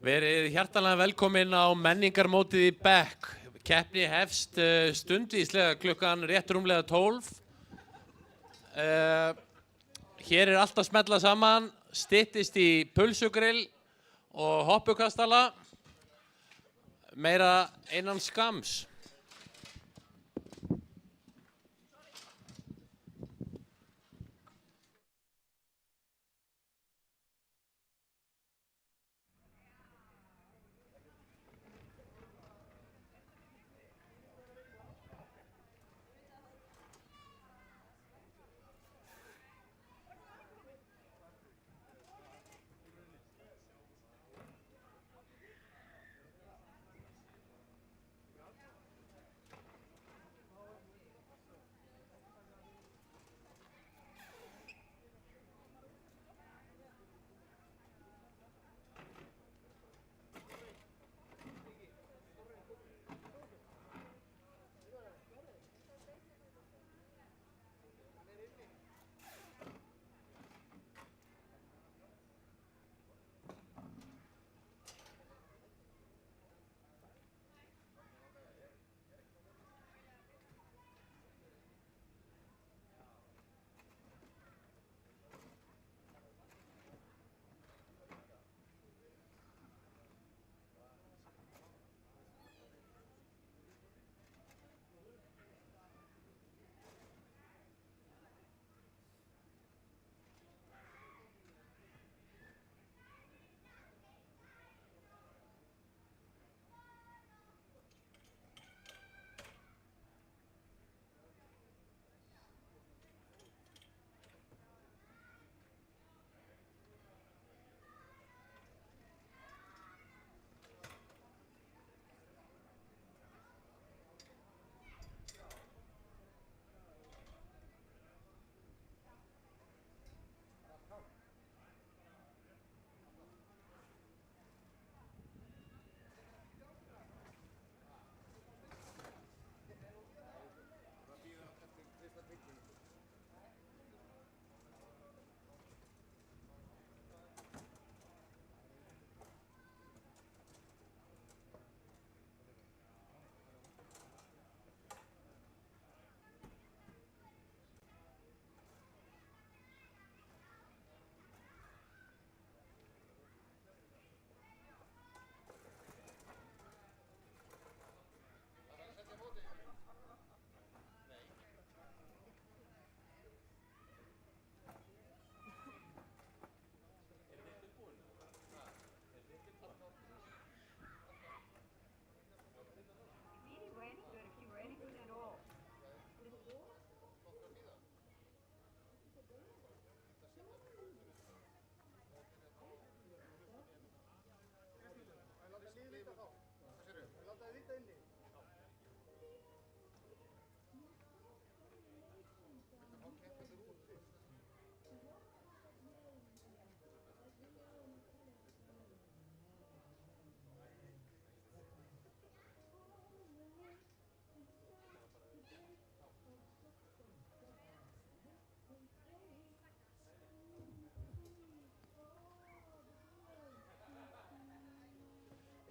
Verið hjartanlega velkomin á menningarmótið í Bekk. Keppni hefst stundvíslega klukkan rétt rúmlega 12. Hér allt að smella saman, styttist í pulsugrill og hoppukastala, meira innan skams.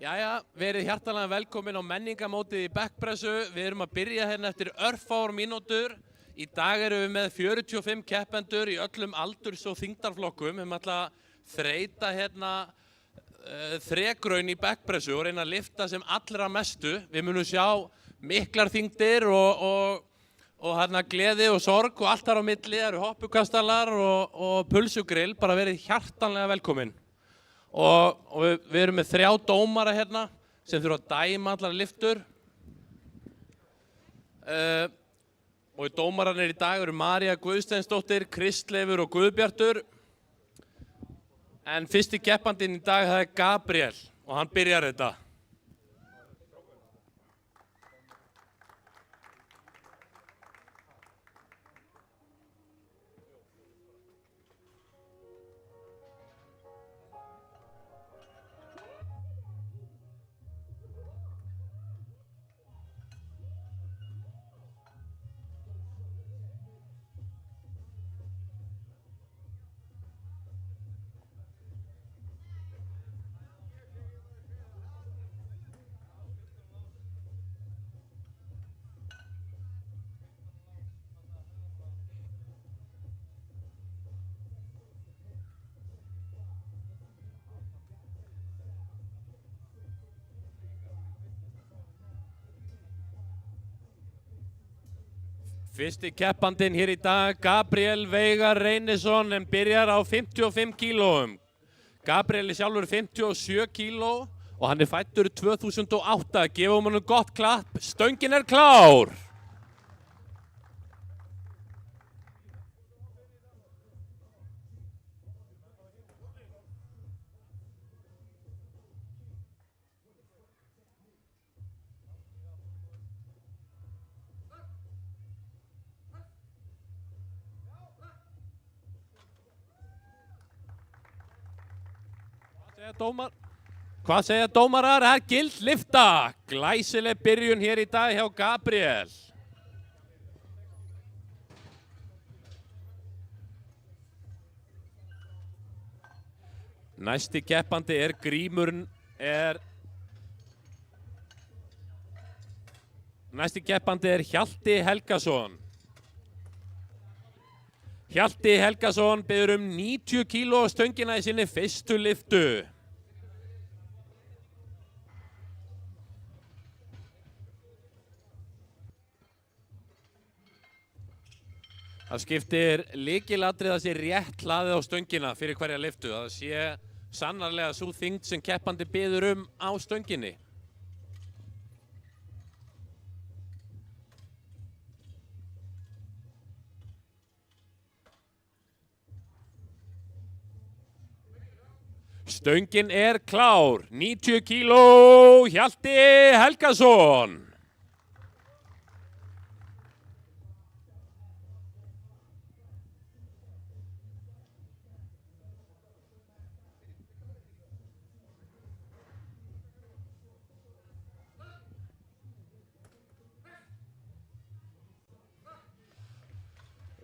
Jæja, verið hjartanlega velkomin á menningarmótið í bekkpressu. Við erum að byrja hérna eftir örfáar mínútur. Í dag erum við með 45 keppendur í öllum aldurs- og þyngdarflokkum. Við erum alltaf að þreyta hérna þrekraun í bekkpressu og reyna að lyfta sem allra mestu. Við munum sjá miklar þyngdir og hérna gleði og sorg og allt þar á milli. Það eru hoppukastalar og pulsugrill. Bara verið hjartanlega velkomin. Og við erum með 3 dómara hérna sem þurfa að dæma allar lyftur. Og dómararnir í dag eru María Guðsteinsdóttir, Kristleifur og Guðbjartur. En fyrsti keppandinn í dag það er Gabriel og hann byrjar þetta. Fyrsti keppandinn hér í dag, Gabriel Veigar Reynisson, en byrjar á 55 kílóum. Gabriel er sjálfur 57 kíló og hann er fæddur 2008. Gefum hann gott klapp, stöngin er klár! Hvað segja dómarar? Það er gild lyfta. Glæsileg byrjun hér í dag hjá Gabriel. Næsti keppandi er Hjalti Helgason. Hjalti Helgason biður 90 kíló stöngina í sinni fyrstu lyftu. Það skiptir lykilatriði að það sé rétt hlaðið á stöngina fyrir hverja lyftu. Það sé sannarlega sú þyngd sem keppandi biður á stönginni. Stöngin er klár, 90 kíló, Hjalti Helgason.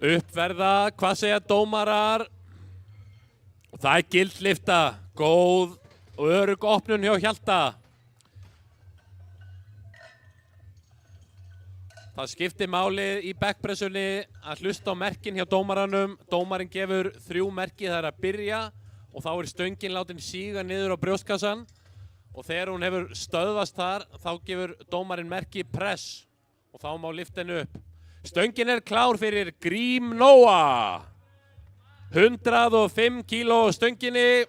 Uppverða, hvað segja dómarar? Það er gild lyfta, góð og örugg opnun hjá Hjalta. Það skiptir málið í backpressunni að hlusta á merkin hjá dómaranum. Dómarinn gefur 3 merki, það er að byrja og þá er stöngin látin síga niður á brjóstkassan og þegar hún hefur stöðvast þar þá gefur dómarinn merki press og þá má lyfta henni upp. Stöngin er klár fyrir Grím Nóa. 105 kíló stönginni.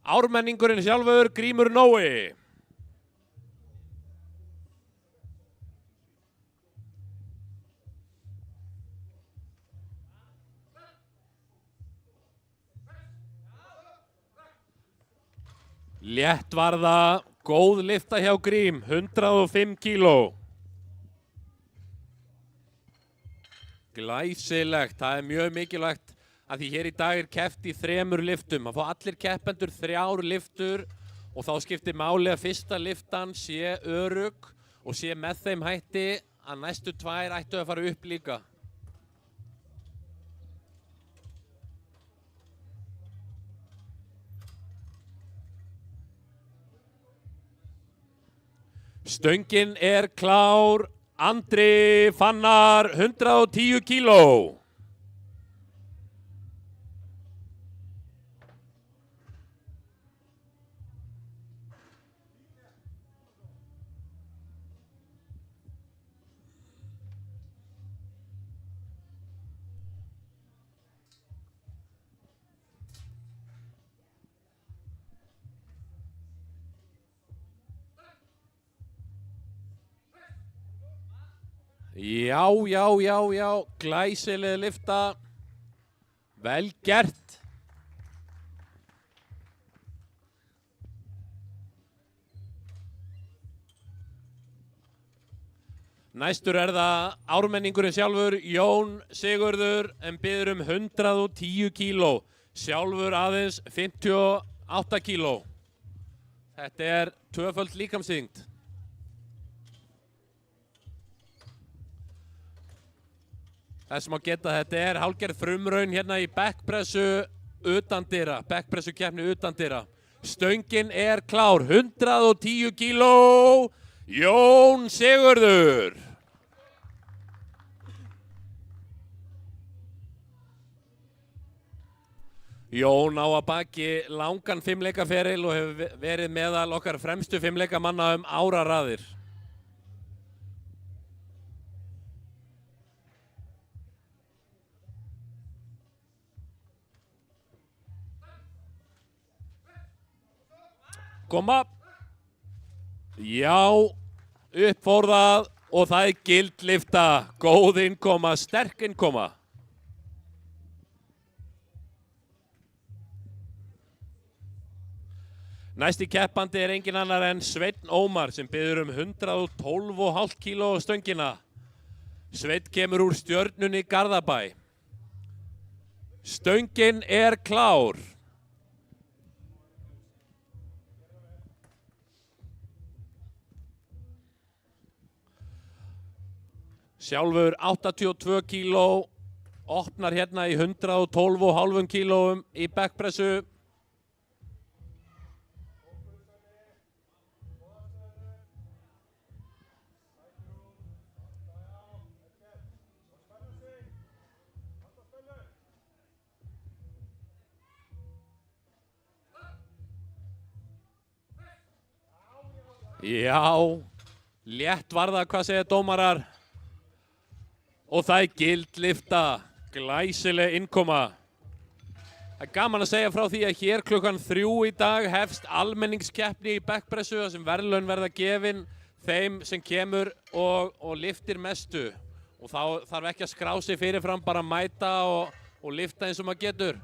Ármenningurinn sjálfur, Grímur Nói. Léttvarða, góð lyfta hjá Grím, 105 kíló. Glæsilegt, það er mjög mikilvægt að því hér í dag er keppt í 3 lyftum. Það fá allir keppendur 3 lyftur og þá skiptir máli að fyrsta lyftan sé örugg og sé með þeim hætti að næstu 2 ættu að fara upp líka. Stöngin er klár. Andri Fannar, 110 kíló. Já, glæsileg lyfta, vel gert. Næstur er það ármenningurinn sjálfur, Jón Sigurður, en biður 110 kíló, sjálfur aðeins 58 kíló. Þetta er 2-föld líkamsþyngd. Þess má geta að þetta er hálfgerð frumraun hérna í backpressu utandyra, backpressukeppni utandyra. Stöngin er klár, 110 kíló, Jón Sigurður. Jón á að baki langan fimleikaferil og hefur verið meðal okkar fremstu fimleikamanna áraraðir. Innkoma. Já, upp fór það og það er gild lyfta. Góð innkoma, sterk innkoma. Næsti keppandi er engin annar en Sveinn Ómar sem biður 112,5 kíló á stöngina. Sveinn kemur úr Stjörnunni Garðabæ. Stöngin er klár. Sjálfur 82 kíló, opnar hérna í 112,5 kílóum í backpressu. Já, létt var það, hvað segja dómarar? Og það er gild lyfta, glæsileg innkoma. Það er gaman að segja frá því að hér klukkan 3 í dag hefst almenningskeppni í backpressu þar sem verðlaun verða gefin þeim sem kemur og lyftir mestu. Og þá þarf ekki að skrá sig fyrirfram, bara mæta og lyfta eins og maður getur.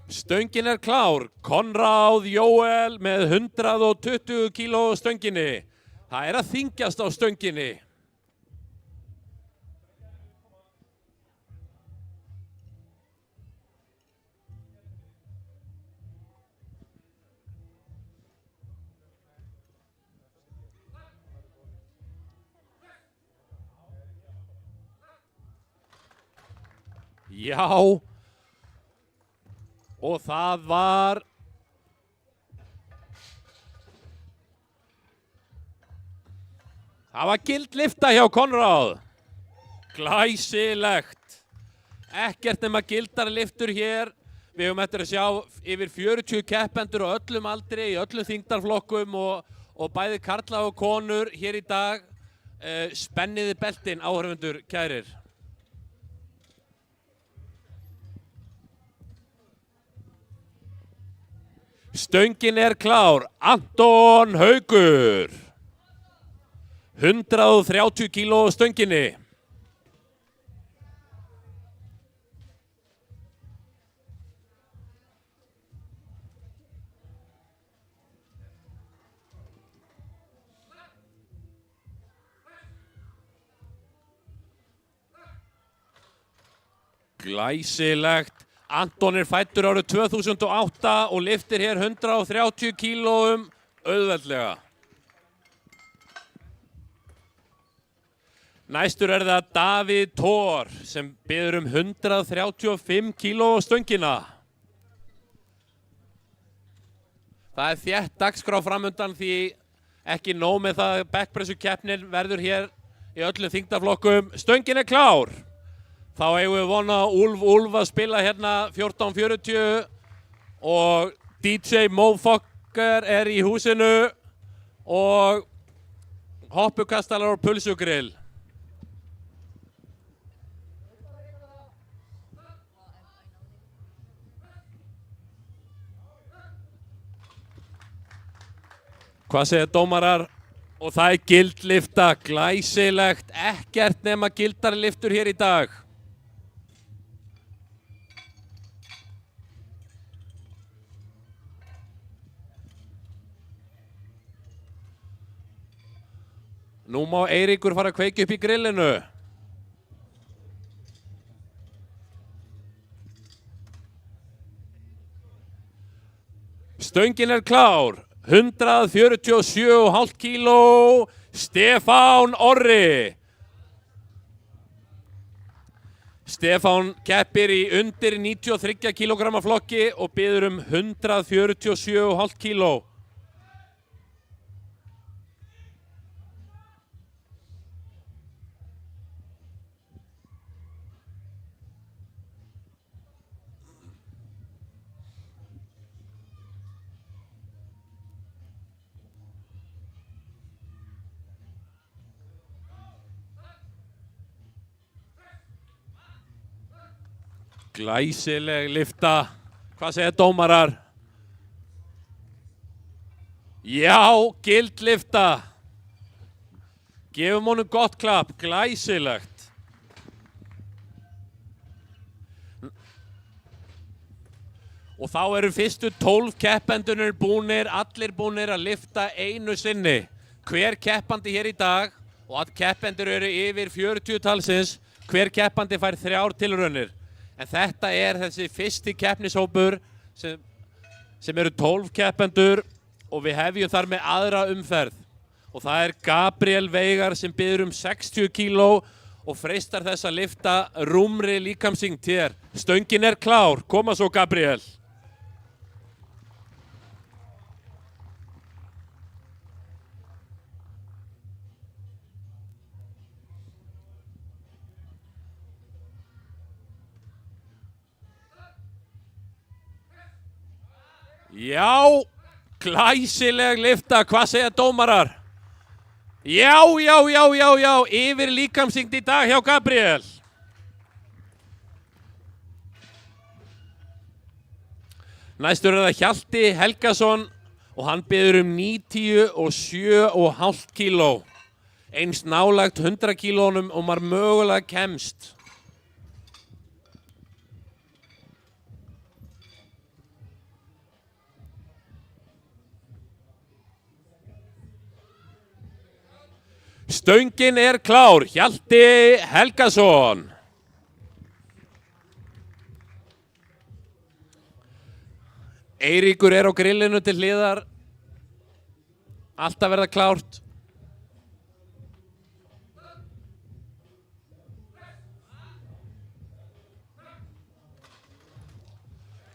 Stöngin er klár, Konráð Jóel með 120 kíló á stönginni. Það er að þyngjast á stönginni. Já. Og það var gild lyfta hjá Konráð. Glæsilegt. Ekkert nema gildar lyftur hér. Við höfum eftir að sjá yfir 40 keppendur á öllum aldri, í öllum þyngdarflokkum og bæði karla og konur hér í dag. Spenniði beltin, áhorfendur kærir. Stöngin er klár, Anton Haukur, 130 kíló á stönginni. Glæsilegt. Anton er fæddur árið 2008 og lyftir hér 130 kílóum auðveldlega. Næstur er það Davíð Thor sem biður 135 kíló á stöngina. Það er þétt dagskrá framundan því ekki nóg með það backpressukeppnin verður hér í öllum þyngdarflokkum. Stöngin er klár. Þá eigum við vona Úlf að spila hérna 14:40 og DJ Mofokker er í húsinu og hoppukastalar og pulsugrill. Hvað segja dómarar? Og það er gild lyfta, glæsilegt, ekkert nema gildar lyftur hér í dag. Nú má Eiríkur fara að kveikja upp í grillinu. Stöngin er klár, 147,5 kíló, Stefán Orri. Stefán keppir í undir 93 kílógramma flokki og biður 147,5 kíló. Glæsileg lyfta. Hvað segja dómarar? Já, gild lyfta. Gefum honum gott klapp, glæsilegt. Og þá eru fyrstu 12 keppendurnir búnir, allir búnir að lyfta einu sinni. Hver keppandi hér í dag, og að keppendur eru yfir 40 talsins, hver keppandi fær 3 tilraunir. En þetta er þessi fyrsti keppnishópur sem eru 12 keppendur og við hefjum þar með aðra umferð. Og það er Gabriel Veigar sem biður 60 kíló og freistar þess að lyfta rúmri líkamsþyngd hér. Stöngin er klár, koma svo Gabriel. Já, glæsileg lyfta, hvað segja dómarar? Já, yfir líkamsþyngd í dag hjá Gabriel. Næstur er það Hjalti Helgason og hann biður 97,5 kíló. Eins nálægt 100 kílónum og maður mögulega kemst. Stöngin er klár, Hjalti Helgason. Eiríkur er á grillinu til hliðar. Allt að verða klárt.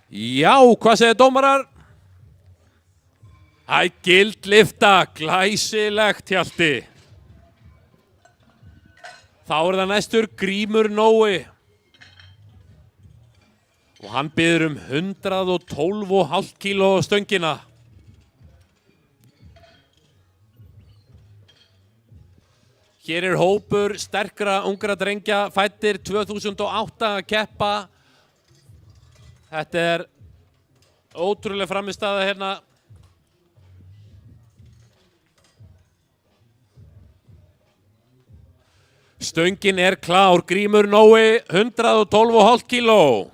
Já, hvað segir dómarar? Æ, gild lyfta, glæsilegt Hjalti. Þá er það næstur Grímur Nói og hann biður 112,5 kíló á stöngina. Hér er hópur sterkra ungra drengja fæddir 2008 að keppa. Þetta er ótrúlega frammistaða hérna. Stöngin er klár, Grímur Nói, 112,5 kíló.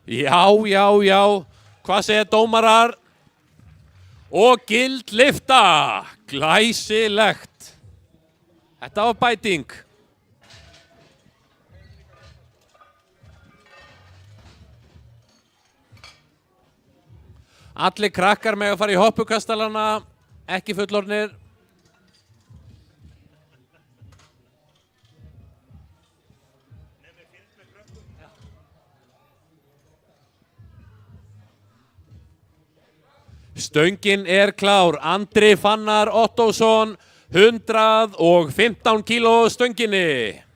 Já, hvað segja dómarar? Og gild lyfta, glæsilegt. Þetta var bæting. Allir krakkar með að fara í hoppukastalana, ekki fullorðnir. Stöngin er klár, Andri Fannar Ottósson, 115 kíló stönginni.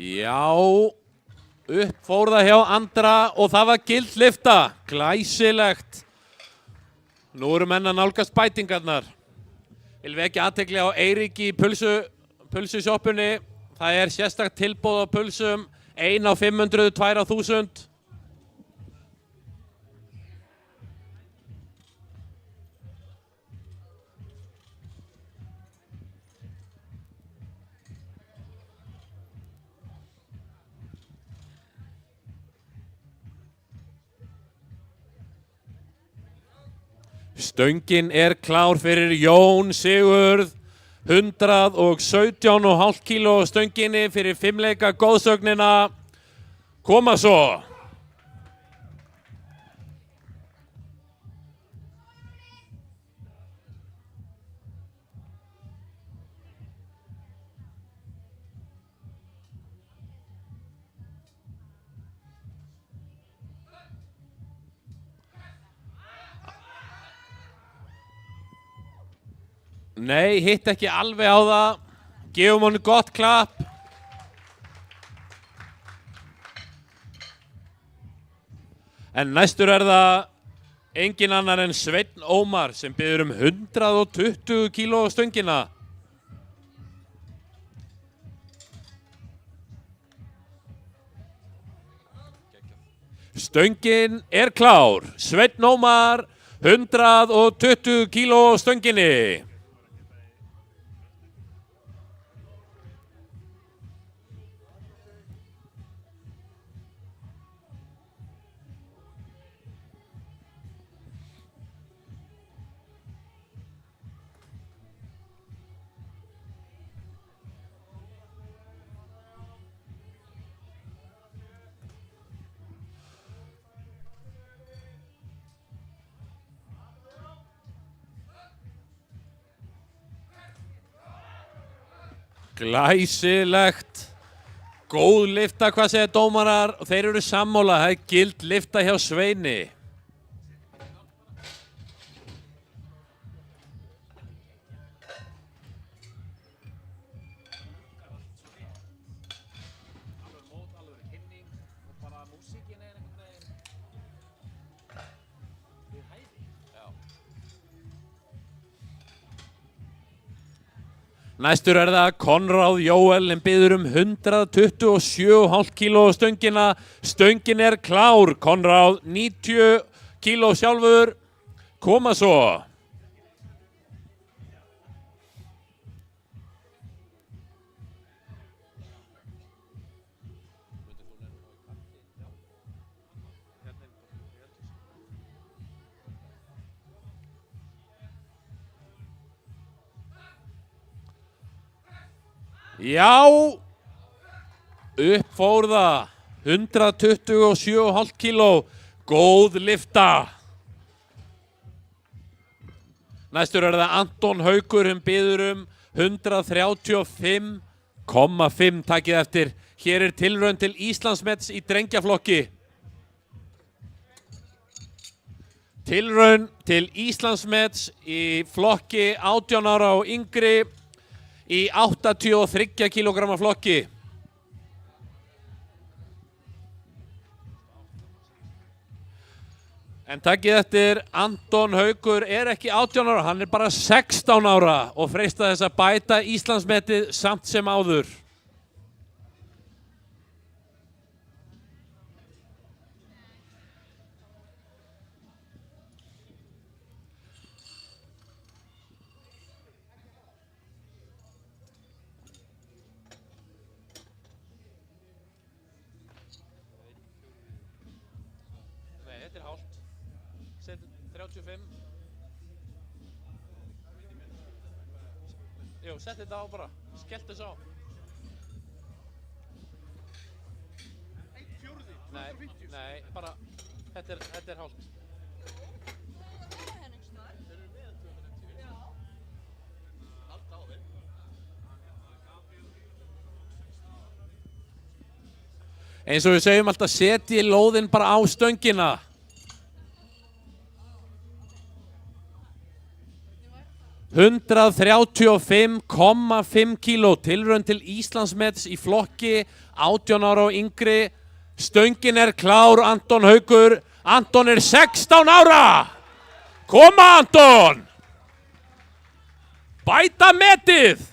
Já, upp fór það hjá Andra og það var gild lyfta, glæsilegt. Nú eru menn að nálgast bætingarnar. Vil vekja athygli á Eiríki í pulsusjoppunni. Það er sérstakt tilboð á pulsum, 1 á 500, 2 á 1000. Stöngin er klár fyrir Jón Sigurð, 117,5 kíló stönginni fyrir fimmleika góðsögnina. Koma svo. Nei, hitt ekki alveg á það. Gefum honum gott klapp. En næstur það engin annar en Sveinn Ómar sem biður 120 kíló stöngina. Stöngin klár. Sveinn Ómar, 120 kíló stönginni. Glæsilegt. Góð lyfta, hvað segja dómarar? Þeir eru sammála, það gild lyfta hjá Sveini. Næstur það Konráð Jóel en biður 127,5 kíló stöngina. Stöngin klár. Konráð 90 kíló sjálfur. Koma svo. Já, upp fór það, 127,5 kíló, góð lyfta. Næstur það Anton Haukur biður 135,5, takið eftir. Hér tilraun til Íslandsmets í drengjaflokki. Tilraun til Íslandsmets í flokki 18 ára og yngri. Í 83 kílógramma flokki. En takið eftir, Anton Haukur ekki 18 ára, hann bara 16 ára og freista þess að bæta Íslandsmetið samt sem áður. Þetta hálft. Set 35. Jú, sett þetta á bara. Skellt þess á. 1/4. Nei, bara þetta hálft. Eins og við segjum alltaf, setji lóðin bara á stöngina. $135,5 kíló, tilraun til Íslandsmets í flokki 18 ára og yngri. Stöngin klár, Anton Haukur. Anton 16 ára. Koma Anton. Bæta metið.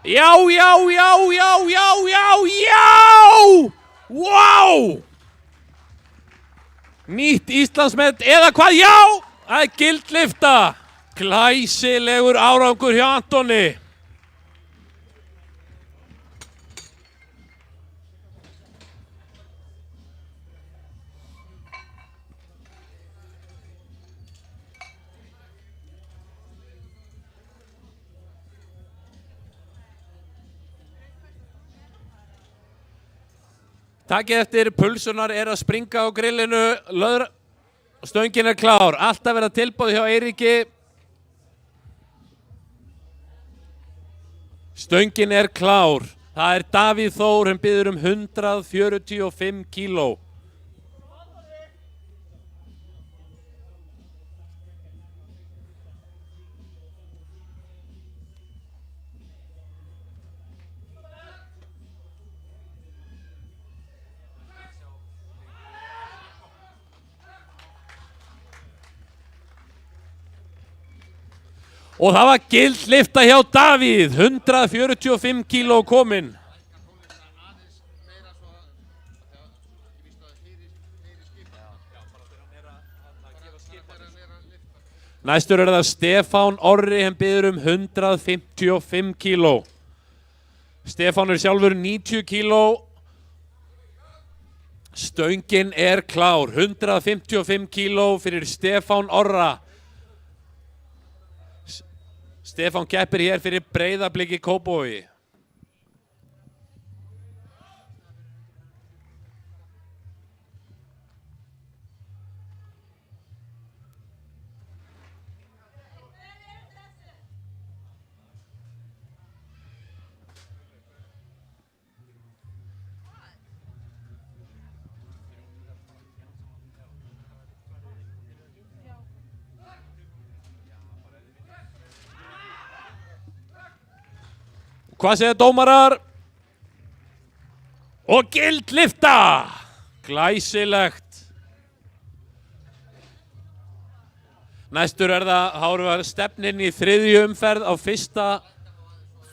Já! Vá! Nýtt Íslandsmet eða hvað? Já! Það gild lyfta. Glæsilegur árangur hjá Antoni. Takið eftir, pulsunar að springa á grillinu, stöngin klár, alltaf verða tilbúið hjá Eiríki. Stöngin klár, Það er Davíð Þór, hann biður 145 kíló. Og það var gild lyfta hjá Davíð, 145 kíló kominn. Næstur er það Stefán Orri, hann biður 155 kíló. Stefán er sjálfur 90 kíló. Stöngin er klár, 155 kíló fyrir Stefán Orra. Stefán keppir hér fyrir Breiðablik í Kópavogi. Hvað segir dómarar? Og gild lyfta! Glæsilegt. Næstur er það stefnin í þriðju umferð á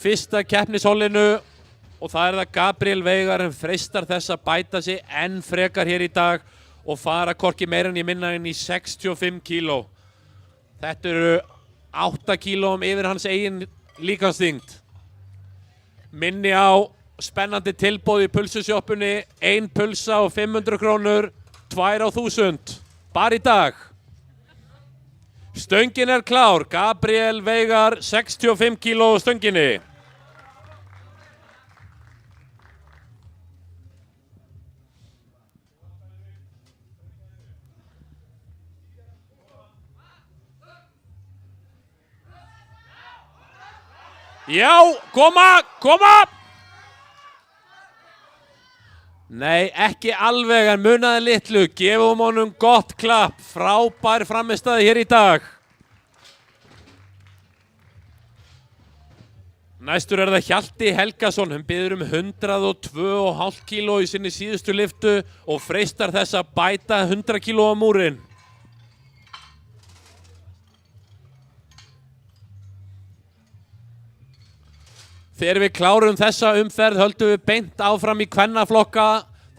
fyrsta keppnishollinu og það er það Gabriel Veigar sem freistar þess að bæta sig enn frekar hér í dag og fara hvorki meira en minna en í 65 kíló. Þetta eru 8 kílóum yfir hans eigin líkamsþyngd. Minni á spennandi tilboð í pulsusjoppunni, 1 pulsa á 500 krónur, 2 á 1000, bara í dag. Stöngin er klár, Gabriel Veigar, 65 kíló á stönginni. Já, koma! Nei, ekki alveg en munaði litlu, gefum honum gott klapp, frábær frammistaði hér í dag. Næstur er það Hjalti Helgason, hann biður 102,5 kíló í sinni síðustu lyftu og freistar þess að bæta 100 kíló á múrin. Þegar við klárum þessa umferð höldum við beint áfram í kvennaflokka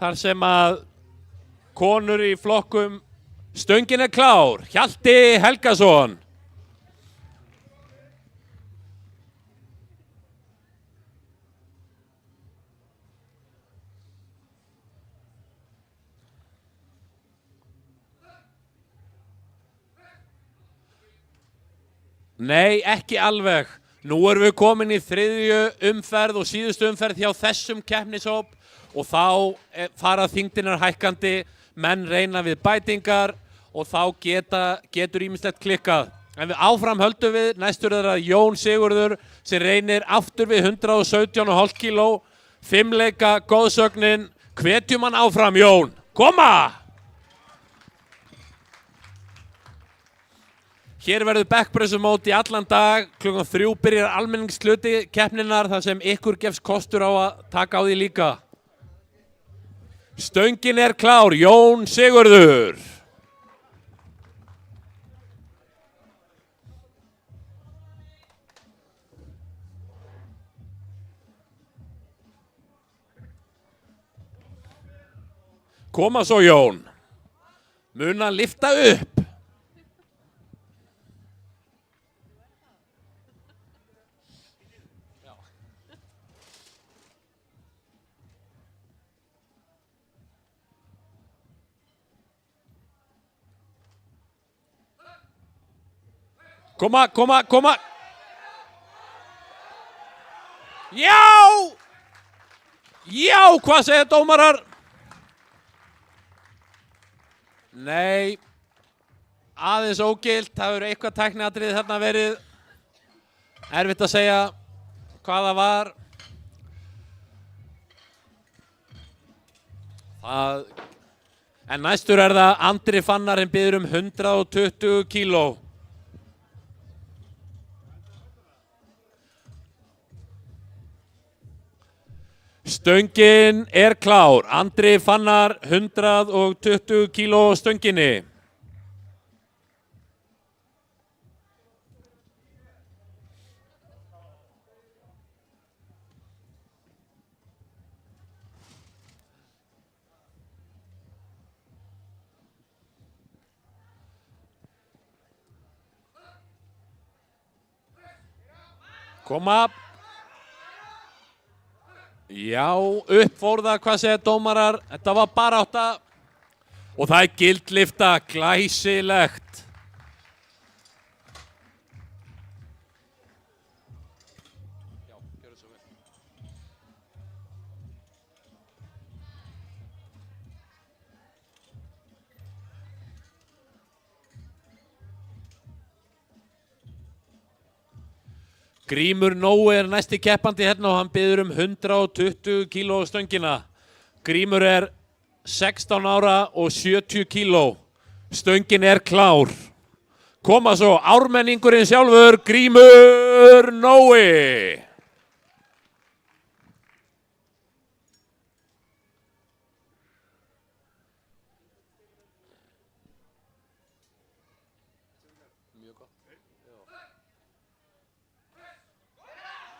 þar sem að konur í flokkum stöngin er klár, Hjalti Helgason. Nei, ekki alveg. Nú erum við komin í þriðju umferð og síðustu umferð hjá þessum keppnishóp og þá fara þyngdirnar hækkandi, menn reyna við bætingar og þá getur ýmislegt klikkað. En við áfram höldum við, næstur er það Jón Sigurður sem reynir aftur við 117,5 kíló, 5 leika góðsögnin, hvetjum hann áfram Jón, koma! Hér verður backpressumót í allan dag, klukkan 3 byrjar almenningshluti keppninnar þar sem ykkur gefst kostur á að taka á því líka. Stöngin er klár, Jón Sigurður. Koma svo Jón, mun að lyfta upp. Koma. Já, hvað segir dómarar? Nei, aðeins ógilt, það verður eitthvað tækniatriði þarna verið. Erfitt að segja hvað það var. En næstur það Andri Fannar sem biður 120 kíló. Stöngin klár. Andri Fannar 120 kíló á stönginni. Koma. Já, upp fór það, hvað segja dómarar? Þetta var barátta og það gildlyfta, glæsilegt. Já, gjörðu svo vel. Grímur Nói næsti keppandi hérna og hann biður 120 kíló á stöngina. Grímur 16 ára og 70 kíló. Stöngin klár. Koma svo ármenningurinn sjálfur, Grímur Nói.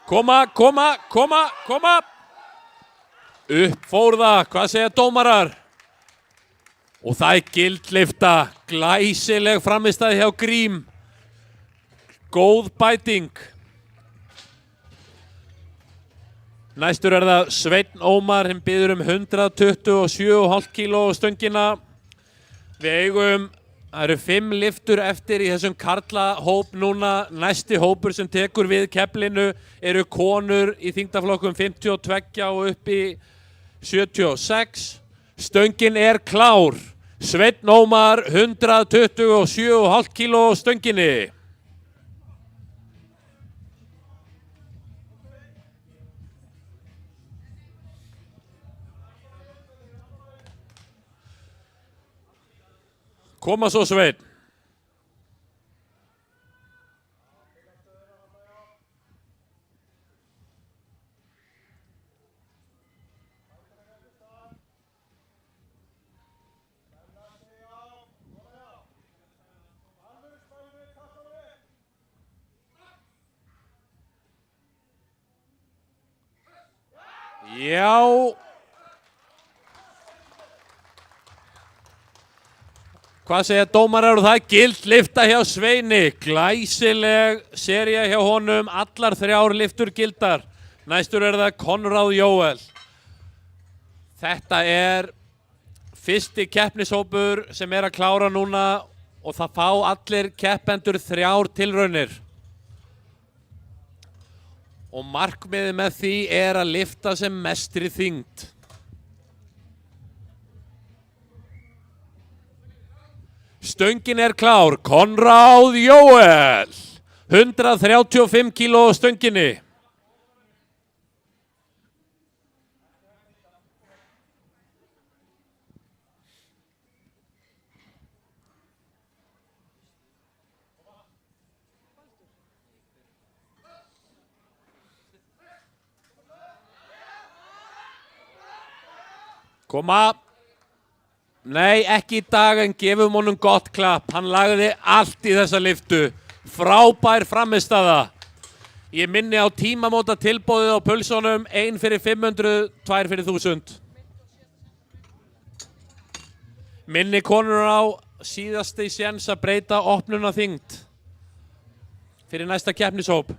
Koma. Upp fór það, hvað segja dómarar? Og það gildlyfta, glæsileg framistæði hjá Grím. Góð bæting. Næstur það Sveinn Ómar sem biður 127,5 kíló á stöngina. Það eru 5 lyftur eftir í þessum karlahóp núna. Næsti hópur sem tekur við keflinu eru konur í þyngdarflokkum 52 og upp í 76. Stöngin klár. Sveinn Ómar 127,5 kíló á stönginni. Koma svo Sveinn. Já. Hvað segja dómarar og það gildlyfta hjá Sveini. Glæsileg sería hjá honum, allar 3 lyftur gildar. Næstur það Konráð Jóel. Þetta fyrsti keppnishópur sem að klára núna og það fá allir keppendur 3 tilraunir. Og markmiðið með því að lyfta sem mestri þyngd. Stöngin klár, Konráð Jóel, 135 kíló á stönginni. Koma. Nei, ekki í dag en gefum honum gott klapp. Hann lagði allt í þessa lyftu. Frábær frammistaða. Ég minni á tímamóta tilboðið á pulsunum. 1 fyrir 500, 2 fyrir 1000. Minni konur á síðasti séns að breyta opnuna þyngd fyrir næsta keppnishóp.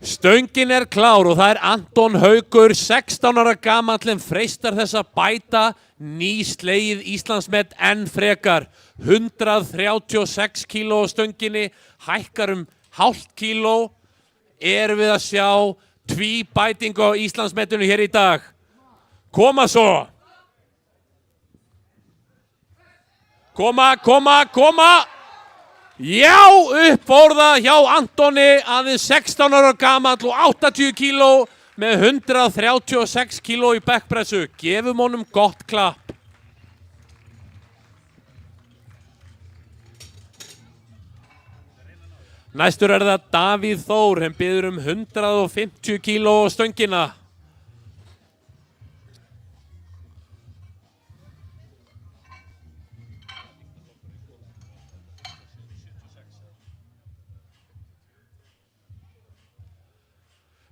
Stöngin klár og það Anton Haukur, 16 ára gamall en freistar þess að bæta nýslegið Íslandsmet enn frekar. 136 kíló á stönginni, hækkar hálft kíló, erum við að sjá tvíbætingu á Íslandsmetinu hér í dag. Koma svo. Koma. Já, upp fór það hjá Antoni, aðeins 16 ára gamall og 80 kíló með 136 kíló í bekkpressu. Gefum honum gott klapp. Næstur það Davíð Þór, hann biður 150 kíló á stöngina.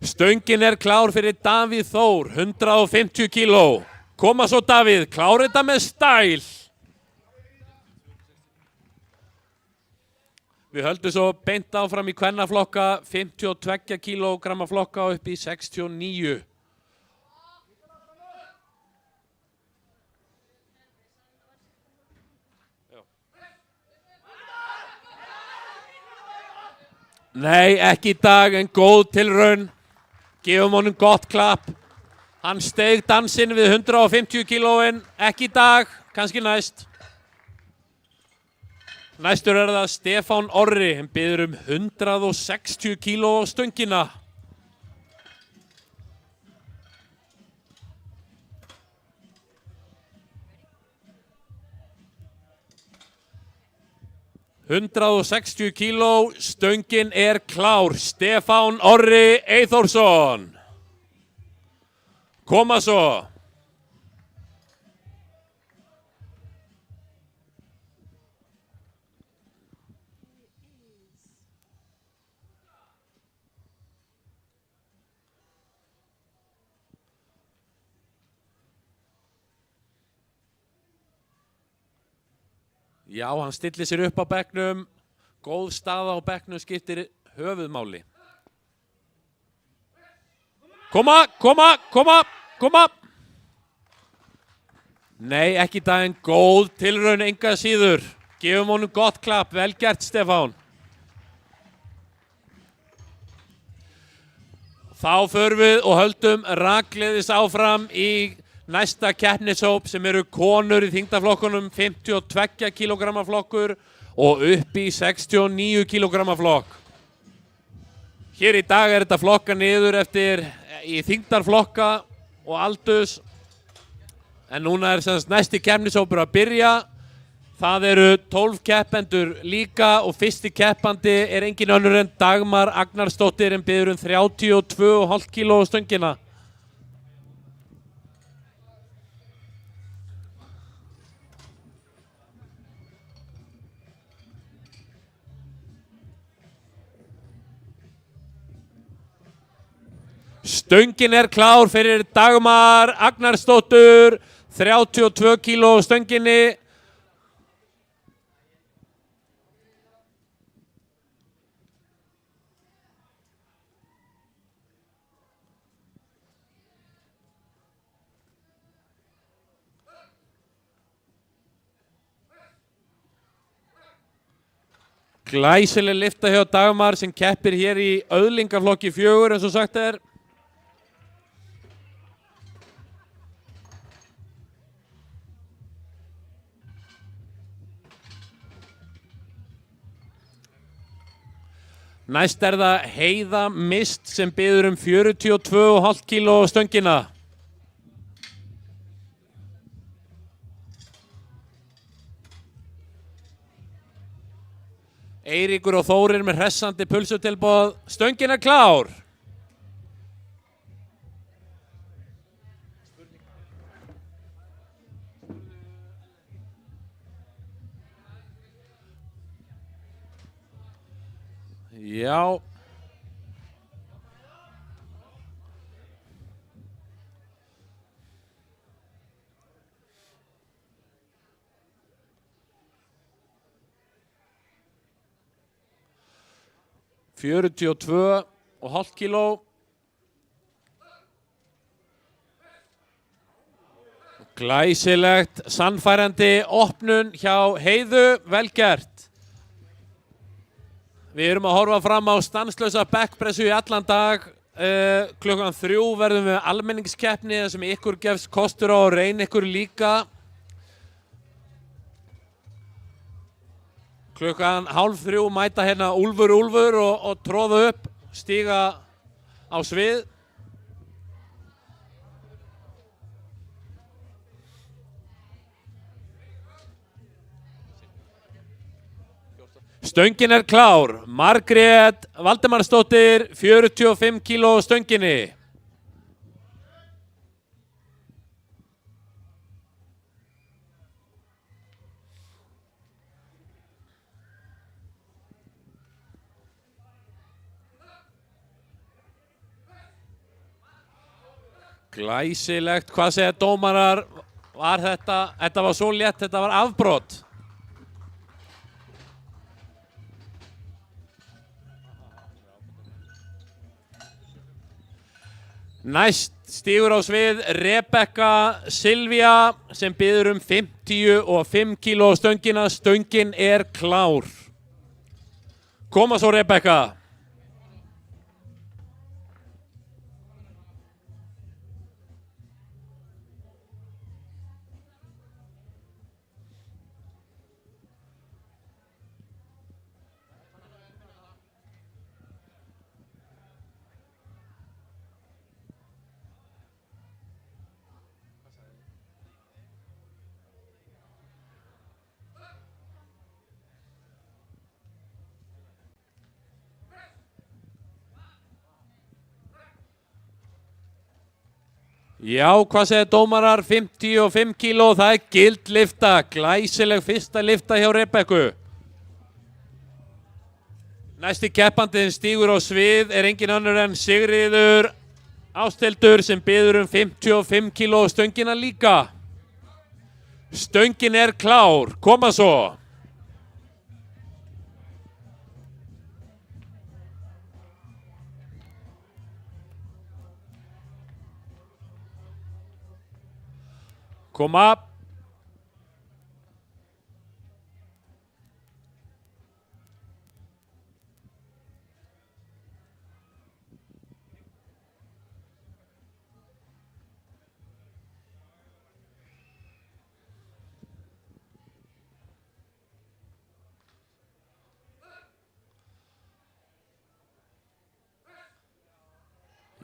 Stöngin klár fyrir Davíð Þór, 150 kíló. Koma svo Davíð, klára þetta með stæl. Við höldum svo beint áfram í kvennaflokka, 52 kílógramma flokka upp í 69. Nei, ekki í dag, en góð tilraun. Gefum honum gott klapp. Hann steig dansinn við 150 kílóin, ekki í dag, kannski næst. Næstur það Stefán Orri, hann biður 160 kíló á stöngina. $160 kíló, stöngin klár. Stefán Orri Eyþórsson. Koma svo. Já, hann stillir sér upp á bekknum. Góð staða á bekknum skiptir höfuðmáli. Koma. Nei, ekki í dag, en góð tilraun enga síður. Gefum honum gott klapp, vel gert Stefán. Þá förum við og höldum rakleiðis áfram í næsta keppnishóp sem eru konur í þyngdarflokkunum, 52 kílógramma flokkur og upp í 69 kílógramma flokk. Hér í dag þetta flokka niður eftir í þyngdarflokka og aldurs. En núna semst næsti keppnishópur að byrja. Það eru 12 keppendur líka og fyrsti keppandi engin önnur en Dagmar Agnarsdóttir, en biður 32,5 kíló á stöngina. Stöngin klár fyrir Dagmar Agnarsdóttur, 32 kíló á stönginni. Glæsileg lyfta hjá Dagmar sem keppir hér í öðlingaflokki 4 eins og sagt er. Næst það Heiða Mist sem biður 42,5 kíló á stöngina. Eiríkur og Þórir með hressandi pulsutilboð. Stöngin klár. Já. $42,5 kíló. Glæsilegt, sannfærandi opnun hjá Heiðu, vel gert. Við erum að horfa fram á stanslausa backpressu í allan dag. Klukkan 3 verðum við almenningskeppni þar sem ykkur gefst kostur á að reyna ykkur líka. Klukkan 2:30 mæta hérna Úlfur og tróða upp, stíga á svið. Stöngin klár. Margrét Valdemarsdóttir, 45 kíló stönginni. Glæsilegt, hvað segja dómarar? Var þetta var svo létt, þetta var afbrot. Næst stígur á svið Rebekka Silvía sem biður 55 kíló stöngina. Stöngin klár. Koma svo Rebekka. Já, hvað segir dómarar? 55 kíló, það gild lyfta. Glæsileg fyrsta lyfta hjá Rebekku. Næsti keppandiðin stígur á svið engin önnur en Sigríður Ásthildur sem biður 55 kíló stöngina líka. Stöngin klár, koma svo. Koma.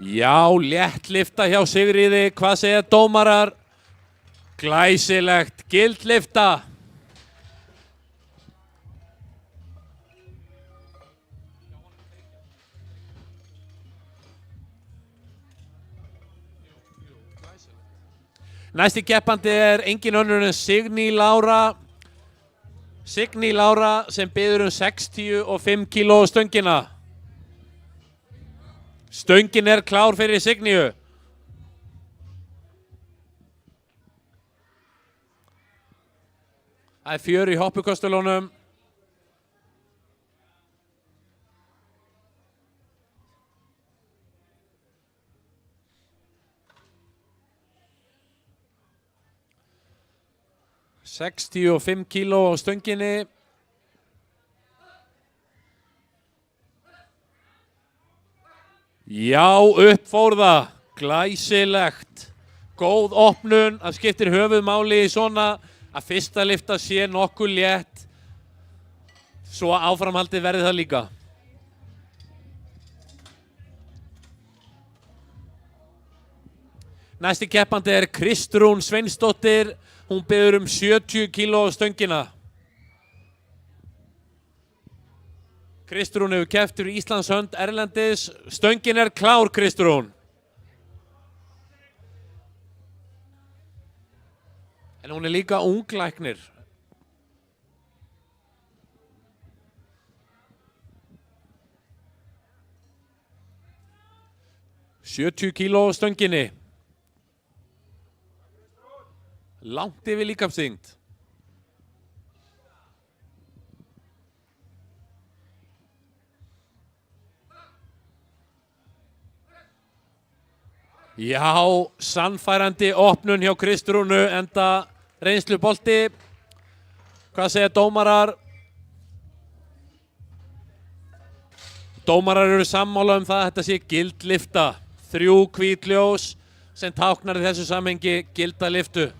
Já, létt lyfta hjá Sigríði, hvað segja dómarar? Glæsilegt, gild lyfta. Næsti keppandi engin önnur en Signý Lára. Signý Lára sem biður 65 kíló stöngina. Stöngin klár fyrir Signíu. Það fjör í hoppukostulunum. Sextíu og 5 kíló á stönginni. Já, upp fór það. Glæsilegt. Góð opnun. Það skiptir höfuðmáli í svona að fyrsta lyfta sé nokkuð létt. Svo áframhaldið verði það líka. Næsti keppandi Kristrún Sveinsdóttir. Hún biður 70 kíló á stöngina. Kristrún hefur keppt fyrir Íslands hönd erlendis. Stöngin klár, Kristrún. En hún líka unglæknir. $70 kíló á stönginni. Langt yfir líkamsþyngd. Já, sannfærandi opnun hjá Kristrúnu, enda reynslubolti. Hvað segja dómarar? Dómarar eru sammála það að þetta sé gild lyfta. 3 hvít ljós sem táknar í þessu samhengi gilda lyftu.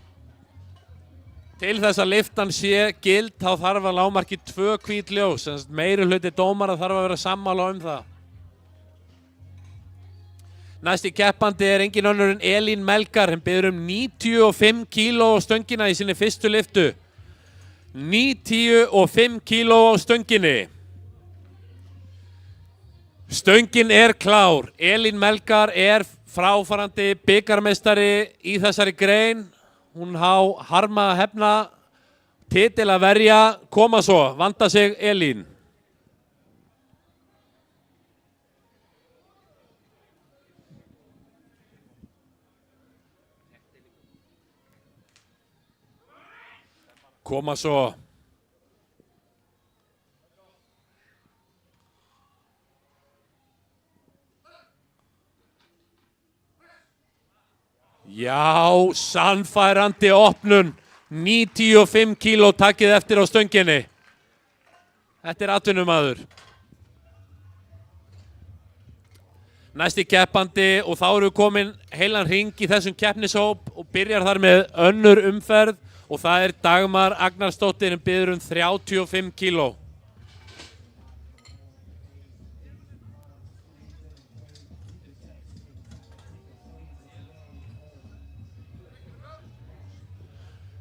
Til þess að lyftan sé gild þá þarf að lágmarki 2 hvít ljós. Meiri hluti dómara þarf að vera sammála það. Næsti keppandi engin önnur en Elín Melgar. Hann biður 95 kíló á stöngina í sinni fyrstu lyftu. 95 kíló á stönginni. Stöngin klár. Elín Melgar fráfarandi bikarmeistari í þessari grein. Hún harma að hefna, titil að verja, koma svo, vanda sig Elín. Koma svo. Já, sannfærandi opnun. 95 kíló takið eftir á stönginni. Þetta atvinnumaður. Næsti keppandi og þá eru komin heilan hring í þessum keppnishóp og byrjar þar með önnur umferð. Og það Dagmar Agnarsdóttir sem biður 35 kíló.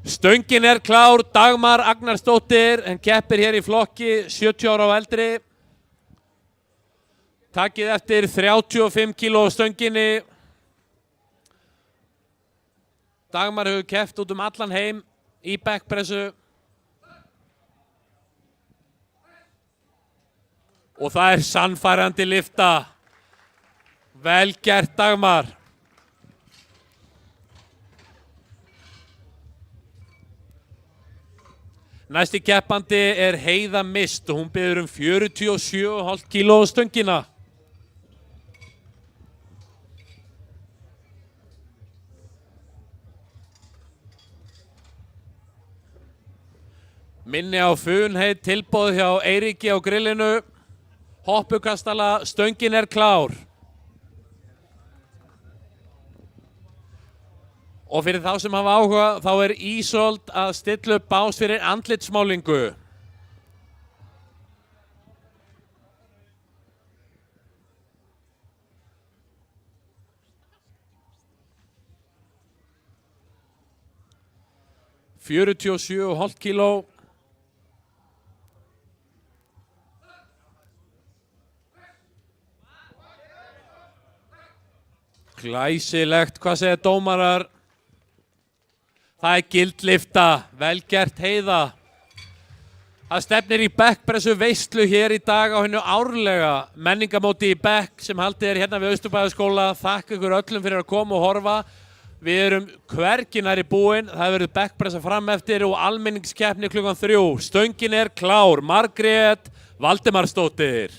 Stöngin klár, Dagmar Agnarsdóttir, en keppir hér í flokki 70 ára og eldri. Takið eftir 35 kíló á stönginni. Dagmar hefur keppt út allan heim í backpressu. Og það sannfærandi lyfta. Vel gert Dagmar. Næsti keppandi Heiða Mist og hún biður 47,5 kíló á stöngina. Minni á funheit tilboð hjá Eiríki á grillinu. Hoppukastala, stöngin klár. Og fyrir þá sem hafa áhuga, þá Ísold að stilla upp bás fyrir andlitsmálingu. $47,5 kíló. Glæsilegt, hvað segja dómarar? Það gild lyfta, vel gert Heiða. Það stefnir í bekkpressu veislu hér í dag á hennu árlega menningamóti í bekk sem haldið hérna við Austurbæjarskóla. Þakka ykkur öllum fyrir að koma og horfa. Við erum hvergi nærri búin, það verður bekkpressa fram eftir og almenningskeppni klukkan 3. Stöngin klár, Margrét Valdemarsdóttir.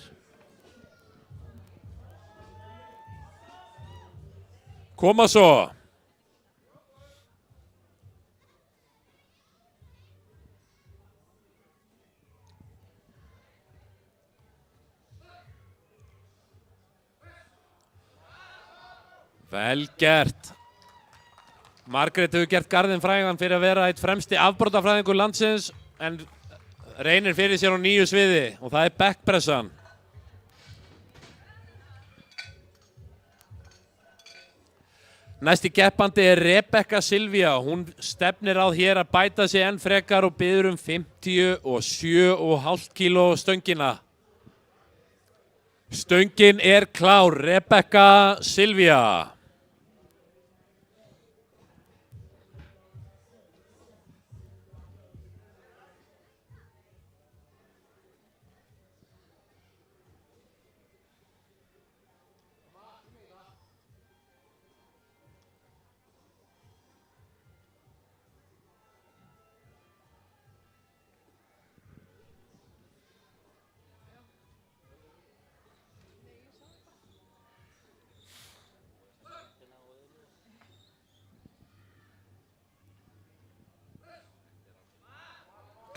Koma svo. Vel gert. Margrét hefur gert garðinn frægan fyrir að vera eitt fremsti afbrotafræðingur landsins en reynir fyrir sér á nýju sviði og það bekkpressan. Næsti keppandi Rebekka Silvía. Hún stefnir á hér að bæta sig enn frekar og biður 57,5 kíló stöngina. Stöngin klár, Rebekka Silvía.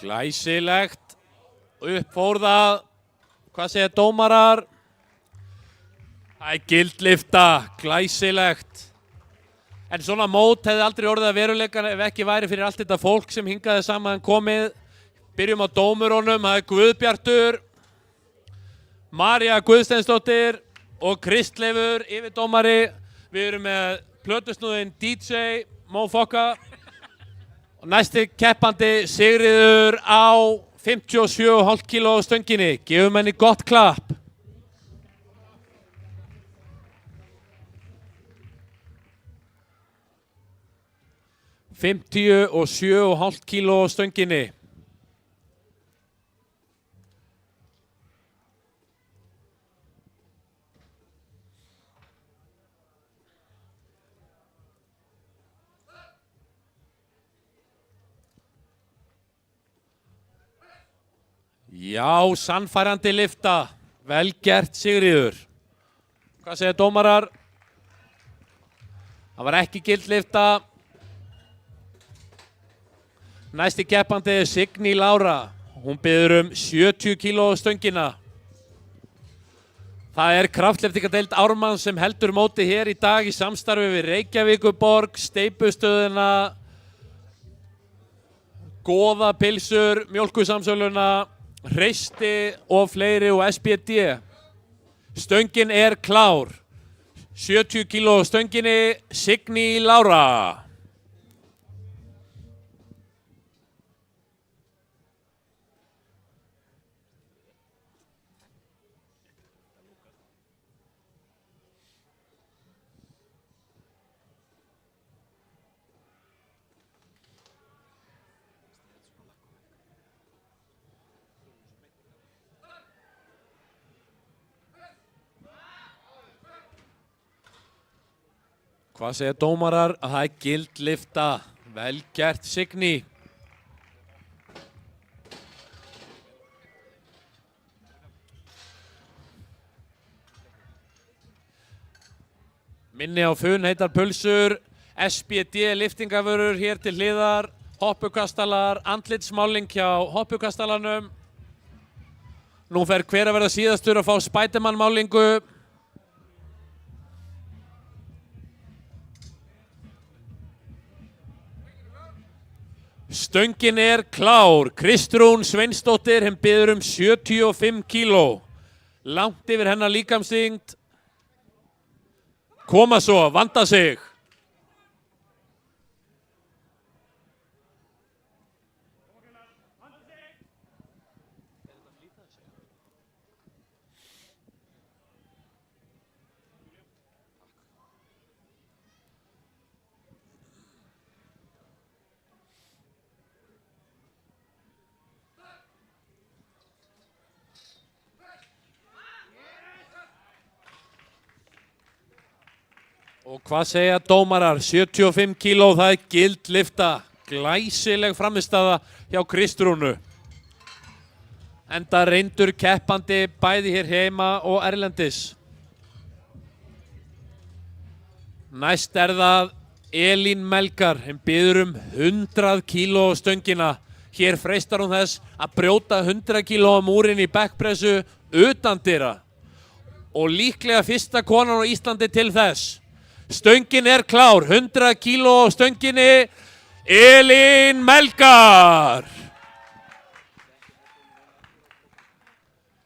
Glæsilegt. Upp fór það. Hvað segja dómarar? Það er gildlifta, glæsilegt. En svona mót hefði aldrei orðið að veruleika ef ekki væri fyrir allt þetta fólk sem hingaði saman komið. Byrjum á dómurunum, það er Guðbjartur, María Guðsteinsdóttir og Kristleifur, yfirdómari. Við erum með plötusnúðinn DJ Mofokka. Og næsti keppandi Sigríður á 57,5 kíló stönginni. Gefum henni gott klapp. 57,5 kíló stönginni. Já, sannfærandi lyfta. Vel gert, Sigríður. Hvað segja dómarar? Það var ekki gild lyfta. Næsti keppandi er Signý Lára. Hún biður 70 kíló stöngina. Það er kraftlyftingadeild Ármanns sem heldur móti hér í dag í samstarfi við Reykjavíkurborg, Steypustöðina, Goða pilsur, Mjólkursamsöluna, Hreysti og fleiri og SBD. Stöngin er klár. 70 kíló stönginni, Signý Lára. Hvað segja dómarar? Það er gild lyfta. Vel gert, Signý. Minni á funheitar pulsur, SBD lyftingavörur hér til hliðar, hoppukastalar, andlitsmáling hjá hoppukastalanum. Nú fer hver að verða síðastur að fá Spiderman málingu. Stöngin er klár. Kristrún Sveinsdóttir, henn biður 75 kíló. Langt yfir hennar líkamsþyngd. Koma svo, vanda sig. Og hvað segja dómarar? 75 kíló, það er gild lyfta. Glæsileg frammistaða hjá Kristrúnu. Enda reyndur keppandi bæði hér heima og erlendis. Næst er það Elín Melgar, henn biður 100 kíló stöngina. Hér freistar hún þess að brjóta 100 kíló múrin í backpressu utandyra. Og líklega fyrsta konan á Íslandi til þess. Stöngin er klár, 100 kíló stönginni, Elín Melgar.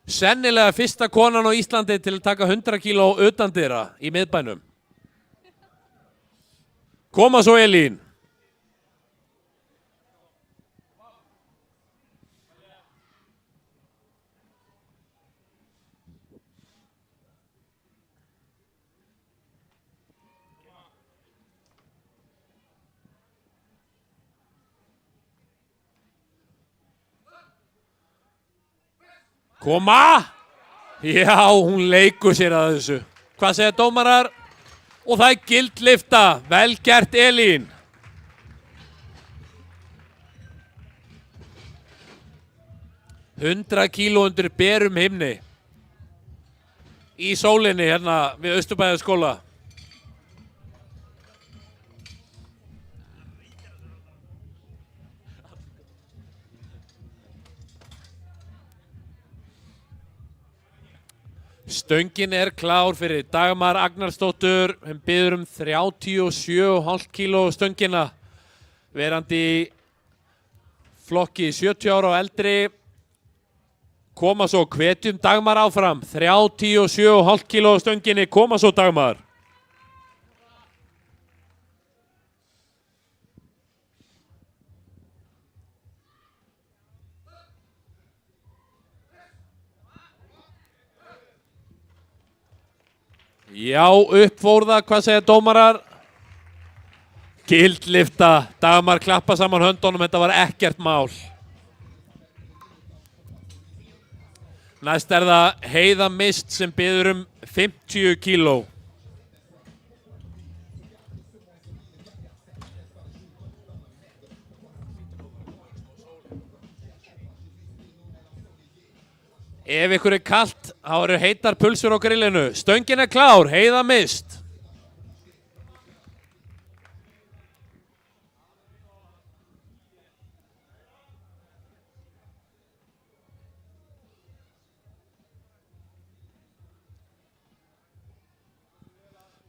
Sennilega fyrsta konan á Íslandi til að taka 100 kíló utandyra í miðbænum. Koma svo, Elín. Koma! Já, hún leikur sér að þessu. Hvað segja dómarar? Og það er gild lyfta. Vel gert, Elín. Hundra kíló undir berum himni. Í sólinni hérna við Austurbæjarskóla. Stöngin er klár fyrir Dagmar Agnarsdóttur, hann biður 37,5 kíló stöngina, verandi í flokki 70 ára og eldri. Koma svo, hvetjum Dagmar áfram, 37,5 kíló stöngin, koma svo Dagmar. Já, uppfórða, hvað segja dómarar? Gildlifta, Dagmar klappa saman höndunum, þetta var ekkert mál. Næst er það Heiða Mist sem biður 50 kíló. Ef ykkur er kalt, þá eru heitar pulsur á grillinu. Stöngin er klár, Heiða Mist.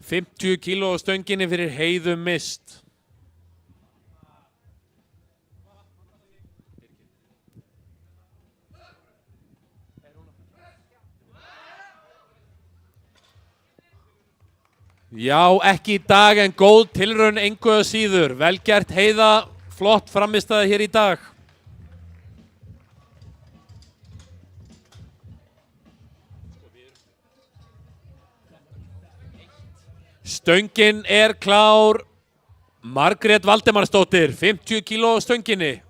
$50 kíló á stönginni fyrir Heiðu Mist. Já, ekki í dag en góð tilraun engu að síður. Vel gert Heiða, flott frammistaða hér í dag. Stöngin er klár, Margrét Valdemarsdóttir, 50 kíló á stönginni.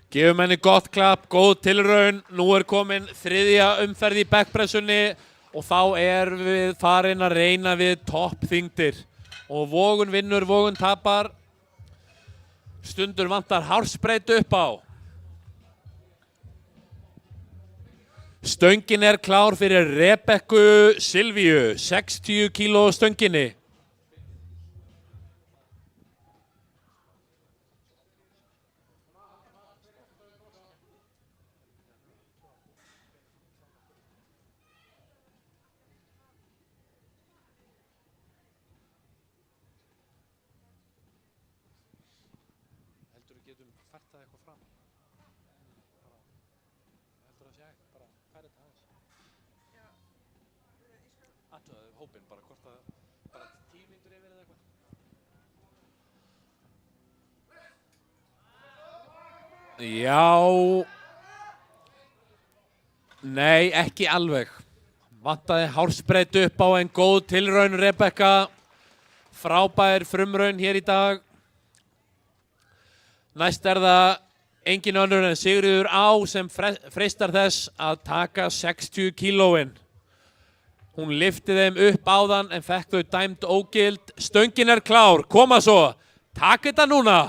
Gefum henni gott klapp, góð tilraun. Nú er komin þriðja umferð í backpressunni og þá erum við farin að reyna við toppþyngdir. Og Vogun vinnur, Vogun tapar. Stundur vantar hársbreyt upp á. Stöngin er klár fyrir Rebekku Silvíu, 60 kíló stönginni. Getum fært það eitthvað fram. Heldur það sé hægt, bara færi þetta aðeins. Já. Athugaðu hópinn, bara hvort það, bara 10 mínútur yfir eða eitthvað. Já. Nei, ekki alveg. Vantaði hársbreyt upp á en góð tilraun Rebekka. Frábær frumraun hér í dag. Næst er það engin önnur en Sigríður Á sem freistar þess að taka 60 kílóin. Hún lyfti þeim upp áðan en fekk þau dæmd ógild. Stöngin er klár, koma svo, takk þetta núna.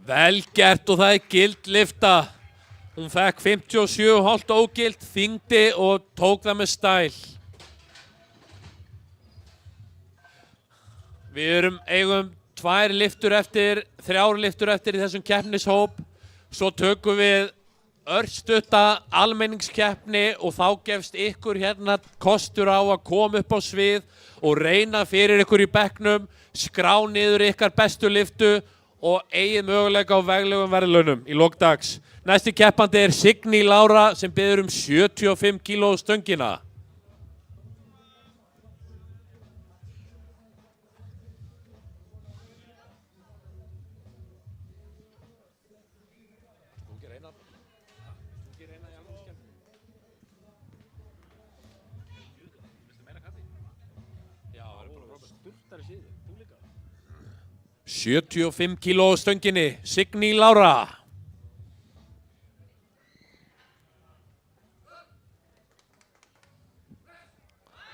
Vel gert og það er gild lyfta. Hún fekk 57,5 ógild, þyngdi og tók það með stæl. Við eigum 2 lyftur eftir, 3 lyftur eftir í þessum keppnishóp. Svo tökum við örstutta almenningskeppni og þá gefst ykkur hérna kostur á að koma upp á svið og reyna fyrir ykkur í bekknum, skrá niður ykkar bestu lyftu og eigið möguleika á veglegum verðlaunum í lok dags. Næsti keppandi er Signý Lára sem biður 75 kíló stöngina. 75 kíló stönginni, Signý Lára.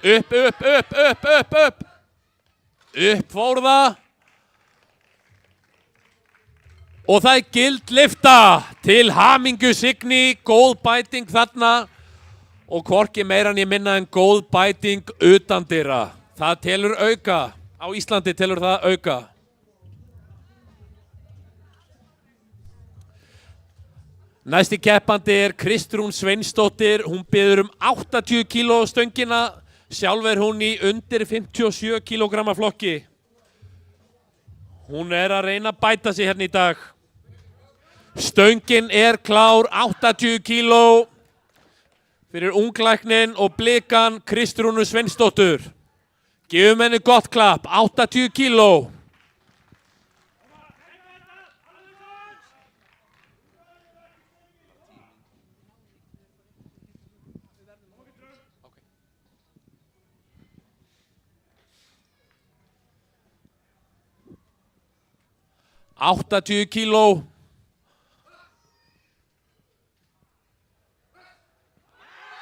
Upp. Upp fór það. Og það gild lyfta til hamingju Signý, góð bæting þarna og hvorki meira en ég minna en góð bæting utandyra. Það telur auka, á Íslandi telur það auka. Næsti keppandi Kristrún Sveinsdóttir, hún biður 80 kíló stöngina, sjálf hún í undir 57 kílógramma flokki. Hún að reyna að bæta sig hérna í dag. Stöngin klár, 80 kíló fyrir unglæknin og blikan Kristrúnu Sveinsdóttur. Gefum henni gott klapp, 80 kíló. Áttatíu kíló.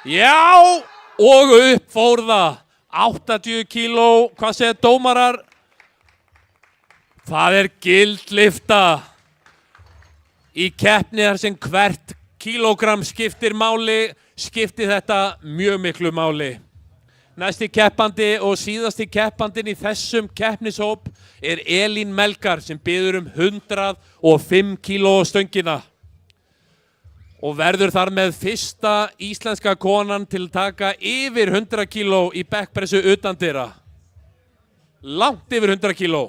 Já, og upp fór það. 80 kíló, hvað segir dómarar? Það gild lyfta. Í keppni þar sem hvert kílógramm skiptir máli, skiptir þetta mjög miklu máli. Næsti keppandi og síðasti keppandinn í þessum keppnishóp Elín Melgar sem biður 105 kíló stöngina og verður þar með fyrsta íslenska konan til að taka yfir 100 kíló í bekkpressu utandyra. Langt yfir 100 kíló.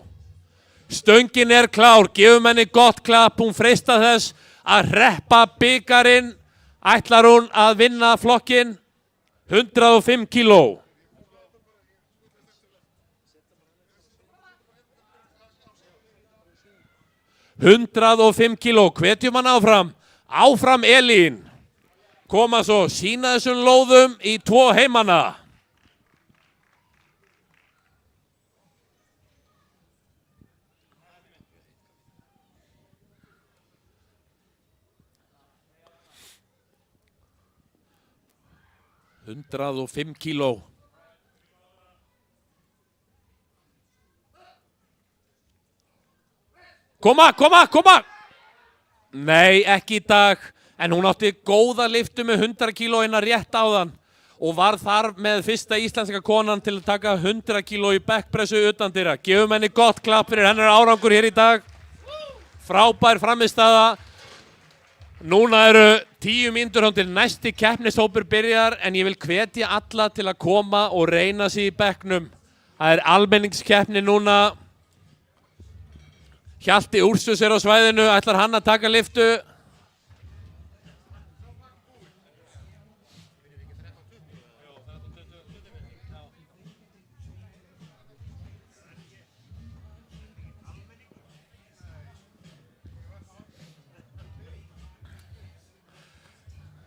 Stöngin klár, gefum henni gott klapp, hún freistar þess að hreppa bikarinn. Ætlar hún að vinna flokkinn? 105 kíló. Hundrað og 5 kíló, hvetjum hann áfram. Áfram Elín. Koma svo, sína þessum lóðum í 2 heimana. Hundrað og 5 kíló. Koma! Nei, ekki í dag, en hún átti góða lyftu með 100 kíló rétt áðan og var þar með fyrsta íslenska konan til að taka 100 kíló í bekkpressu utandyra. Gefum henni gott klapp fyrir hennar árangur hér í dag. Frábær frammistaða. Núna 10 mínútur til næsti keppnishópur byrjar en ég vil hvetja alla til að koma og reyna sig í bekknum. Það almenningskeppni núna. Hjalti Úrsus á svæðinu, ætlar hann að taka lyftu.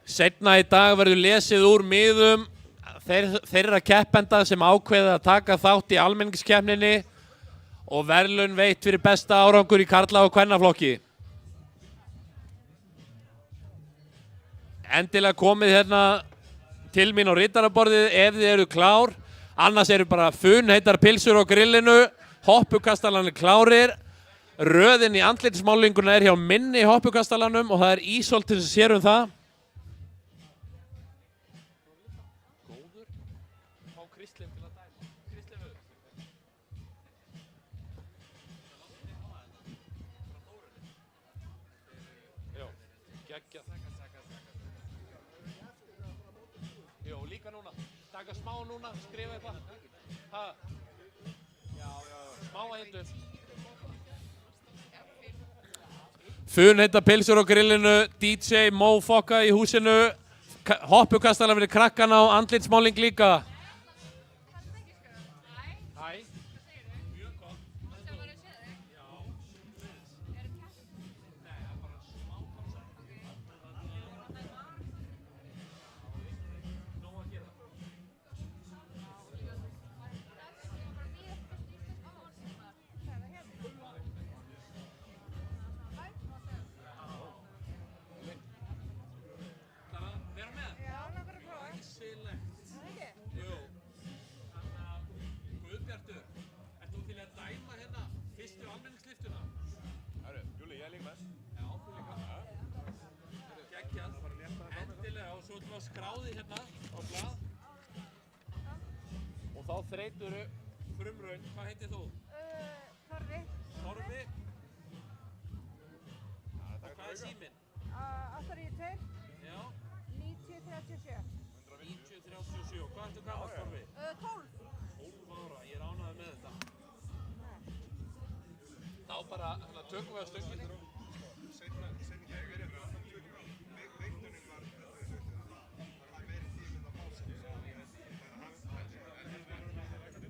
Seinna í dag verður lesið úr miðum þeirra keppenda sem ákveða að taka þátt í almenningskeppninni og verðlaun veitt fyrir besta árangur í karla- og kvennaflokki. Endilega komið hérna til mín á ritaraborðið ef þið eru klár. Annars bara funheitar pilsur á grillinu, hoppukastalan klárir. Röðin í andlitsmálinguna hjá minni hoppukastalanum og það Ísolt til þess að sér það. Jó, líka núna. Taka smá núna, skrifa eitthvað. Já, smá að hindu. Funheita pilsur á grillinu, DJ Mo Fokka í húsinu, hoppukastalar fyrir krakkana og andlitsmáling líka. Ég líka með. Já, þú líka. Geggjað. Endilega, og svo ætlum við að skráði hérna á blað. Og þá þreyturu frumraun. Hvað heitir þú? Torfi. Torfi. Og hvað er síminn? 892 Já. 9037. 9037. Hvað ertu gamall, Torfi? 12. 12 ára. Ég er ánægður með þetta. Þá bara tökum við að stöngin. Seinna gæði verið það. Veiktunin var meiri tíminn að fá sig.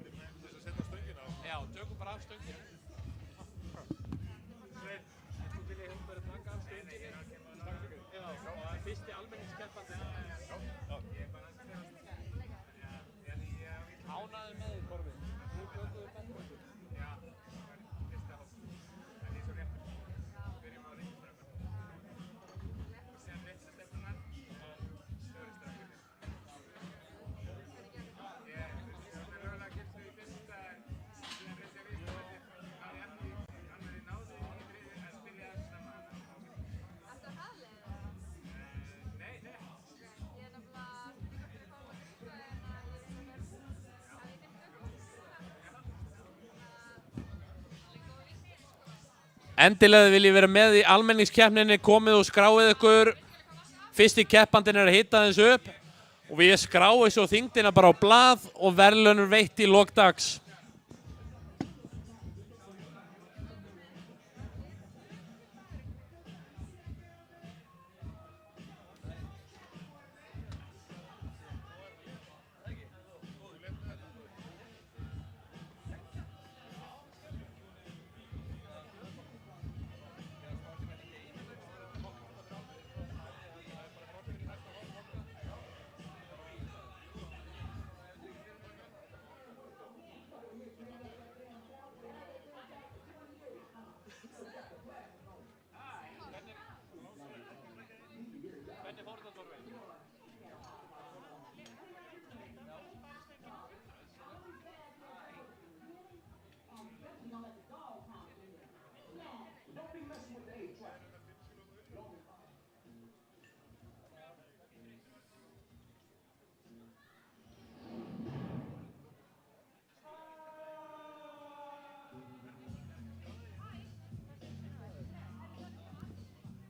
Þess að setja stöngina á. Já, tökum bara af stöngin. Sveinn, þú vil ég hefði verið að taka af stöngin? Já, fyrsti almenningskeppandi. Ánægður með þig, Torfi. Þú tökum við bekkbrössu. Endilega vil ég vera með í almenningskeppninni, komið og skráið ykkur. Fyrsti keppandinn er að hita þess upp og við skráum svo þyngdina bara á blað og verðlaunur veitt í lok dags.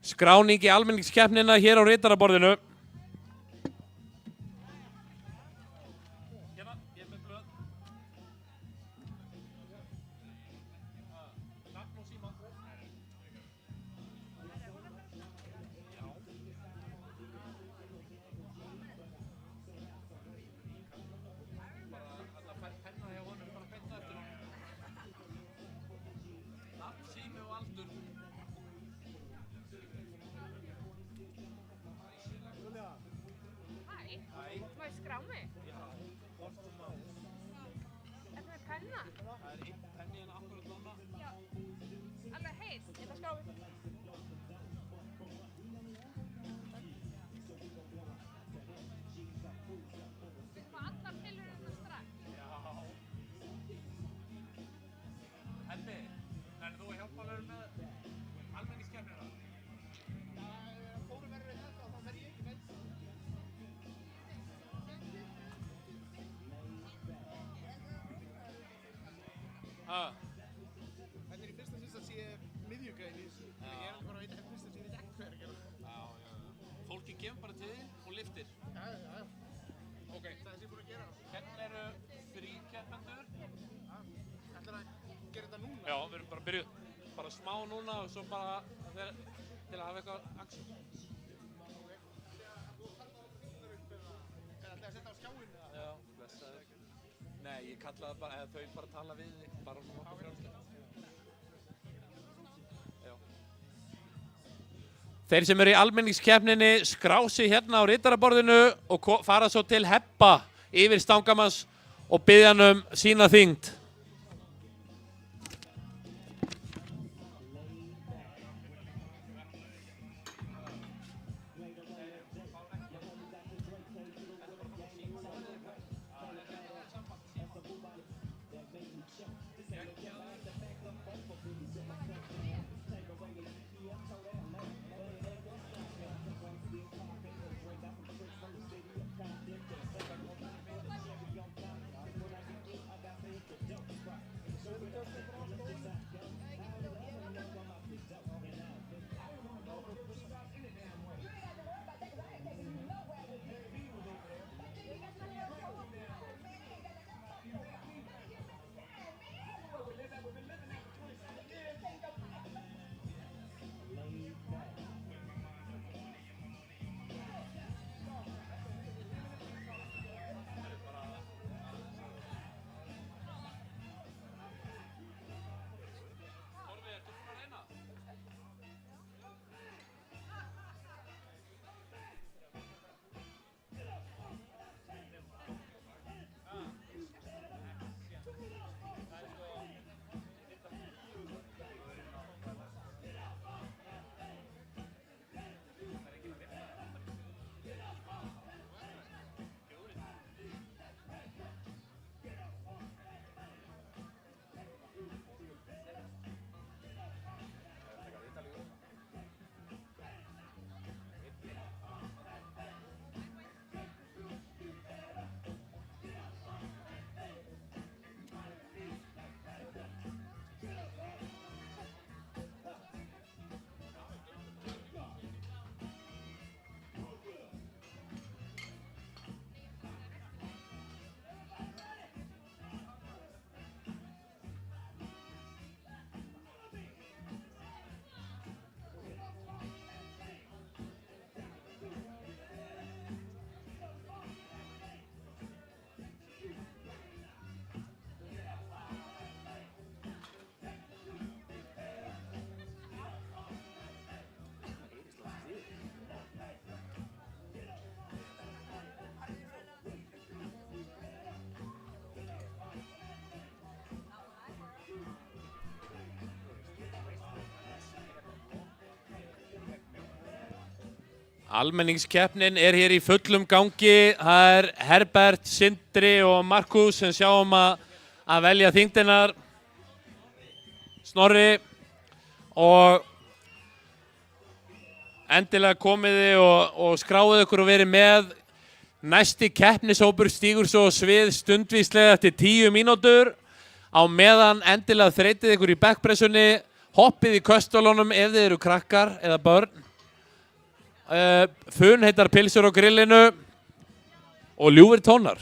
Skráning í almenningskeppnina hér á ritaraborðinu. Hérna, ég er með blöð. Nafn og síma. Já. Bara að fær penna hjá honum, bara penna eftir honum. Nafn, sími og aldur. Má ég skrá mig? Já, hvort þú má. Ertu með penna? Það er einn penni hérna akkurat núna. Já. Alveg heitt. Ég ætla að skrá mig. Við fá allar pillurinn strax. Já. Helmi, nærðu þú að hjálpa mér með almenningskeppnina? Fórum verður við þetta og þá verð ég ekki með. Þetta er í fyrsta sins að sé miðjugæðin í þessu. Ég er alveg bara að veita fyrsta sins ekki hvað er að gera. Já. Fólki kemur bara til þín og lyftir. Já. Ok. Það er sem ég er búin að gera. Hérna eru 3 keppendur. Ætlar að gera þetta núna? Já, við erum bara byrjuð. Bara smá núna og svo bara til að hafa eitthvað action. Er alltaf að setja á skjáin? Já, blessaður. Nei, ég kallaði bara, eða þau bara tala við þig, bara nokkuð frjálslega. Já. Þeir sem eru í almenningskeppninni skrá sig hérna á ritaraborðinu og fara svo til Heppa yfir Stangamanns og biðja hann um sína þyngd. Almenningskeppnin er hér í fullum gangi. Það er Herbert, Sindri og Markus sem sjáum að velja þyngdirnar. Snorri og endilega komiði og skráið ykkur og verið með. Næsti keppnishópur stígur svo á svið stundvíslega eftir 10 mínútur. Á meðan endilega þreytið ykkur í backpressunni, hoppið í köstólunum ef þið eru krakkar eða börn. Fun heitar pilsur á grillinu og ljúfir tónar.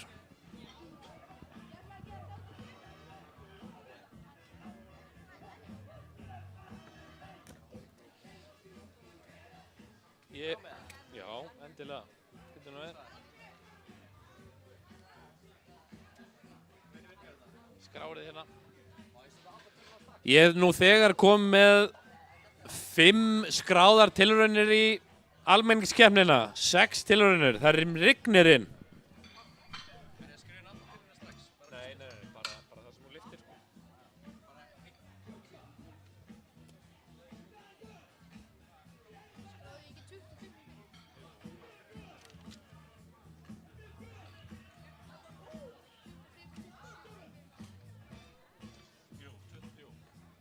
Já, endilega. Skrárið hérna. Ég hef nú þegar komið með 5 skráðar tilraunir í almenningskeppnina. 6 tilraunir, það rignir inn. Nei, bara það sem hún lyftir.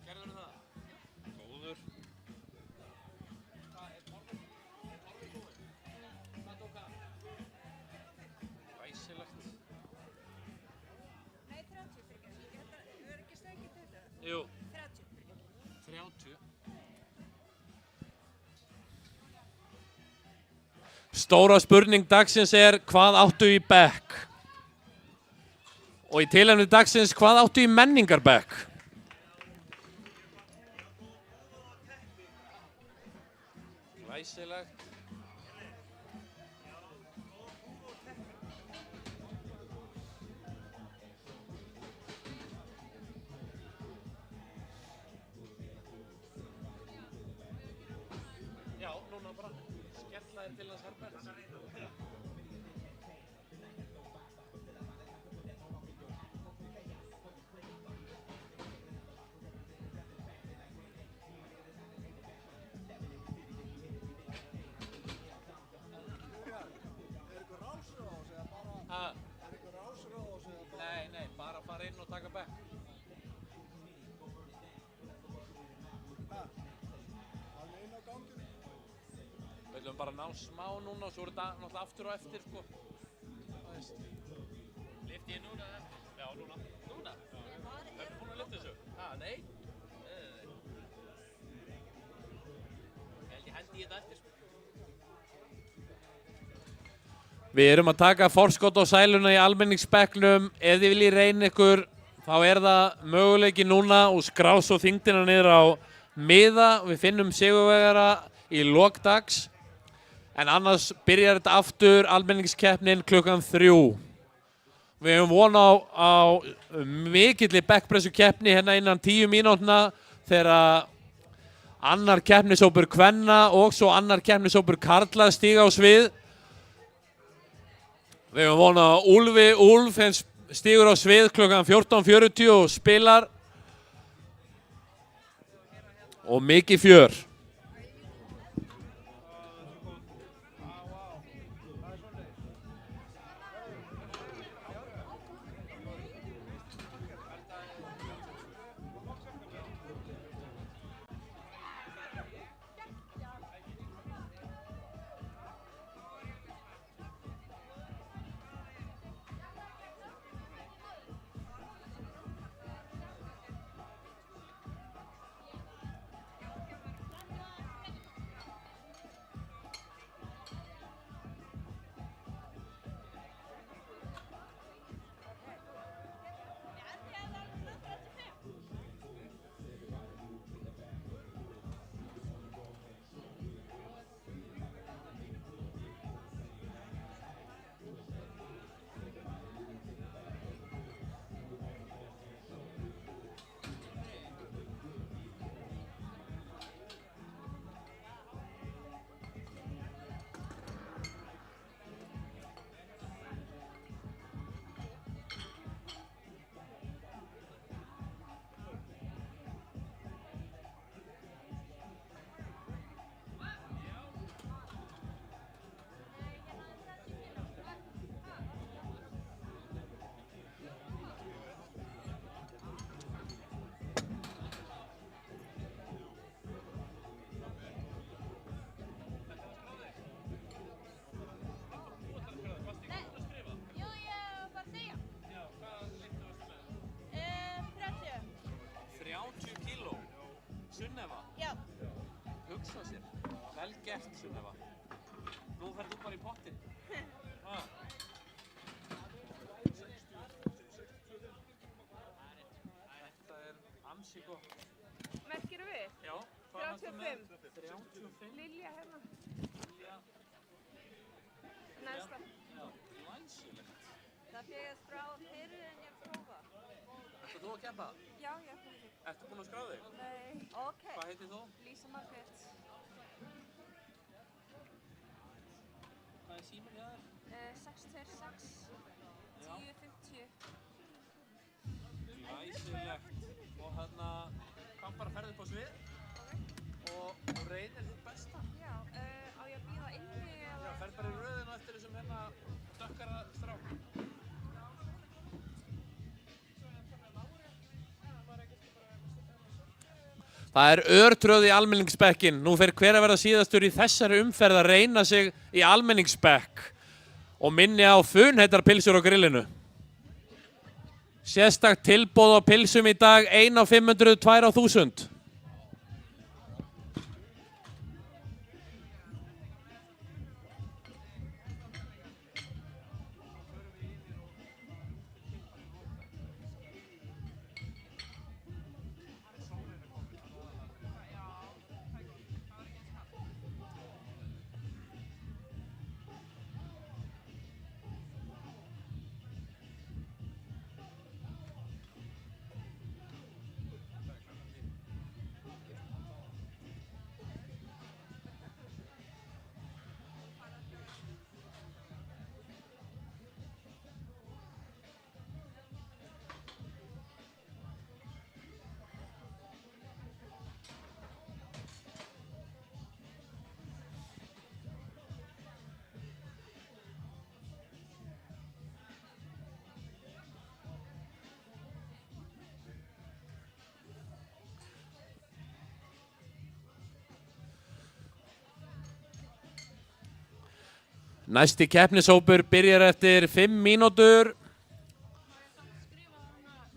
Gerðurðu það? Góður. Glæsilegt. Nei, 30 fyrir ekki. Þú er ekki stekið þetta? Jú. 30 fyrir ekki. 30. Stóra spurning dagsins er hvað áttu í bekk? Og í tilefni dagsins hvað áttu í menningarbekk? Glæsilegt. Já, núna bara skella þér til hans Herbert. Ha? Nei, bara fara inn og taka bekk. Við ætlum bara að ná smá núna og svo er þetta náttúrulega aftur og eftir, sko. Það veist. Lyfti ég núna? Já, núna. Núna? Hefur búin að lyfta þessu? Nei. Ég hendi í þetta eftir, sko. Við erum að taka forskot á sæluna í almenningsbekknum. Ef þið viljið reyna ykkur, þá er það möguleiki núna og skrá svo þyngdina niður á miða. Við finnum sigurvegara í lok dags. En annars byrjar þetta aftur almenningskeppnin klukkan 3. Við höfum von á mikilli backpressukeppni hérna innan 10 mínútna þegar annar keppnishópur kvenna og svo annar keppnishópur karla stíga á svið. Við höfum von á Úlfi Úlf, hann stígur á svið klukkan 14:40 og spilar. Og mikið fjör. ansi gott. Merkiru við? Já, hvað varstu með? 35. 35. Lilja hérna. Já, Neðsta. já, glæsilegt. Það fegast frá fyrir en ég prófa. Ætlar þú að keppa? Já, ég er fyrir. Ertu búinn að skrá þig? Nei. Ok. Hvað heitir þú? Lísa Margrét. Hvað er síminn hjá þér? 626 1050. Glæsilegt. Og hérna, hvað bara ferði upp á svið og reynir þitt besta. Já, á ég að bíða inni Já, eða? ferð bara í röðina eftir þessum hérna dökkara strák. Það er örtröð í almenningsbekkin. Nú fer hver að verða síðastur í þessari umferð að reyna sig í almenningsbekk og minni á funheitar pilsur á grillinu. Sérstakt tilboð á pilsum í dag, 1 á 500, 2 á 1000. Næsti keppnishópur byrjar eftir 5 mínútur.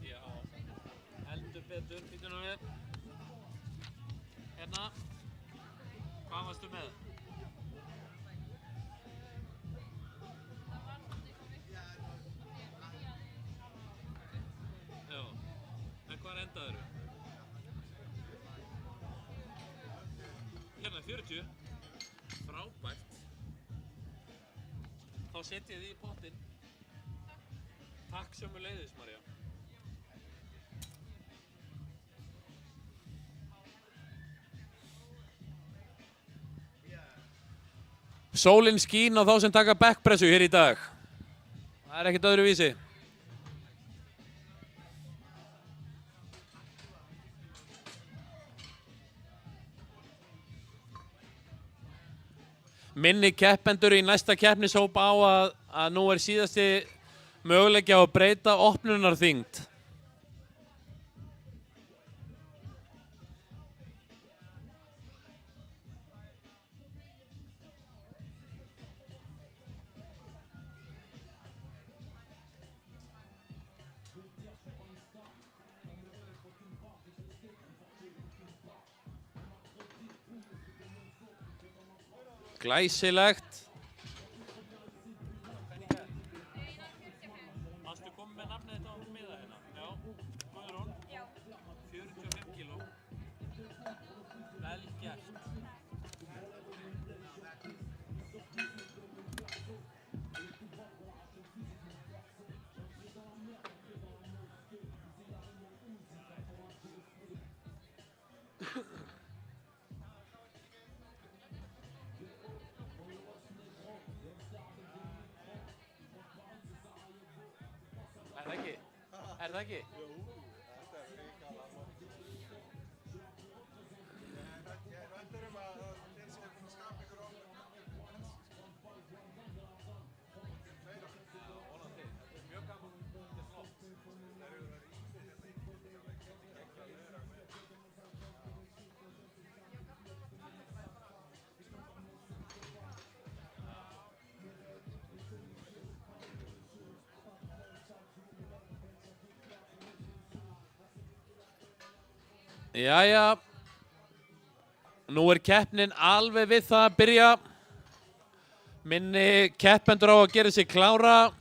Já, heldur betur, býtum nú við. Hérna, hvað varstu með? Já, en hvað endaður? Hérna, 40. Frábært. Þá setjið þið í pottinn. Takk sömuleiðis, María. Sólin skín á þá sem taka backpressu hér í dag. Það er ekkert öðruvísi. Minni keppendur í næsta keppnishóp á að nú er síðasti möguleiki á að breyta opnunarþyngd. Glæsilegt. Varstu komið með nafnið þetta á miða hérna? Já. Guðrún? Já. 45 kíló. Vel gert. Er það ekki? Er það ekki? Jú, þetta er ríkala flott. Ég er hræddur að þeir séu búin að skapa ykkur ofnum. Meira. Vonandi. Þetta er mjög gaman. Þetta er flott. Þeir eru verið ísbúið hérna í Jæja, nú er keppnin alveg við það að byrja. Minni keppendur á að gera sig klára.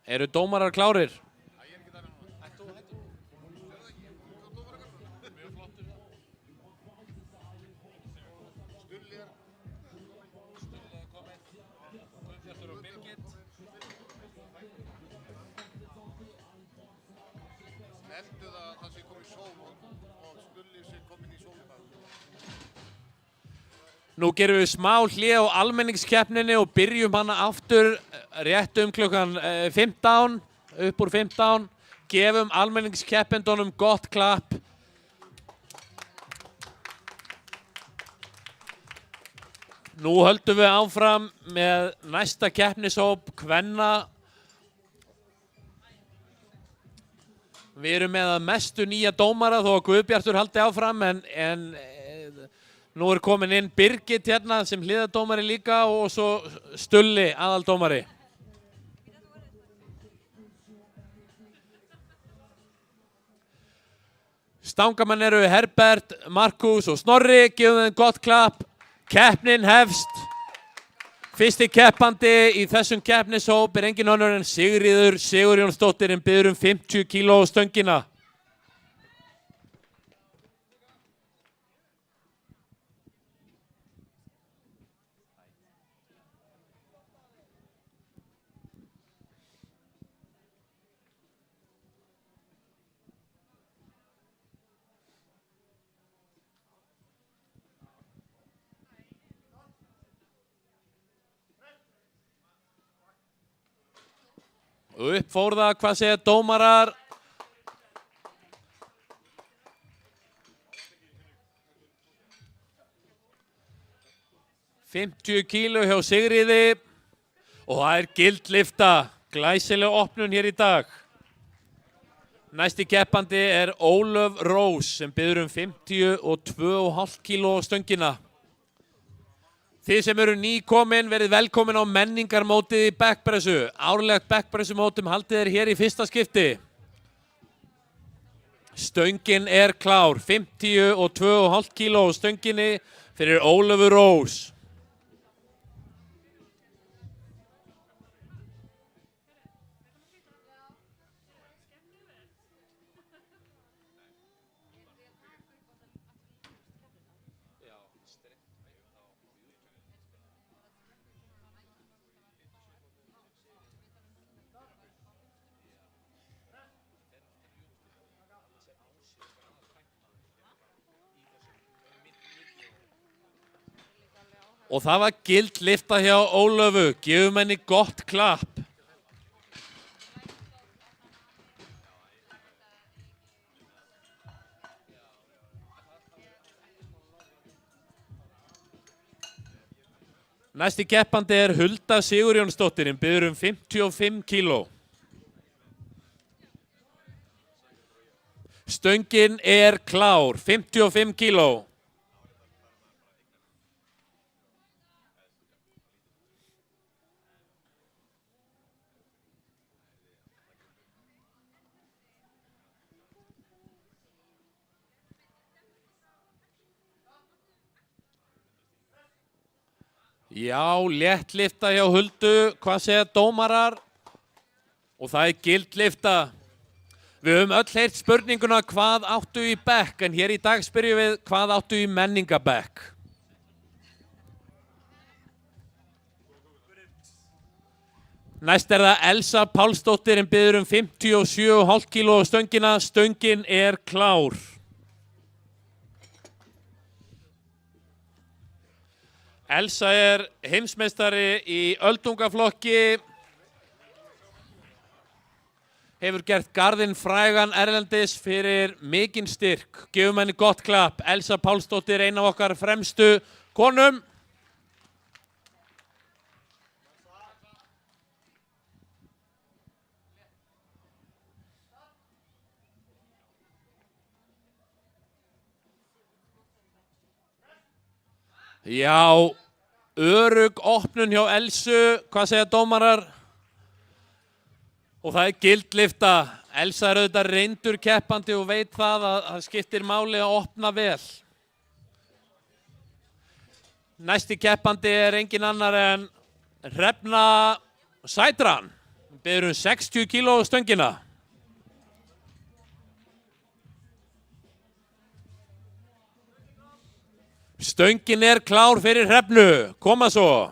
Eru dómarar klárir? Nefndu það sé komið sól og Stulli sé komin í sólbað. Nú gerum við smá hlé á almenningskeppninni og byrjum hana aftur rétt klukkan 15, upp úr 15. Gefum almenningskeppendunum gott klapp. Nú höldum við áfram með næsta keppnishóp kvenna. Við erum með að mestu nýja dómara þó að Guðbjartur haldi áfram en nú komin inn Birgit hérna sem hliðardómari líka og svo Stulli aðaldómari. Stangamenn eru Herbert, Markus og Snorri, gefum þeim gott klapp. Keppnin hefst. Fyrsti keppandi í þessum keppnishóp engin önnur en Sigríður Sigurjónsdóttir biður 50 kíló stöngina. Upp fór það, hvað segja dómarar? $50 kíló hjá Sigríði og það gildlifta, glæsileg opnun hér í dag. Næsti keppandi Ólöf Rós sem biður 52,5 kíló stöngina. Þið sem eru nýkomin verið velkomin á menningarmótið í bekkpressu. Árlegt bekkpressumótum haldið hér í fyrsta skipti. Stöngin klár, 52,5 kíló stönginni fyrir Ólöfu Rós. Og það var gildlifta hjá Ólöfu, gefum henni gott klapp. Næsti keppandi Hulda Sigurjónsdóttir, biður 55 kíló. Stöngin klár, 55 kíló. Já, léttlifta hjá Huldu, hvað segja dómarar? Og það gildlifta. Við höfum öll heyrt spurninguna hvað áttu í bekk, en hér í dag spyrjum við hvað áttu í menningabekk. Næst það Elsa Pálsdóttir biður 57,5 kíló stöngina, stöngin klár. Elsa heimsmeistari í öldungaflokki, hefur gert garðinn frægan erlendis fyrir mikinn styrk. Gefum henni gott klapp. Elsa Pálsdóttir, ein af okkar fremstu konum. Já, örugg opnun hjá Elsu, hvað segja dómarar? Og það gildlifta. Elsa auðvitað reyndur keppandi og veit það að það skiptir máli að opna vel. Næsti keppandi engin annar en Hrefna Sætran. Biður 60 kíló stöngina. Stöngin klár fyrir Hrefnu. Koma svo.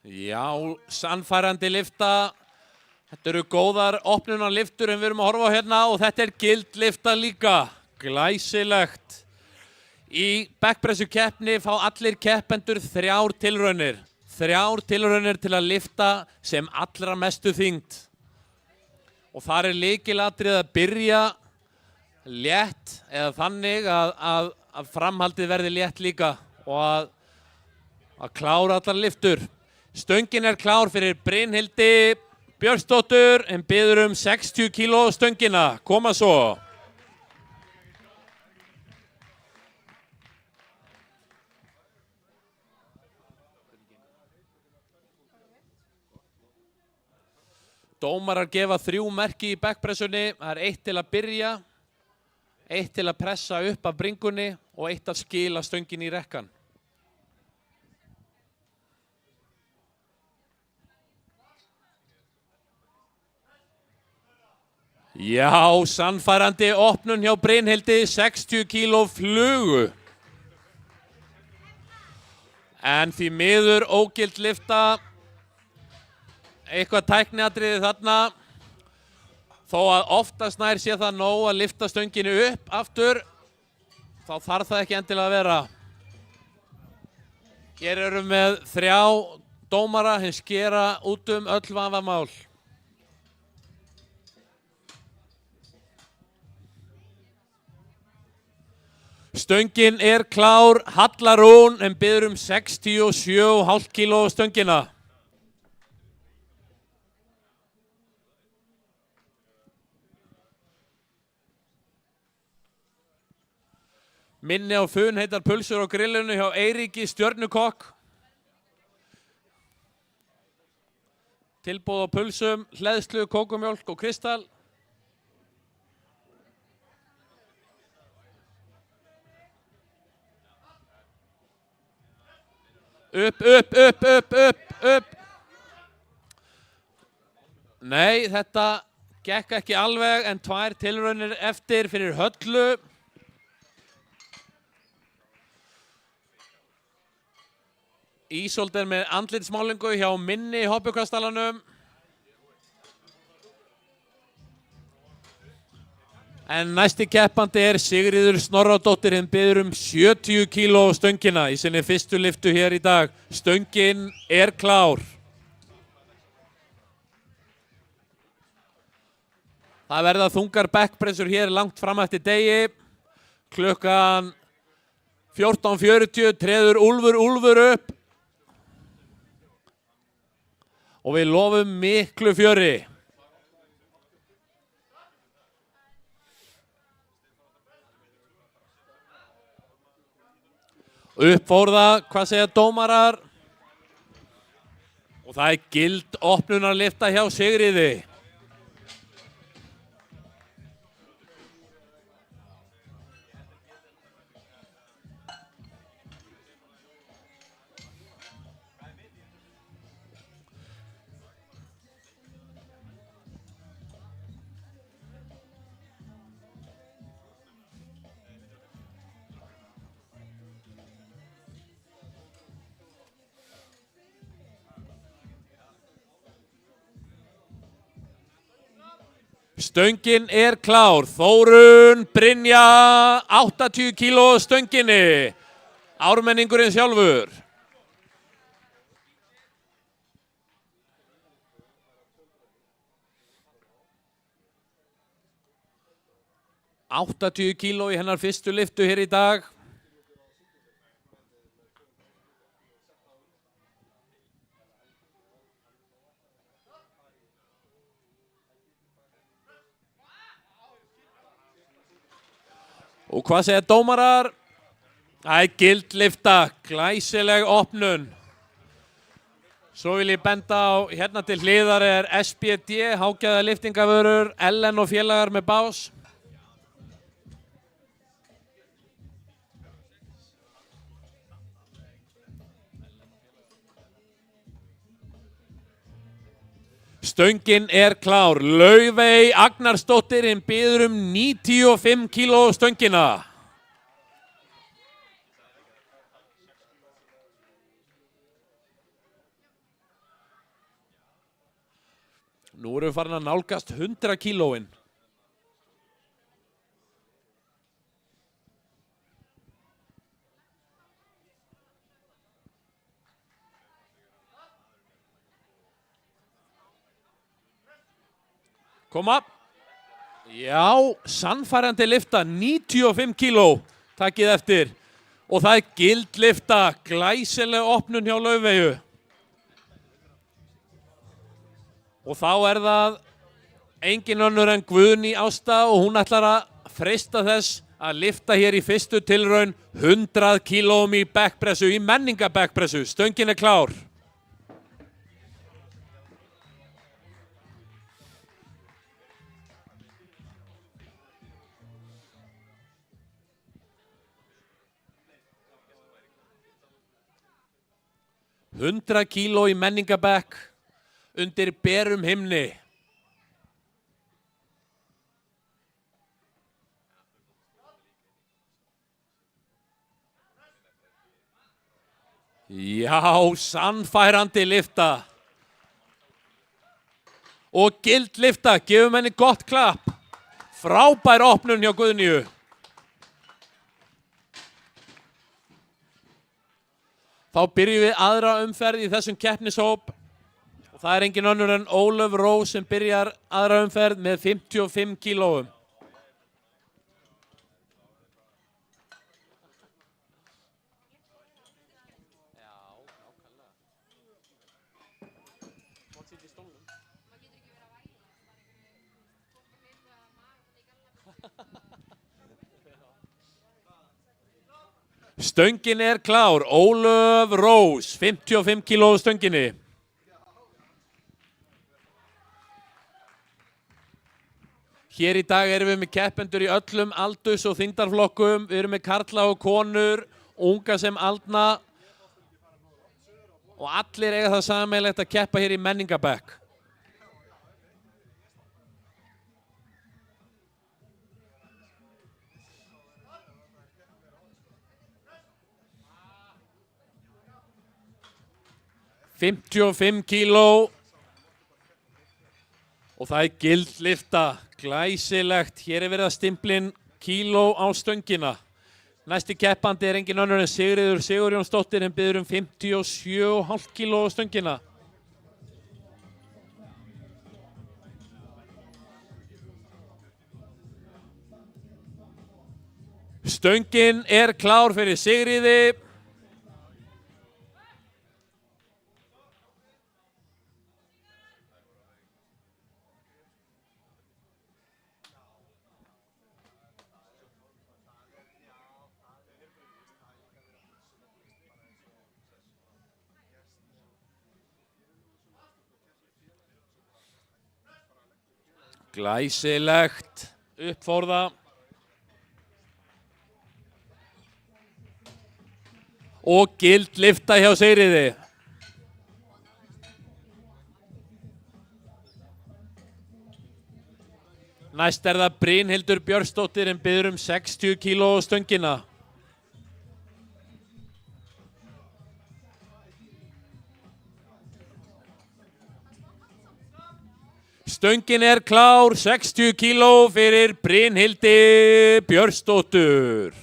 Já, sannfærandi lyfta. Þetta eru góðar opnunarlyftur en við erum að horfa á hérna og þetta gild lyfta líka. Glæsilegt. Í backpressu keppni fá allir keppendur 3 tilraunir. 3 tilraunir til að lyfta sem allra mestu þyngd. Og þar lykilatriði að byrja létt eða þannig að framhaldið verði létt líka og að klára allar lyftur. Stöngin klár fyrir Brynhildi Björnsdóttur en biður 60 kíló stöngina. Koma svo. Dómarar gefa 3 merki í backpressunni. Það 1 til að byrja, 1 til að pressa upp af bringunni og 1 að skila stöngin í rekkan. Já, sannfærandi opnun hjá Brynhildi, 60 kíló flugu. En því miður ógild lyfta, eitthvað tækniatriði þarna. Þó að oftast nær sé það nóg að lyfta stönginu upp aftur, þá þarf það ekki endilega að vera. Hér erum við 3 dómara sem skera út öll vafamál. Stöngin klár, Halla Rún en biður 67,5 kíló stöngina. Minni á funheitar pulsur á grillinu hjá Eiríki Stjörnukokk. Tilboð á pulsum, hleðslu, kókumjólk og kristall. Upp. Nei, þetta gekk ekki alveg en 2 tilraunir eftir fyrir Höllu. Ísold með andlitsmálingu hjá Minni í hoppukastalanum. En næsti keppandi Sigríður Snorradóttir, hún biður 70 kíló stöngina í sinni fyrstu lyftu hér í dag. Stöngin klár. Það verða þungar backpressur hér langt fram eftir degi. Klukkan 14:40 treður Úlfur upp. Og við lofum miklu fjöri. Uppfór það, hvað segja dómarar? Og það gild opnunarlyfta hjá Sigríði. Stöngin klár. Þórunn Brynja, 80 kíló stönginni. Ármenningurinn sjálfur. ...80 kíló í hennar fyrstu lyftu hér í dag. Og hvað segja dómarar? Það er gildlifta, glæsileg opnun. Svo vil ég benda á, hérna til hliðar er SBD, hágæða liftingavörur, Ellen og félagar með bás. Stöngin er klár. Laufey Agnarsdóttir biður 95 kíló stöngina. Nú erum við farin að nálgast 100 kílóin. Koma. Já, sannfærandi lifta, 95 kíló, takkið eftir. Og það er gildlifta, glæsileg opnun hjá Laufeyju. Og þá er það engin önnur en Guðný Ásta og hún ætlar að freista þess að lifta hér í fyrstu tilraun 100 kílóum í backpressu, í menningabackpressu. Stöngin er klár. Hundra kíló í menningaback undir berum himni. Já, sannfærandi lifta. Og gild lifta, gefum henni gott klapp. Frábær opnun hjá Guðnýju. Þá byrjum við aðra umferð í þessum keppnishóp. Og það er engin önnur en Ólöf Rós sem byrjar aðra umferð með 55 kílóum. Stöngin er klár, Ólöf Rós, 55 kíló stönginni. Hér í dag erum við með keppendur í öllum aldurs- og þyngdarflokkum. Við erum með karla og konur, unga sem aldna. Og allir eiga það sameiginlegt að keppa hér í menningaback. ...55 kíló og það er gildlifta, glæsilegt. Hér er verið að stimplin kíló á stöngina. Næsti keppandi er engin önnur en Sigríður Sigurjónsdóttir en biður 57,5 kíló á stöngina. Stöngin er klár fyrir Sigríði. Glæsilegt, uppfórða. Og gild lifta hjá Sigríði. Næst er það Brynhildur Björnsdóttir en biður 60 kíló á stöngina. Stöngin er klár, 60 kíló fyrir Brynhildi Björnsdóttur.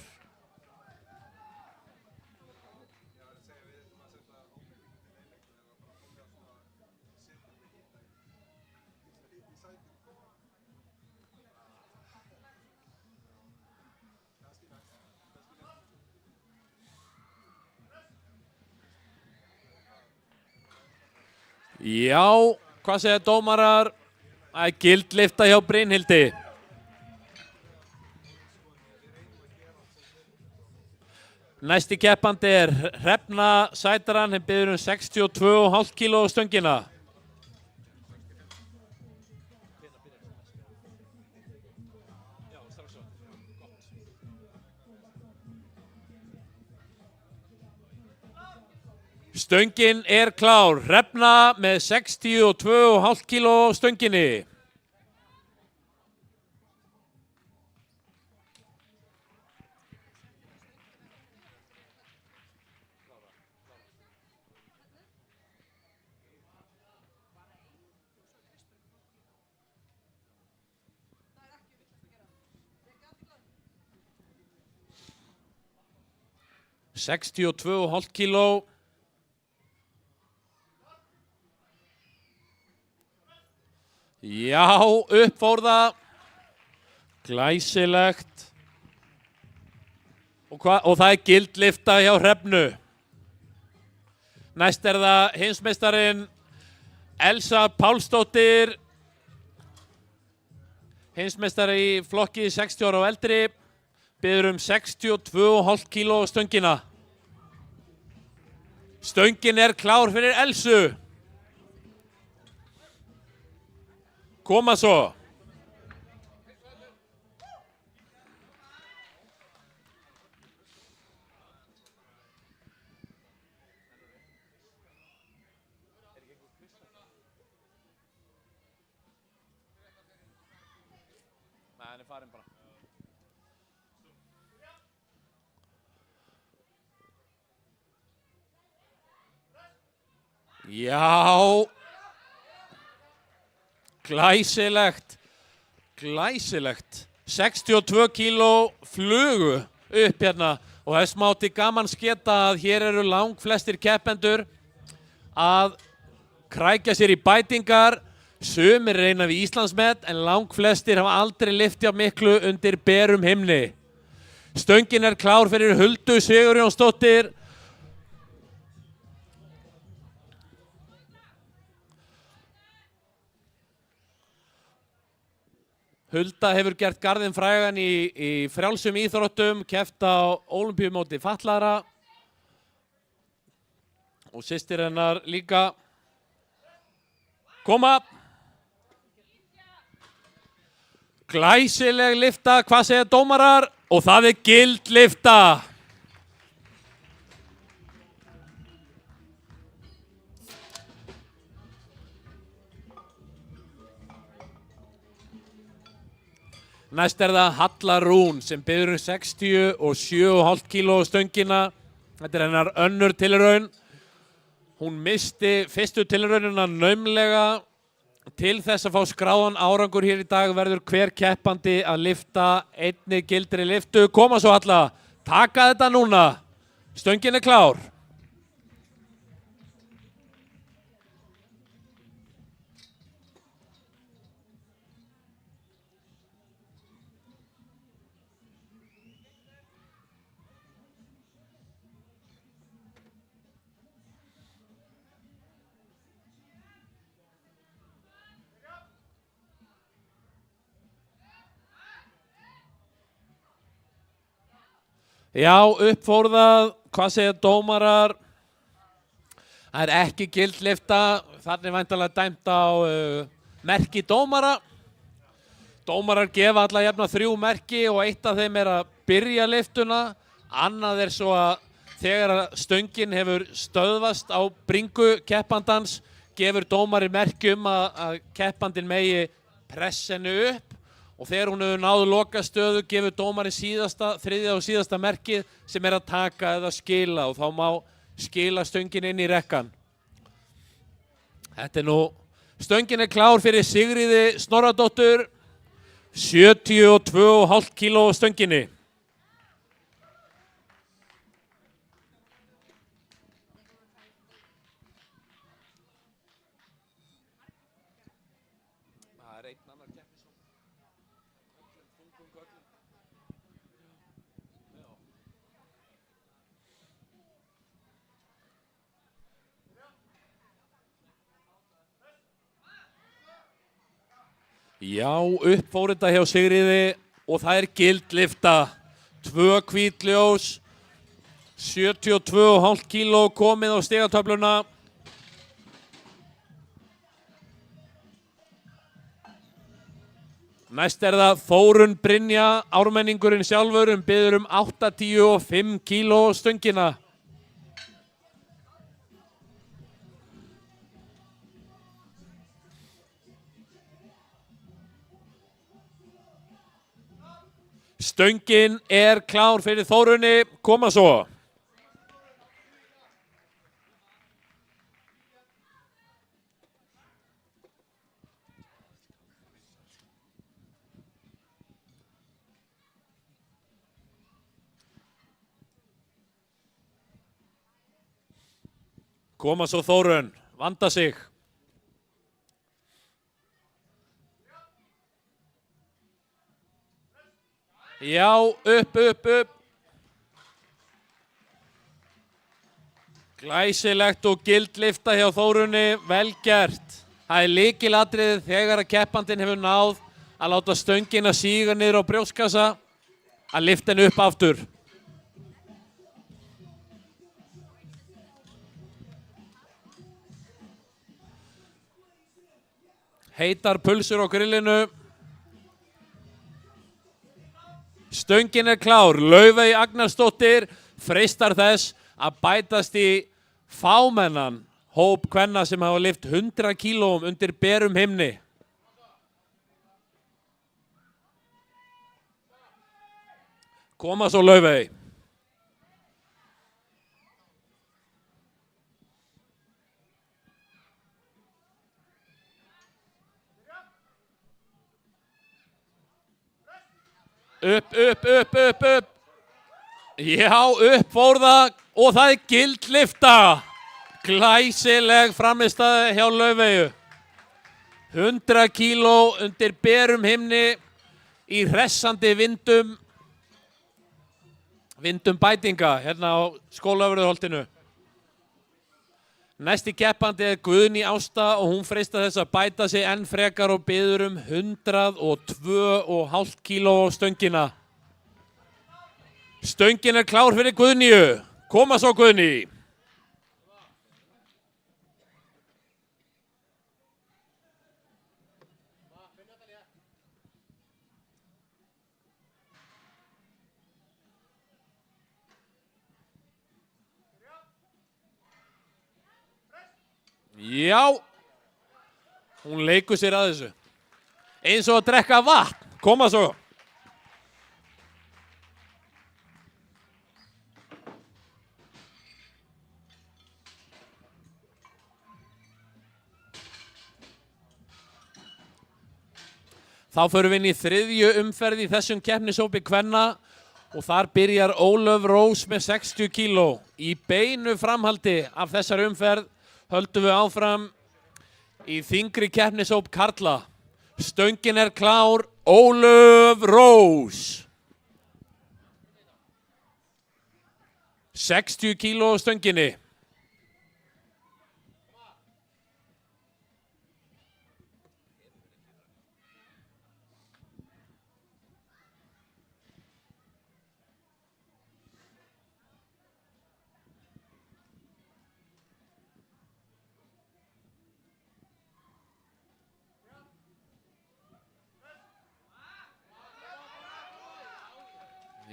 Já, hvað segja dómarar? Það er gildlifta hjá Brynhildi. Næsti keppandi er Hrefna Sætaran, hann biður 62,5 kíló stöngina. Stöngin er klár, Hrefna með 62,5 kíló stönginni. Sextíu og tvö og hálft kíló. Já, upp fór það. Glæsilegt. Og það er gildlifta hjá Hrefnu. Næst er það heimsmeistarinn Elsa Pálsdóttir. Heimsmeistari í flokki 60 ára og eldri. Biður 62,5 kíló stöngina. Stöngin er klár fyrir Elsu. Koma svo. Nei, hann er farin bara. Já. Glæsilegt. Glæsilegt. 62 kíló flugu upp hérna og þess mátti gaman sketa að hér eru langflestir keppendur að krækja sér í bætingar. Sumir reyna við Íslandsmet en langflestir hafa aldrei lyft jafn miklu undir berum himni. Stöngin er klár fyrir Huldu Sigurjónsdóttir. Hulda hefur gert garðinn frægan í frjálsum íþróttum, keppt á Ólympíumóti fatlaðra og systir hennar líka. Koma! Glæsileg lyfta, hvað segja dómarar? Og það er gild lyfta. Næst er það Halla Rún sem biður 67,5 kíló stöngina. Þetta er hennar önnur tilraun. Hún missti fyrstu tilraunina naumlega. Til þess að fá skráðan árangur hér í dag verður hver keppandi að lyfta einni gildri lyftu. Koma svo Halla, taka þetta núna. Stöngin er klár. Já, upp fór það. Hvað segja dómarar? Það er ekki gild lyfta. Þarna er væntanlega dæmt á merki dómara. Dómarar gefa alla jafna 3 merki og eitt af þeim er að byrja lyftuna. Annað er svo að þegar stöngin hefur stöðvast á bringu keppandans gefur dómari merki að keppandinn megi pressinu upp. Og þegar hún hefur náðu lokastöðu gefur dómarinn þriðja og síðasta merkið sem er að taka eða skila og þá má skila stöngin inn í rekkan. Þetta er nú, stöngin er klár fyrir Sigríði Snorradóttur, 72,5 kíló stönginni. Já, upp fór þetta hjá Sigríði og það er gild lyfta. 2 hvít ljós. 72,5 kíló komið á stigatöfluna. Næst það Þórunn Brynja, ármenningurinn sjálfur, biður 85 kíló stöngina. Stöngin klár fyrir Þórunni, koma svo. Koma svo Þórunn, vanda sig. Já, upp. Glæsilegt og gild lyfta hjá Þórunni, vel gert. Það lykilatriðið þegar að keppandinn hefur náð að láta stöngina síga niður á brjóstkassa, að lyfta henni upp aftur. Heitar pulsur á grillinu. Stöngin klár. Laufey Agnarsdóttir freistar þess að bætast í fámennan hóp kvenna sem hafa lyft 100 kílóum undir berum himni. Koma svo Laufey. Upp. Já, upp fór það og það gild lyfta. Glæsileg frammistaði hjá Laufeyju. 100 kíló undir berum himni í hressandi vindum bætinga hérna á Skólavörðuholtinu. Næsti keppandi Guðný Ásta og hún freistar þess að bæta sig enn frekar og biður 102,5 kíló á stöngina. Stöngin klár fyrir Guðnýju. Koma svo Guðný. Já, hún leikur sér að þessu. Eins og að drekka vatn. Koma svo. Þá förum við inn í þriðju umferð í þessum keppnishópi kvenna og þar byrjar Ólöf Rós með 60 kíló. Í beinu framhaldi af þessari umferð höldum við áfram í þyngri keppnishóp karla. Stöngin klár, Ólöf Rós. 60 kíló á stönginni.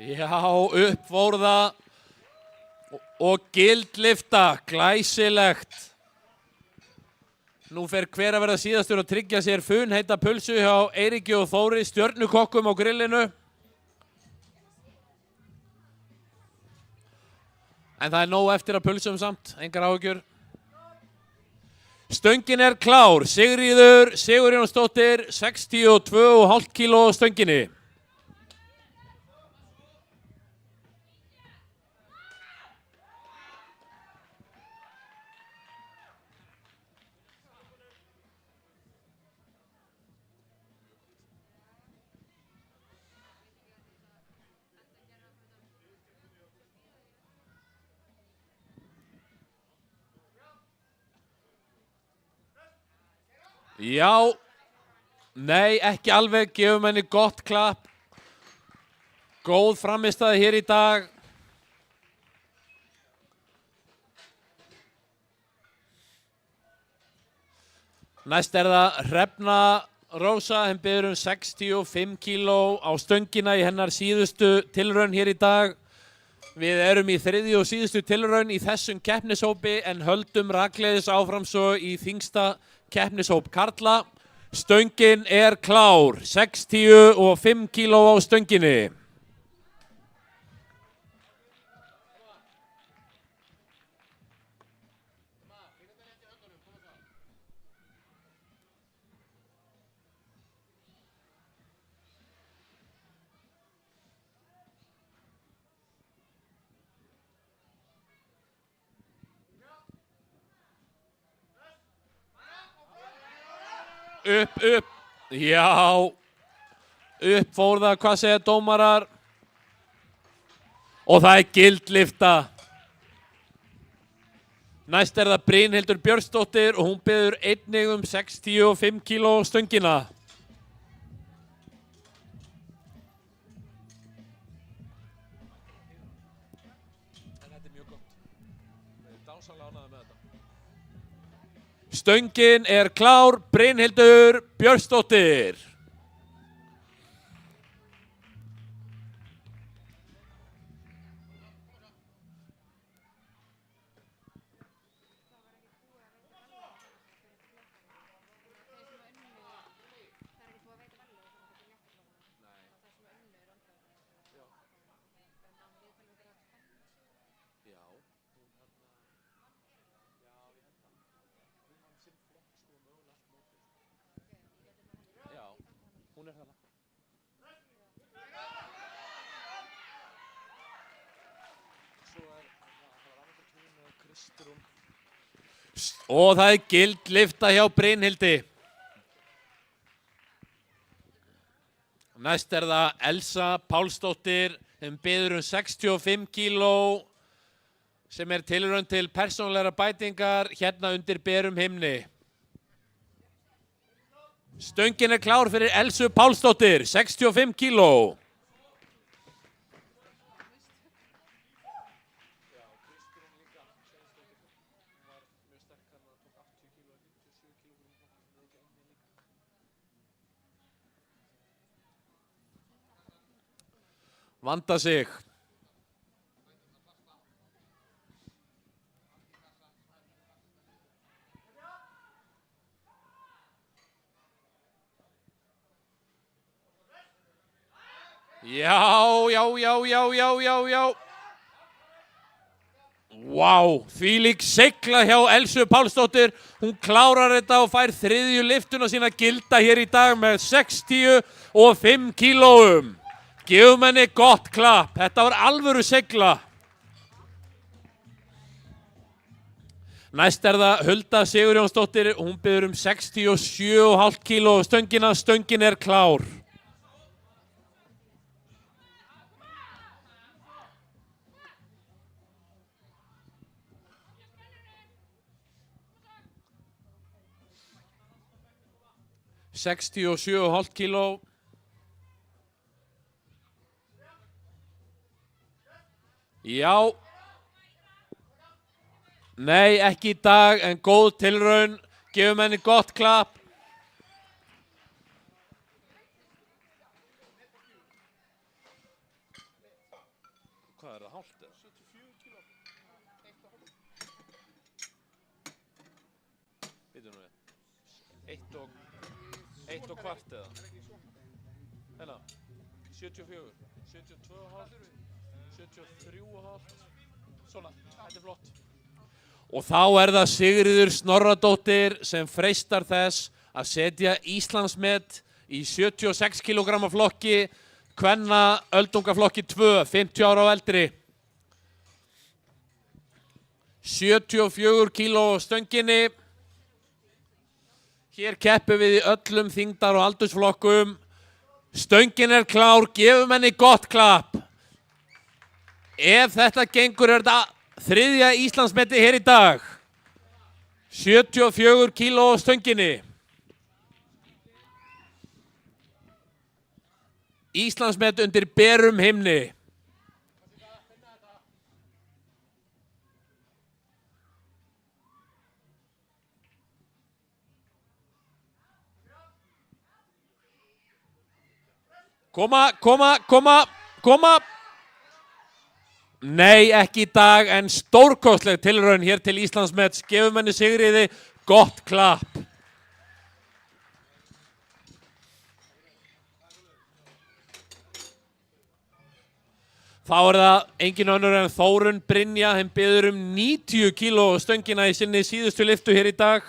Já, upp fór það og gild lyfta, glæsilegt. Nú fer hver að verða síðastur að tryggja sér funheita pulsu hjá Eiríki og Þóri, stjörnukokkum á grillinu. En það nóg eftir að pulsum samt, engar áhyggjur. Stöngin klár, Sigríður Sigurjónsdóttir, 62,5 kíló á stönginni. Já, nei, ekki alveg, gefum henni gott klapp. Góð frammistaði hér í dag. Næst það Hrefna Rósa, henn biður 65 kíló á stöngina í hennar síðustu tilraun hér í dag. Við erum í þriðju og síðustu tilraun í þessum keppnishópi en höldum rakleiðis áfram svo í þyngsta keppnishóp karla. Stöngin klár, 65 kíló á stönginni. Upp, já, upp fór það, hvað segja dómarar? Og það gildlifta. Næst það Brynhildur Björnsdóttir og hún biður einnig 65 kíló á stöngina. En þetta mjög gott. Við erum dásamlega ánægðir með þetta. Stöngin klár, Brynhildur Björnsdóttir. Hún þarna. Svo Kristrún. Og það gildlifta hjá Brynhildi. Næst það Elsa Pálsdóttir, sem biður 65 kíló, sem tilraun til persónulegra bætingar hérna undir berum himni. Stöngin klár fyrir Elsu Pálsdóttir, 65 kíló. Vanda sig. Já. Vá, þvílík sigla hjá Elsu Pálsdóttir. Hún klárar þetta og fær þriðju liftuna sína gilda hér í dag með 65 kílóum. Gefum henni gott klapp, þetta var alvöru sigla. Næst það Hulda Sigurjónsdóttir, hún biður 67,5 kíló á stöngina, stöngin klár. Sextíu og 67,5 kíló. Já. Nei, ekki í dag, en góð tilraun. Gefum henni gott klapp. Hvað það, hálft eða? 74 kíló. Býtum við. 1 og kvart eða? Hérna, 74, 72,5. 73,5. Svona, þetta flott. Og þá það Sigríður Snorradóttir sem freistar þess að setja Íslandsmet í 76 kg flokki, kvenna öldungaflokki 2, 50 ára og eldri. 74 kíló á stönginni. Hér keppum við í öllum þyngdar- og aldursflokkum. Stöngin klár, gefum henni gott klapp. Ef þetta gengur þetta þriðja Íslandsmeti hér í dag. 74 kíló á stönginni. Íslandsmet undir berum himni. Koma. Nei, ekki í dag, en stórkostleg tilraun hér til Íslandsmets. Gefum henni Sigríði gott klapp. Þá það engin önnur en Þórunn Brynja, hann biður 90 kíló stöngina í sinni síðustu lyftu hér í dag.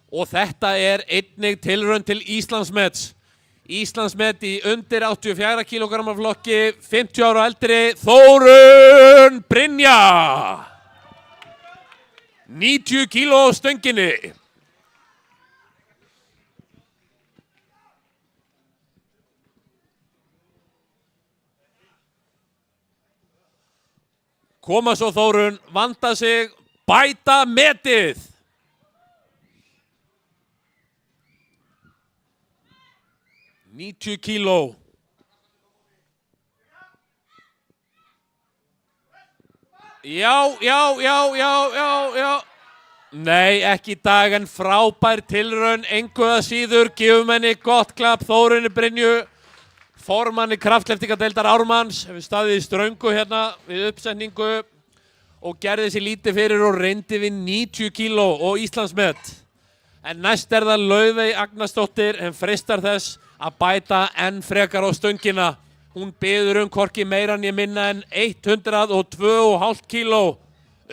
Og þetta einnig tilraun til Íslandsmets. Íslandsmet í undir 84 kg flokki, 50 ára og eldri, Þórunn Brynja. 90 kíló stönginni. Koma svo Þórunn, vanda sig, bæta metið. $90 kíló. Já. Nei, ekki í dag, en frábær tilraun, engu að síður, gefum henni gott klapp, Þórunni Brynju, formanni kraftlyftingadeildar Ármanns, hefur staðið í ströngu hérna við uppsetningu og gerði sér lítið fyrir og reyndi við 90 kíló og Íslandsmet. En næst það Laufey Agnarsdóttir, en freistar þess að bæta enn frekar á stöngina. Hún biður hvorki meira en ég minna en 102,5 kíló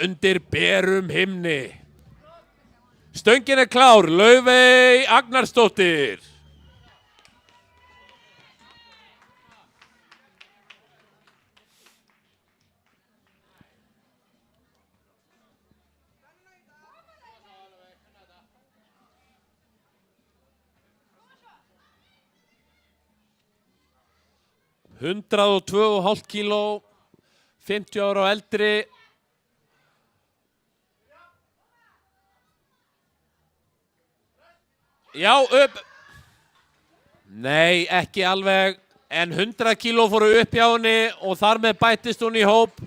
undir berum himni. Stöngin klár, Laufey Agnarsdóttir. $102,5 kíló, 50 ára og eldri. Já, upp. Nei, ekki alveg, en 100 kíló fóru upp hjá henni og þar með bættist hún í hóp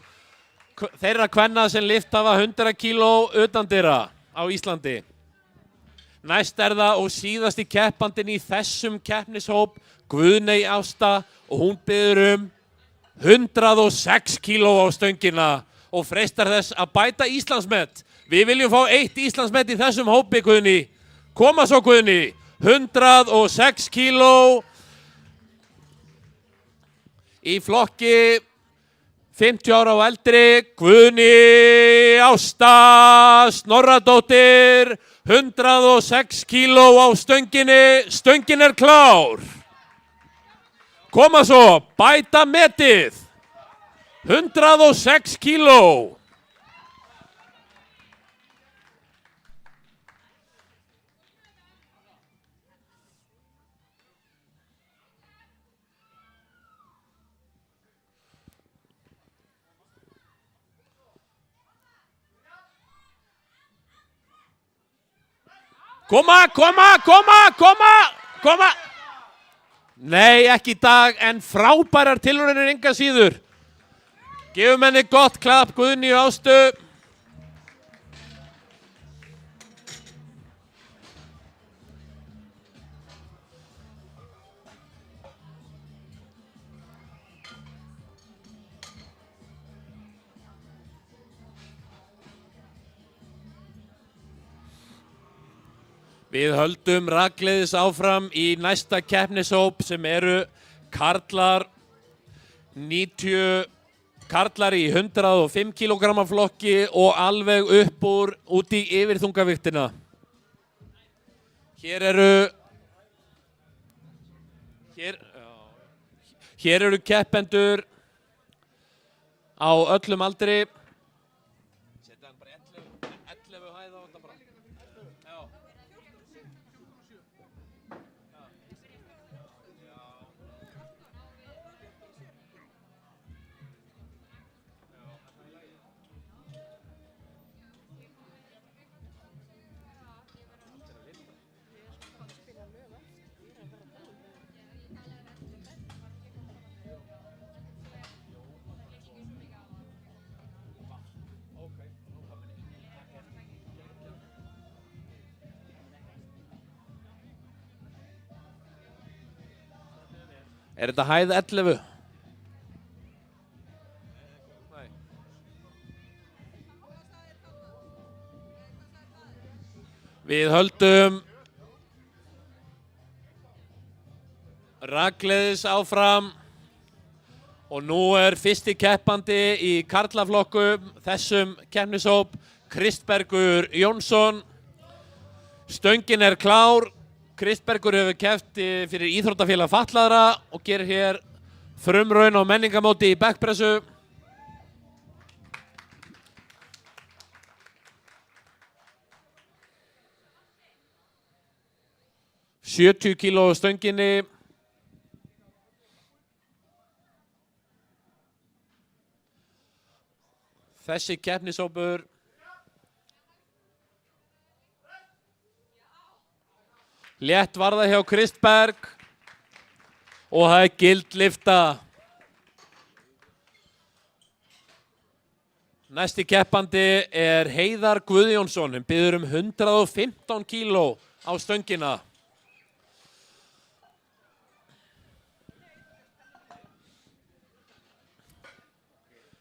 þeirra kvenna sem lyft hafa 100 kíló utandyra á Íslandi. Næst það og síðasti keppandinn í þessum keppnishóp, Guðney Ásta, og hún biður 106 kíló á stöngina og freistar þess að bæta Íslandsmet. Við viljum fá 1 Íslandsmet í þessum hópi, Guðný. Koma svo, Guðný. 106 kíló í flokki 50 ára og eldri. Guðný Ásta Snorradóttir, 106 kíló á stönginni. Stöngin klár. Koma svo, bæta metið. 106 kíló. Koma. Nei, ekki í dag, en frábærar tilraunir enga síður. Gefum henni gott klapp, Guðný Ástu. Við höldum rakleiðis áfram í næsta keppnishóp sem eru karlar, 90 karlar í 105 kg flokki og alveg upp úr út í yfirþungaviktina. Hér eru keppendur á öllum aldri. Setja hann bara 11 hæð á þetta bara. Já. Er þetta hæð 11? Nei. Við höldum rakleiðis áfram og nú er fyrsti keppandi í karlaflokkum þessum keppnishóp Kristbergur Jónsson. Stöngin er klár. Kristbergur hefur keppt fyrir Íþróttafélag fatlaðra og gerir hér frumraun á menningamóti í bekkpressu. $70 kíló stönginni. Þessi keppnishópur létt varða hjá Kristberg og það er gildlifta. Næsti keppandi er Heiðar Guðjónsson, hann biður 115 kíló á stöngina.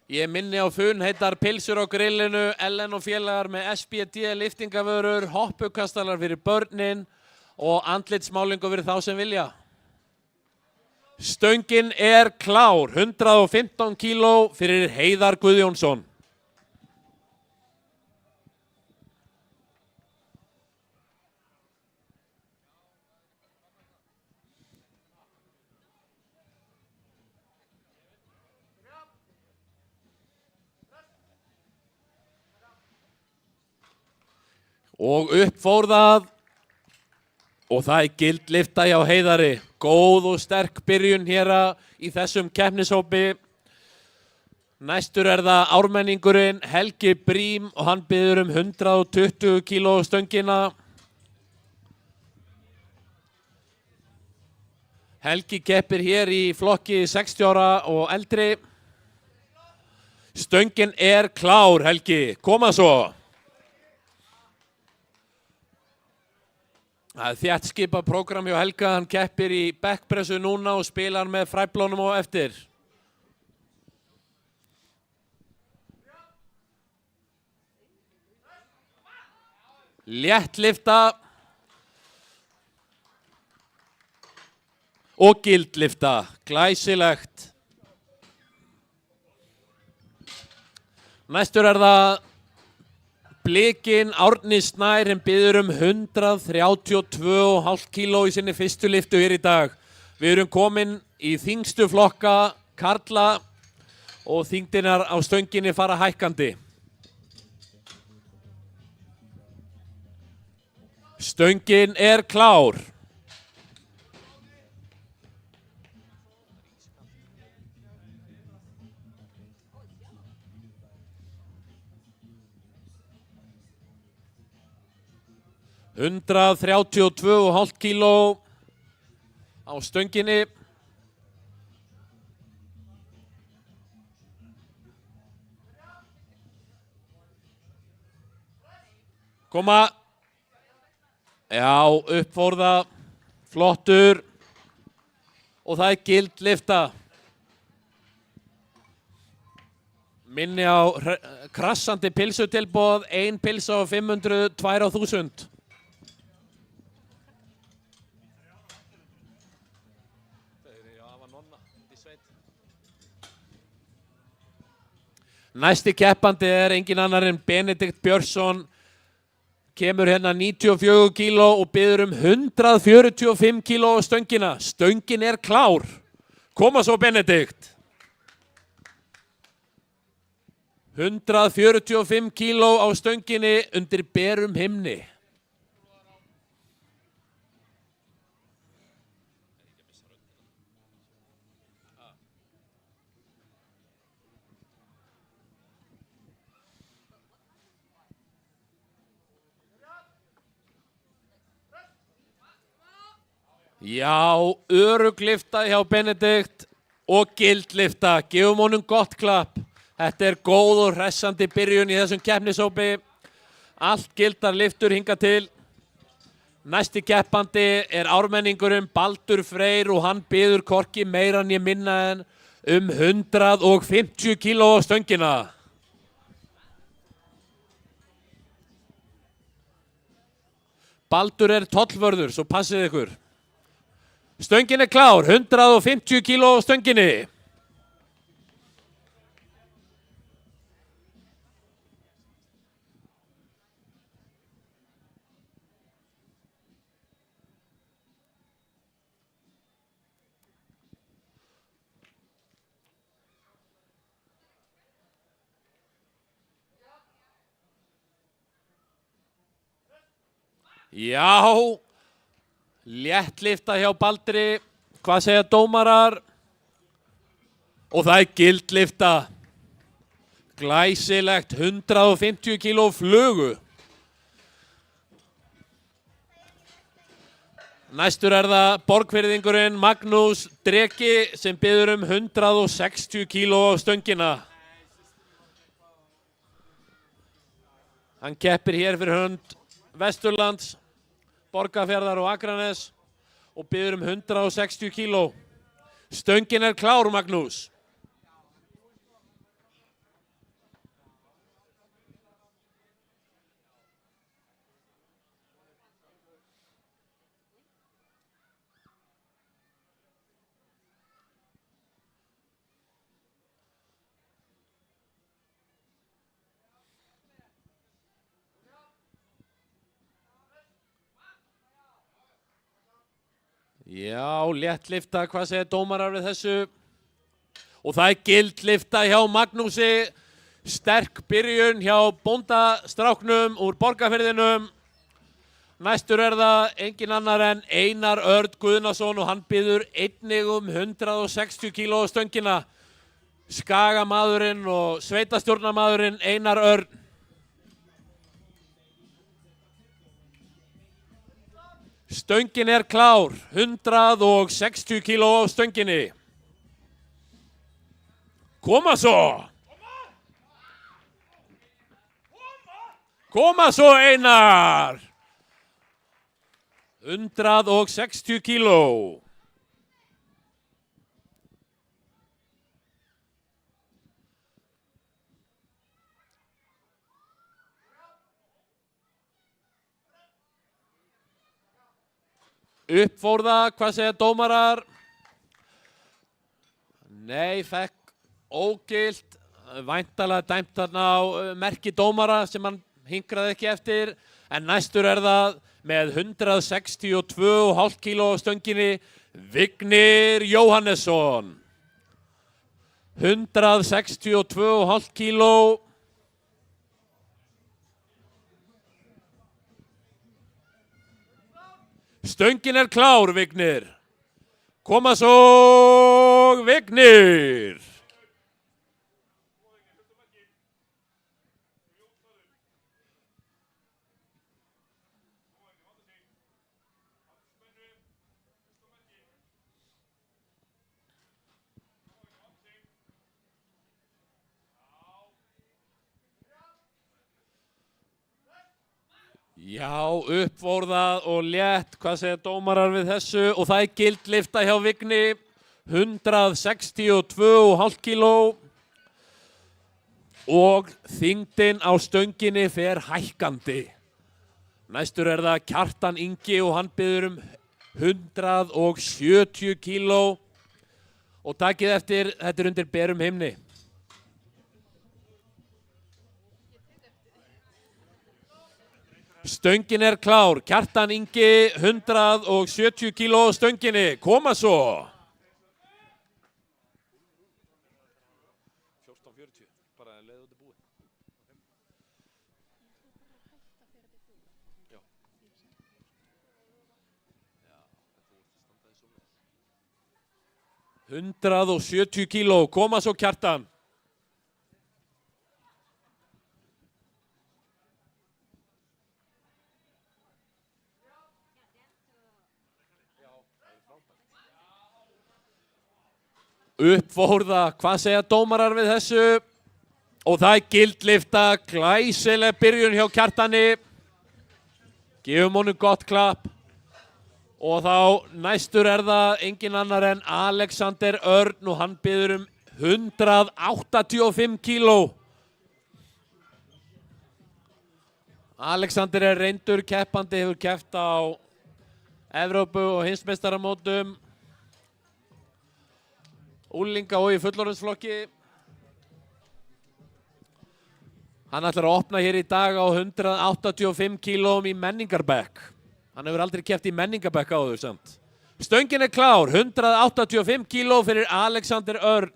Ég minni á fun heitar pilsur á grillinu, Ellen og félagar með SBD liftingavörur, hoppukastalar fyrir börnin og andlitsmálingu fyrir þá sem vilja. Stöngin er klár, 115 kíló fyrir Heiðar Guðjónsson. Og upp fór það og það er gildlifta hjá Heiðari. Góð og sterk byrjun hér í þessum keppnishópi. Næstur er það ármenningurinn Helgi Brím og hann biður 120 kíló stöngina. Helgi keppir hér í flokki 60 ára og eldri. Stöngin er klár, Helgi. Koma svo. Það er þétt skipað prógram hjá Helga, hann keppir í bekkpressu núna og spilar með fræblónum á eftir. Léttlifta og gildlifta, glæsilegt. Næstur er það Blikinn Árni Snær, hann biður 132,5 kíló í sinni fyrstu liftu hér í dag. Við erum komin í þyngstu flokka karla og þyngdinar á stönginni fara hækkandi. Stöngin er klár. $132,5 kíló á stönginni. Koma. Já, upp fór það. Flottur. Og það er gildlifta. Minni á krassandi pilsutilboð. 1 pilsa á 500, 2 á 1000. Næsti keppandi er engin annar en Benedikt Björnsson. Kemur hérna 94 kíló og biður 145 kíló á stöngina. Stöngin er klár. Koma svo Benedikt. 145 kíló á stönginni undir berum himni. Já, öruglifta hjá Benedikt og gildlifta. Gefum honum gott klapp. Þetta er góð og hressandi byrjun í þessum keppnishópi. Allt gildar liftur hingað til. Næsti keppandi er ármenningurinn Baldur Freyr og hann biður hvorki meira né minna en 150 kíló á stöngina. Baldur er tollvörður, svo passið ykkur. Stöngin er klár, 150 kíló á stönginni. Já, léttlifta hjá Baldri, hvað segja dómarar? Og það er gildlifta, glæsilegt 150 kíló flugu. Næstur er það borgfirðingurinn Magnús Dreki sem biður 160 kíló á stöngina. Hann keppir hér fyrir hönd Vesturlands, Borgarfjarðar og Akranes og biður 160 kíló. Stöngin er klár, Magnús. Já, léttlifta, hvað segir dómarar við þessu? Og það er gildlifta hjá Magnúsi, sterk byrjun hjá bóndastráknum úr Borgarfirðinum. Næstur er það engin annar en Einar Örn Guðnason og hann biður einnig 160 kíló á stöngina. Skagamaðurinn og sveitastjórnarmaðurinn Einar Örn. Stöngin er klár, 160 kíló á stönginni. Koma svo! Koma svo, Einar! 160 kíló. Uppfór það, hvað segja dómarar? Nei, fekk ógilt, væntanlega dæmt þarna á merki dómara sem hann hinkraði ekki eftir. En næstur er það með 162,5 kíló á stönginni, Vignir Jóhannesson. 162,5 kíló. Stöngin er klár, Vignir. Koma svo, Vignir. Já, uppfórðað og létt, hvað segja dómarar við þessu? Og það er gildlifta hjá Vigni, 162,5 kíló. Og þyngdin á stönginni fer hækkandi. Næstur er það Kjartan Ingi og hann biður 170 kíló. Og takið eftir, þetta er undir berum himni. Stöngin er klár, Kjartan Ingi, 170 kíló á stönginni, koma svo. 14:40, bara leið út í búið. Já. 170 kíló, koma svo Kjartan. Uppfórða, hvað segja dómarar við þessu? Og það er gildlifta, glæsileg byrjun hjá Kjartani. Gefum honum gott klapp. Og þá næstur það engin annar en Alexander Örn og hann biður 185 kíló. Alexander reyndur keppandi, hefur keppt á Evrópu og heimsmeistaramótum, unglinga og í fullorðinsflokki. Hann ætlar að opna hér í dag á 185 kílóum í menningarbekk. Hann hefur aldrei keppt í menningarbekk áður samt. Stöngin klár, 185 kíló fyrir Alexander Örn.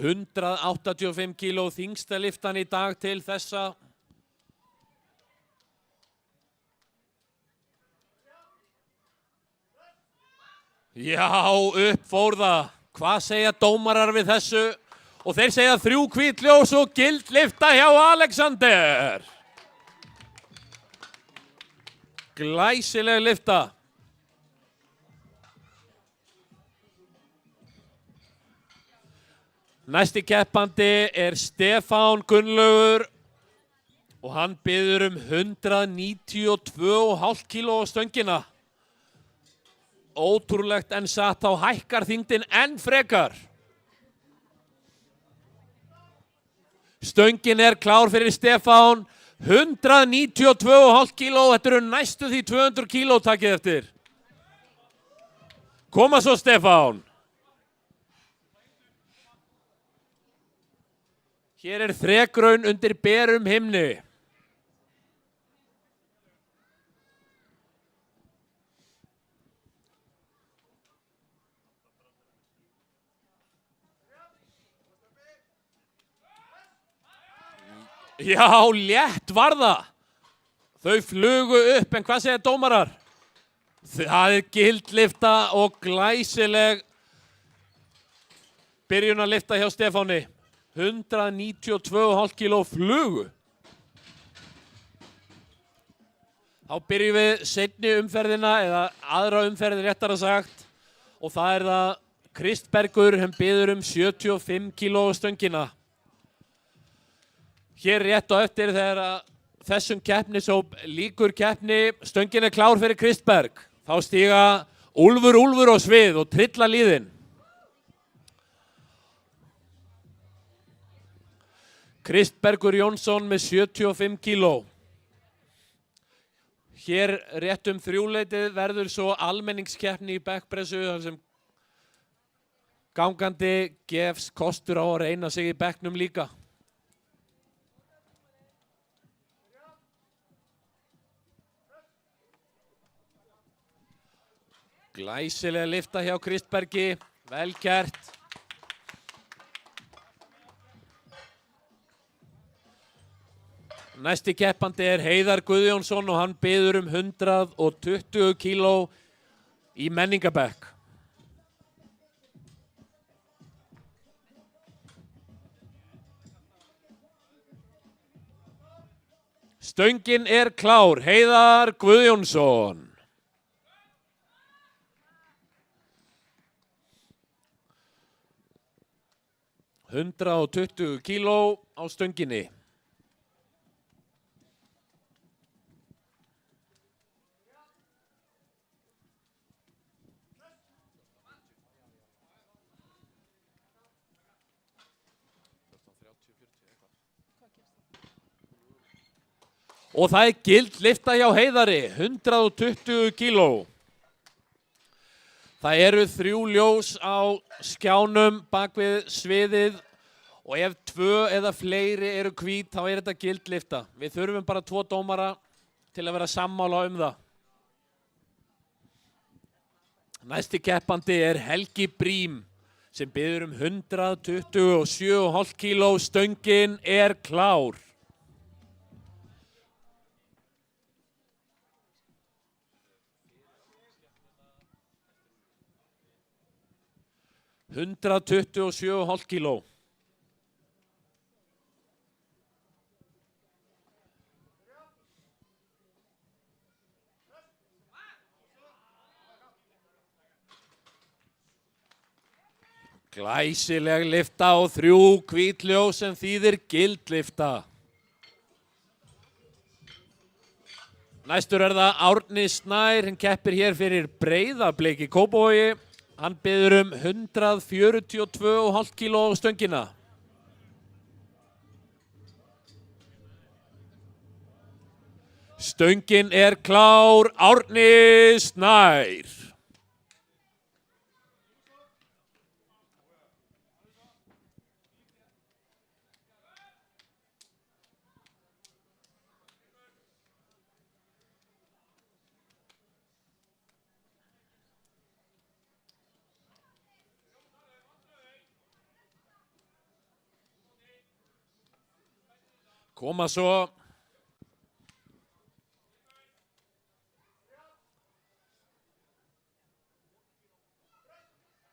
185 kíló þyngsta lyftan í dag til þessa. Já, upp fór það. Hvað segja dómarar við þessu? Og þeir segja 3 hvít ljós og gild lyfta hjá Alexander. Glæsileg lyfta. Næsti keppandi Stefán Gunnlaugur og hann biður 192,5 kíló á stöngina. Ótrúlegt en satt, þá hækkar þyngdin enn frekar. Stöngin klár fyrir Stefán, 192,5 kíló, þetta eru næstu því 200 kíló takið eftir. Koma svo Stefán. Hér þrekraun undir berum himni. Já, létt var það. Þau flugu upp, en hvað segja dómarar? Það gild lyfta og glæsileg byrjun að lyfta hjá Stefáni. 192,5 kíló flugu. Þá byrjum við seinni umferðina, eða aðra umferðin réttara sagt. Og það það Kristbergur, hann biður 75 kíló á stöngina. Hér rétt á eftir þegar þessum keppnishóp líkur keppni. Stöngin klár fyrir Kristberg. Þá stíga Úlfur á svið og trilla líðin. Kristbergur Jónsson með 75 kíló. Hér rétt þrjúleytið verður svo almenningskeppni í bekkpressu þar sem gangandi gefst kostur á að reyna sig í bekknum líka. Glæsilega lyfta hjá Kristbergi, vel gert. Næsti keppandi Heiðar Guðjónsson og hann biður 120 kíló í menningabekk. Stöngin klár, Heiðar Guðjónsson. Hundrað og 20 kíló á stönginni. Og það gild lyfta hjá Heiðari, 120 kíló. Það eru 3 ljós á skjánum bak við sviðið og ef 2 eða fleiri eru hvít þá þetta gild lyfta. Við þurfum bara 2 dómara til að vera sammála það. Næsti keppandi Helgi Brím sem biður 127,5 kíló. Stöngin klár. $127,5 kíló. Glæsileg lyfta og 3 hvít ljós sem þýðir gild lyfta. Næstur það Árni Snær, hann keppir hér fyrir Breiðablik í Kópavogi. Hann biður 142,5 kíló á stöngina. Stöngin klár, Árni Snær. Koma svo.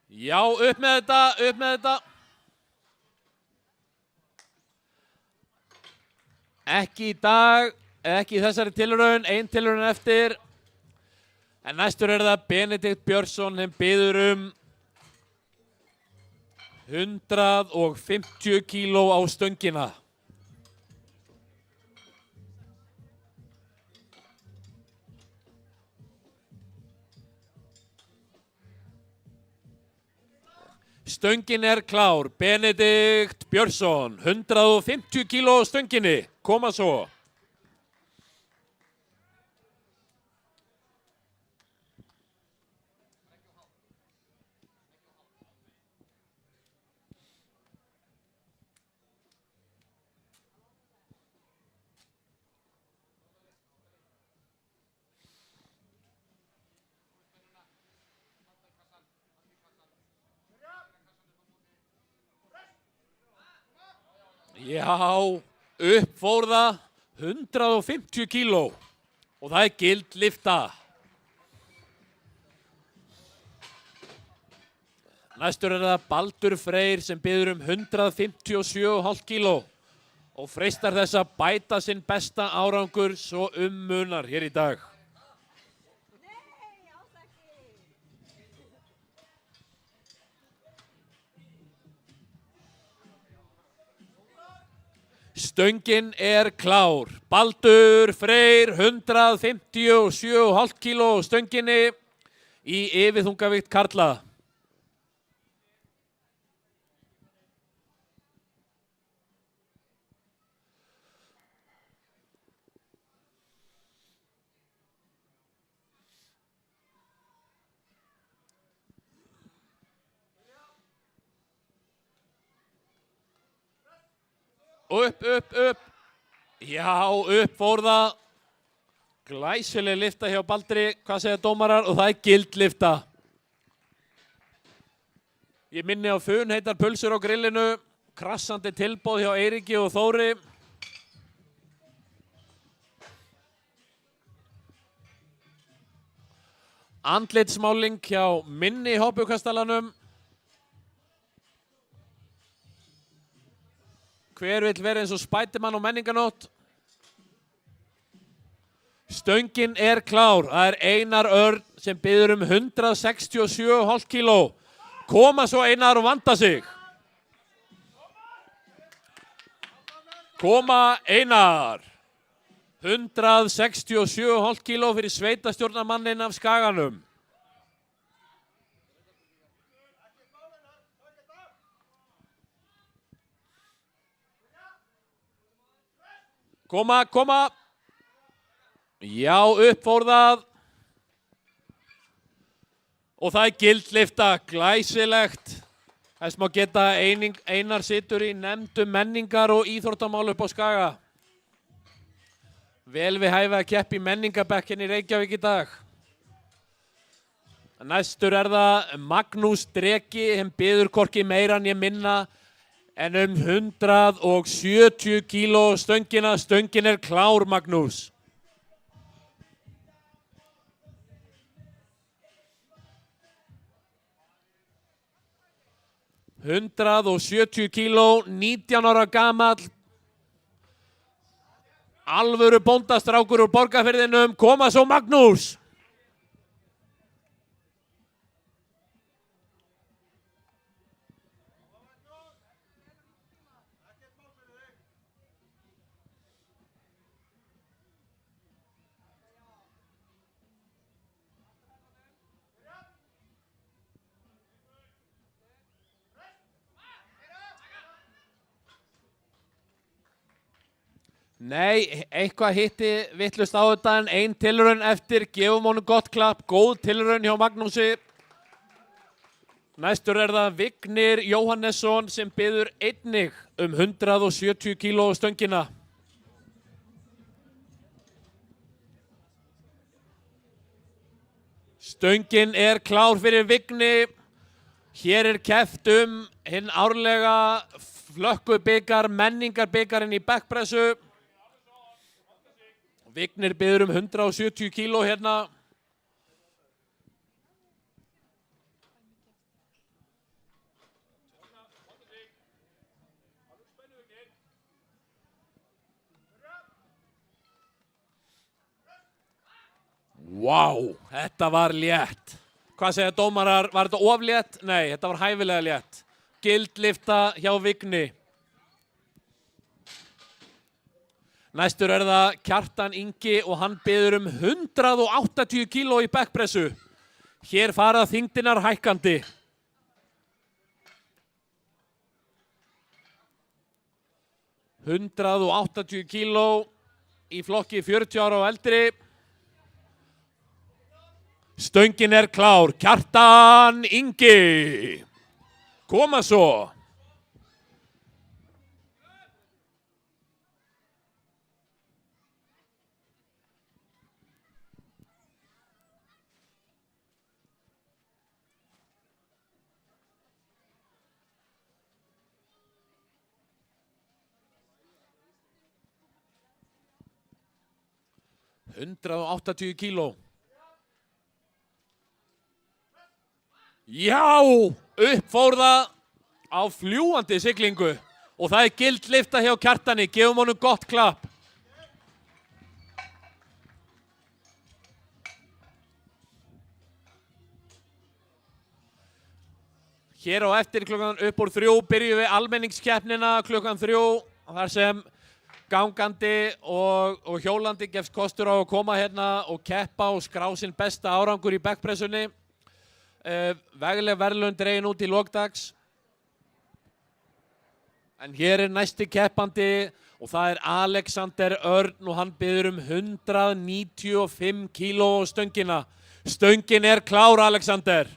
Já, upp með þetta. Ekki í dag, ekki í þessari tilraun, ein tilraun eftir. En næstur það Benedikt Björnsson, hann biður 150 kíló á stöngina. Stöngin klár, Benedikt Björnsson, 150 kíló á stönginni, koma svo. Já, upp fór það 150 kíló og það gild lyfta. Næstur það Baldur Freyr sem biður 157,5 kíló og freistar þess að bæta sinn besta árangur svo munar hér í dag. Stöngin klár, Baldur Freyr 157,5 kíló á stönginni í yfirþungavíkt karla. Upp. Já, upp fór það. Glæsileg lyfta hjá Baldri, hvað segja dómarar? Og það gild lyfta. Ég minni á funheitar pulsur á grillinu, krassandi tilboð hjá Eiríki og Þóri. Andlitsmáling hjá minni hoppukastalanum. Hver vill vera eins og Spiderman á menninganótt? Stöngin klár. Það Einar Örn sem biður 167,5 kíló. Koma svo Einar og vanda sig. Koma Einar. 167,5 kíló fyrir sveitastjórnarmannin af Skaganum. Koma. Já, upp fór það. Og það gild lyfta, glæsilegt. Þess má geta Einar situr í nefndu menningar og íþróttamál upp á Skaga. Vel við hæfi að keppa í menningabekkin í Reykjavík í dag. Næstur það Magnús Dreki, hann biður hvorki meira en ég minna en 170 kíló stöngina. Stöngin klár, Magnús. $170 kíló, 19 ára gamall. Alvöru bóndastrákur úr Borgarfirðinum. Koma svo Magnús. Nei, eitthvað hitti vittlust á þetta en ein tilraun eftir, gefum honum gott klapp, góð tilraun hjá Magnúsi. Næstur er það Vignir Jóhannesson sem biður einnig 170 kíló stöngina. Stöngin er klár fyrir Vigni. Hér er keppt hinn árlega flökkubikar, menningarbikarinn í bekkpressu. Vignir biður 170 kíló hérna. Vá, þetta var létt. Hvað segja dómarar, var þetta of létt? Nei, þetta var hæfilega létt. Gildlifta hjá Vigni. Næstur er það Kjartan Ingi og hann biður 180 kíló í bekkpressu. Hér fara þyngdinar hækkandi. $180 kíló í flokki 40 ára og eldri. Stöngin er klár, Kjartan Ingi. Koma svo. $180 kíló. Já, upp fór það á fljúandi siglingu og það er gildlifta hjá Kjartani, gefum honum gott klapp. Hér á eftir klukkan upp úr 3 byrjum við almenningskeppnina klukkan 3 þar sem gangandi og hjólandi gefst kostur á að koma hérna og keppa og skrá sinn besta árangur í bekkpressunni. Vegleg verðlaun dregin út í lokdags. En hér er næsti keppandi og það er Alexander Örn og hann biður 195 kíló stöngina. Stöngin er klár, Alexander.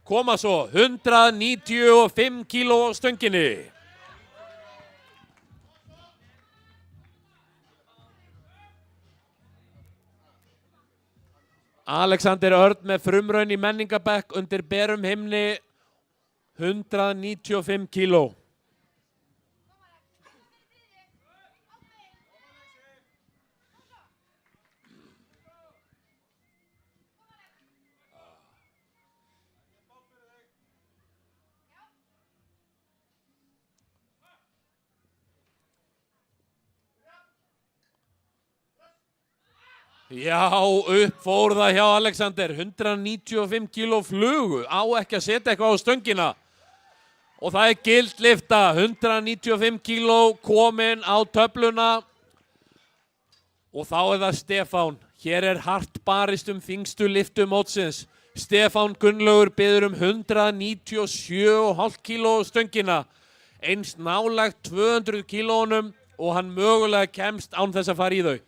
Koma svo, 195 kíló stönginni. Alexander Örn með frumraun í menningabekk undir berum himni, 195 kíló. Já, upp fór það hjá Alexander, 195 kíló flugu, á ekki að setja eitthvað á stöngina. Og það er gildlifta, 195 kíló komin á töfluna. Og þá er það Stefán, hér er hart barist þyngstu lyftu mótsins. Stefán Gunnlaugur biður 197,5 kíló stöngina, eins nálægt 200 kílónum og hann mögulega kemst án þess að fara í þau.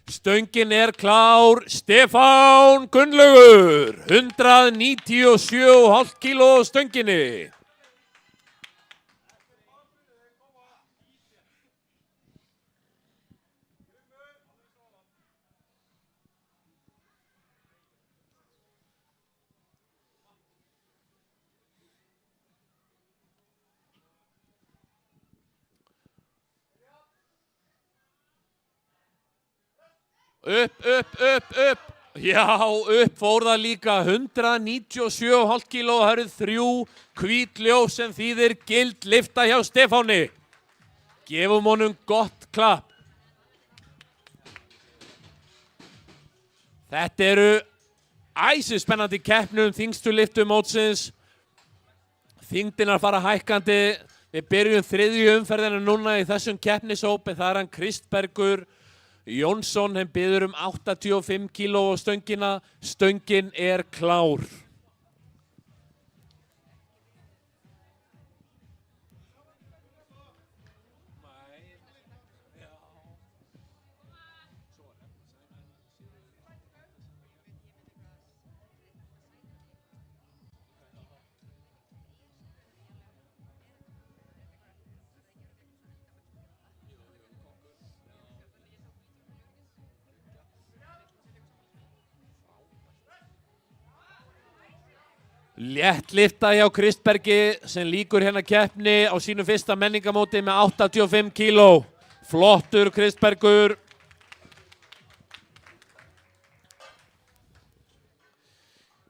Stöngin er klár, Stefán Gunnlaugur, 197,5 kíló stönginni. Upp. Já, upp fór það líka, 197,5 kíló, það eru 3 hvít ljós sem þýðir gildlifta hjá Stefáni. Gefum honum gott klapp. Þetta eru æsispennandi keppni þyngstu lyftu mótsins. Þyngdinar fara hækkandi. Við byrjum 3. umferðina núna í þessum keppnishópi. Það er hann Kristbergur Jónsson, hann biður 85 kíló á stöngina. Stöngin er klár. Létt lifta hjá Kristbergi sem lýkur hérna keppni á sínu fyrsta menningamóti með 85 kíló. Flottur Kristbergur.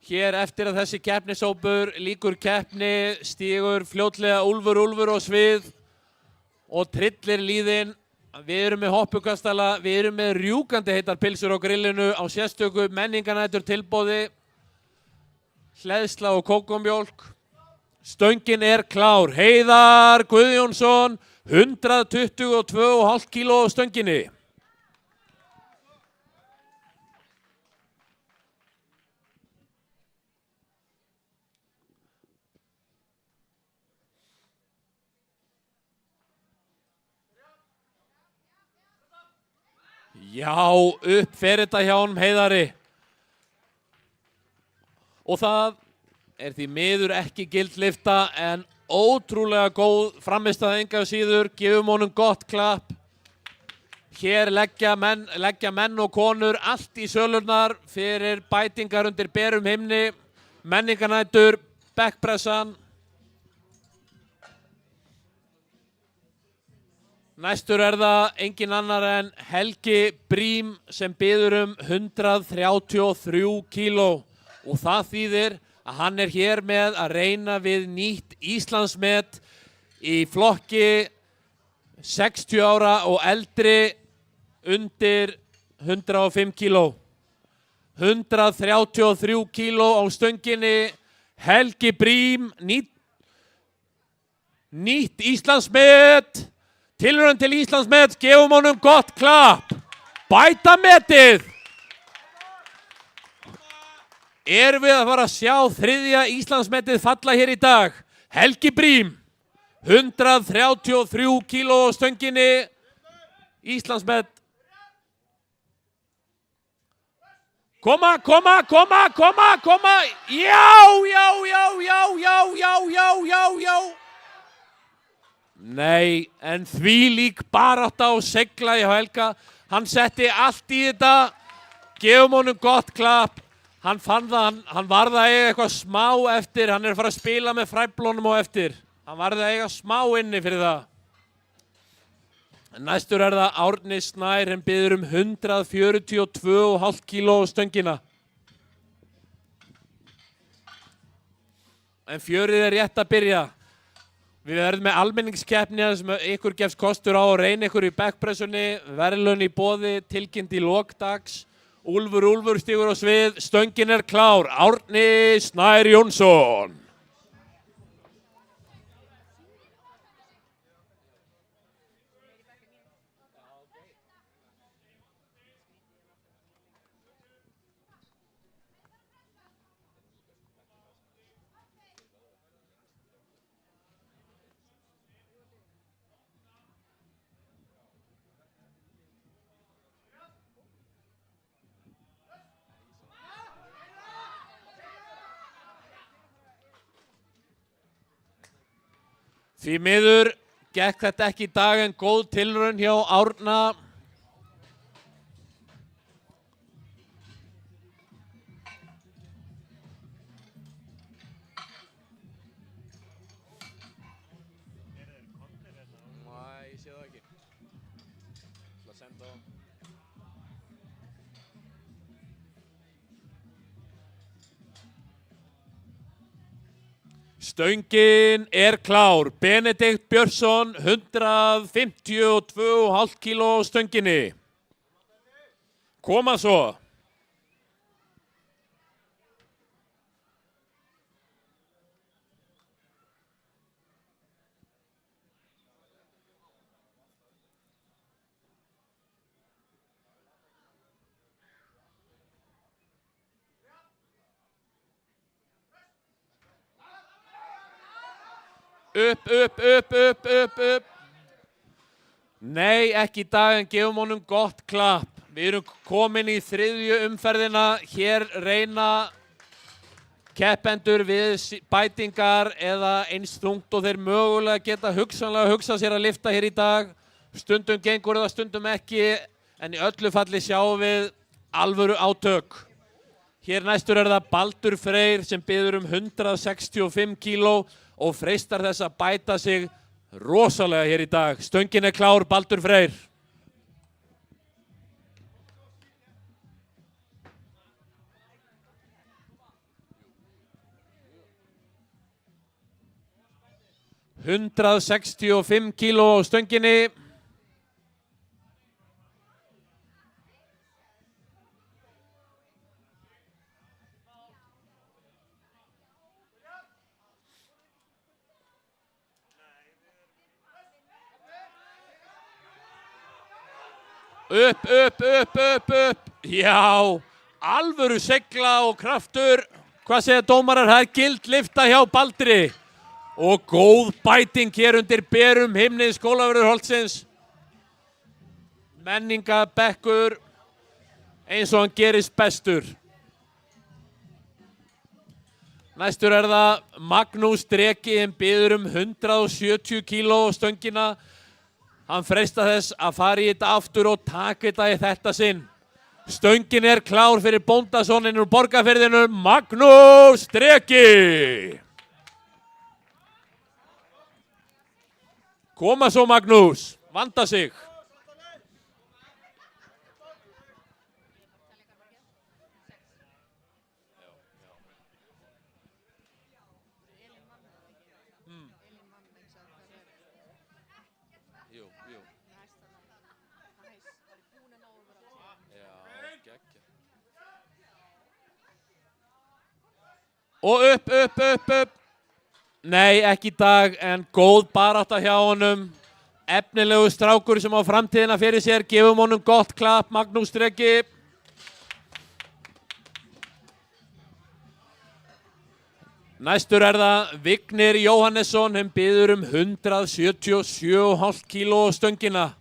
Hér eftir að þessi keppnisópur lýkur keppni stígur fljótlega Úlfur á svið og trillir líðinn. Við erum með hoppukastala, við erum með rjúkandi heitar pilsur á grillinu á sérstöku menninganætur tilboði. Hleðsla og kókómjólk. Stöngin er klár. Heiðar Guðjónsson, 122,5 kíló á stönginni. Já, upp fer þetta hjá honum Heiðari. Og það er því miður ekki gild lifta en ótrúlega góð frammistaða engu að síður. Gefum honum gott klapp. Hér leggja menn og konur allt í sölurnar fyrir bætingar undir berum himni. Menninganætur, bekkpressan. Næstur er það engin annar en Helgi Brím sem biður 133 kíló. Og það þýðir að hann er hér með að reyna við nýtt Íslandsmet í flokki 60 ára og eldri undir 105 kíló. 133 kíló á stönginni. Helgi Brím, nýtt Íslandsmet. Tilraun til Íslandsmet, gefum honum gott klapp. Bæta metið. Erum við að fara að sjá þriðja Íslandsmetið falla hér í dag. Helgi Brím, 133 kíló á stönginni. Íslandsmet. Koma. Já. Nei, en þvílík barátta og segla hjá Helga. Hann setti allt í þetta. Gefum honum gott klapp. Hann fann það, hann varð að eiga eitthvað smá eftir. Hann er að fara að spila með fræflunum á eftir. Hann varð að eiga smá inni fyrir það. Næstur er það Árni Snær, hann biður 142,5 kíló á stöngina. En fjörið er rétt að byrja. Við verðum með almenningskeppni sem ykkur gefst kostur á að reyna ykkur í backpressunni. Verðlaun í boði, tilkynnt í lok dags. Úlfur stígur á svið, stöngin er klár. Árni Snær Jónsson. Því miður gekk þetta ekki í dag en góð tilraun hjá Árna. Nei, ég sé það ekki. Það að senda á. Stöngin er klár. Benedikt Björnsson, 152,5 kíló á stönginni. Koma svo. Upp. Nei, ekki í dag en gefum honum gott klapp. Við erum komin í þriðju umferðina. Hér reyna keppendur við bætingar eða eins þungt og þeir mögulega geta hugsanlega hugsað sér að lifta hér í dag. Stundum gengur það, stundum ekki, en í öllu falli sjáum við alvöru átök. Hér næstur er það Baldur Freyr sem biður 165 kíló og freistar þess að bæta sig rosalega hér í dag. Stöngin er klár, Baldur Freyr. $165 kíló á stönginni. Upp. Já, alvöru segla og kraftur. Hvað segja dómarar? Það er gild lyfta hjá Baldri. Og góð bæting hér undir berum himni Skólavörðuholtsins. Menningabekkur eins og hann gerist bestur. Næstur er það Magnús Dreki sem biður 170 kíló á stöngina. Hann freistar þess að fara í þetta aftur og taka þetta í þetta sinn. Stöngin er klár fyrir bóndasoninn úr Borgarfirðinu, Magnús Dreki. Koma svo Magnús, vanda sig. Og upp. Nei, ekki í dag, en góð barátta hjá honum. Efnilegu strákur sem á framtíðina fyrir sér. Gefum honum gott klapp, Magnús Dreki. Næstur er það Vignir Jóhannesson sem biður 177,5 kíló á stöngina.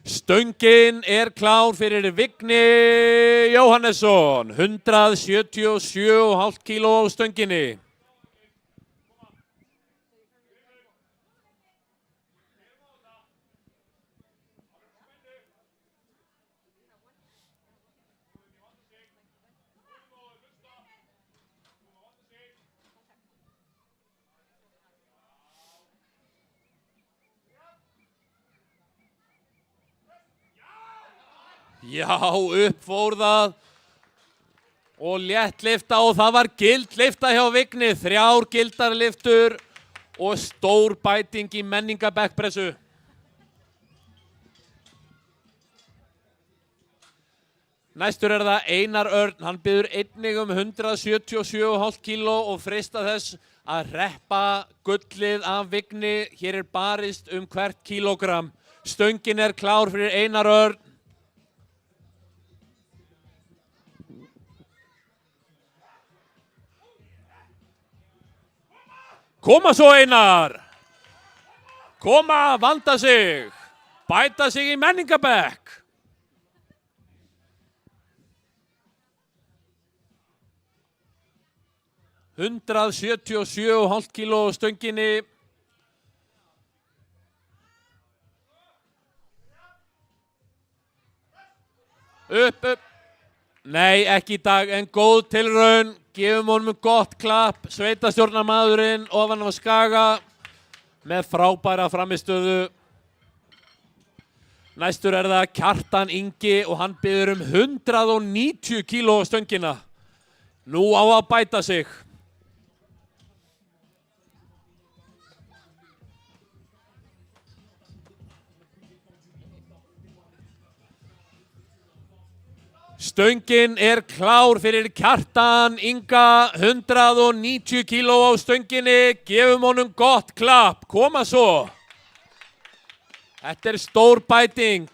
Stöngin er klár fyrir Vigni Jóhannesson, 177,5 kíló á stönginni. Já, upp fór það og létt lyfta og það var gild lyfta hjá Vigni. 3 gildar lyftur og stór bæting í menningabekkpressu. Næstur er það Einar Örn. Hann biður einnig 177,5 kíló og freista þess að reppa gullið af Vigni. Hér er barist hvert kílógramm. Stöngin er klár fyrir Einar Örn. Koma svo Einar. Koma, vanda sig. Bæta sig í menningabekk. $177,5 kíló á stönginni. Upp. Nei, ekki í dag, en góð tilraun. Gefum honum gott klapp. Sveitastjórnarmaðurinn ofan á Skaga með frábæra framistöðu. Næstur er það Kjartan Ingi og hann biður 190 kíló á stöngina. Nú á að bæta sig. Stöngin er klár fyrir Kjartan Inga, 190 kíló á stönginni. Gefum honum gott klapp. Koma svo. Þetta er stór bæting.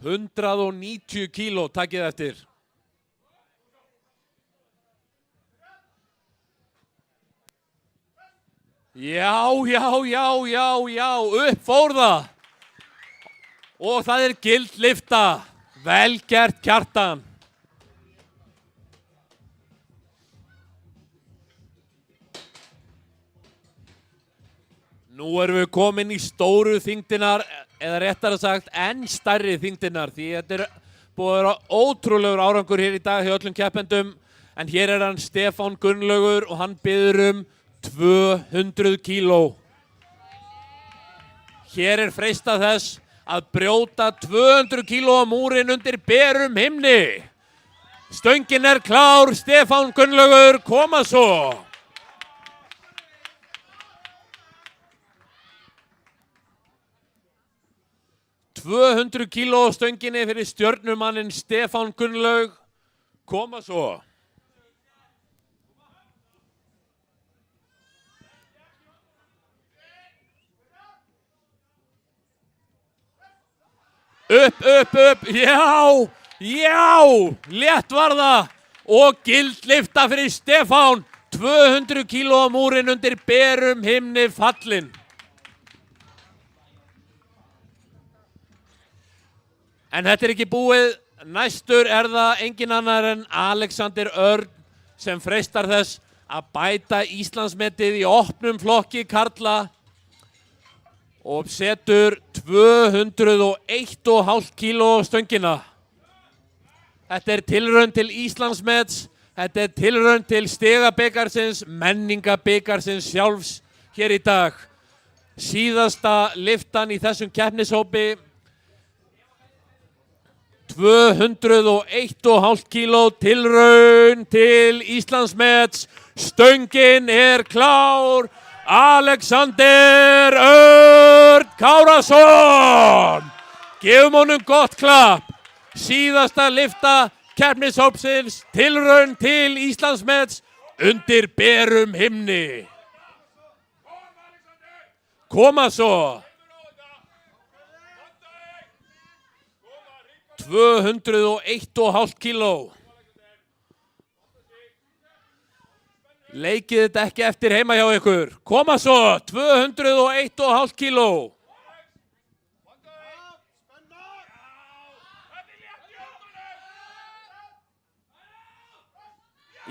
190 kíló, takkið eftir. Já, upp fór það. Og það er gild lyfta. Vel gert, Kjartan. Nú erum við komin í stóru þyngdinar, eða réttar að sagt enn stærri þyngdinar, því þetta er búið að vera ótrúlegur árangur hér í dag hjá öllum keppendum, en hér er hann Stefán Gunnlaugur og hann biður 200 kíló. Hér er freistað þess að brjóta 200 kílóa múrin undir berum himni. Stöngin er klár, Stefán Gunnlaugur, koma svo. ...200 kíló á stönginni fyrir stjörnumanninn Stefán Gunnlaug, koma svo. Upp, já, létt var það og gild lyfta fyrir Stefán, 200 kíló á múrin undir berum himni fallin. En þetta er ekki búið, næstur er það engin annar en Alexander Örn sem freistar þess að bæta Íslandsmetið í opnum flokki karla og setur 201,5 kíló á stöngina. Þetta er tilraun til Íslandsmets, þetta er tilraun til stigabikarsins, menningabikarsins sjálfs hér í dag. Síðasta lyftan í þessum keppnishópi, 201,5 kíló, tilraun til Íslandsmets, stöngin er klár, Alexander Örn Kárason. Gefum honum gott klapp. Síðasta lyfta keppnishópsins, tilraun til Íslandsmets undir berum himni. Koma svo. 201,5 kíló. Leikið þetta ekki eftir heima hjá ykkur. Koma svo, 201,5 kíló.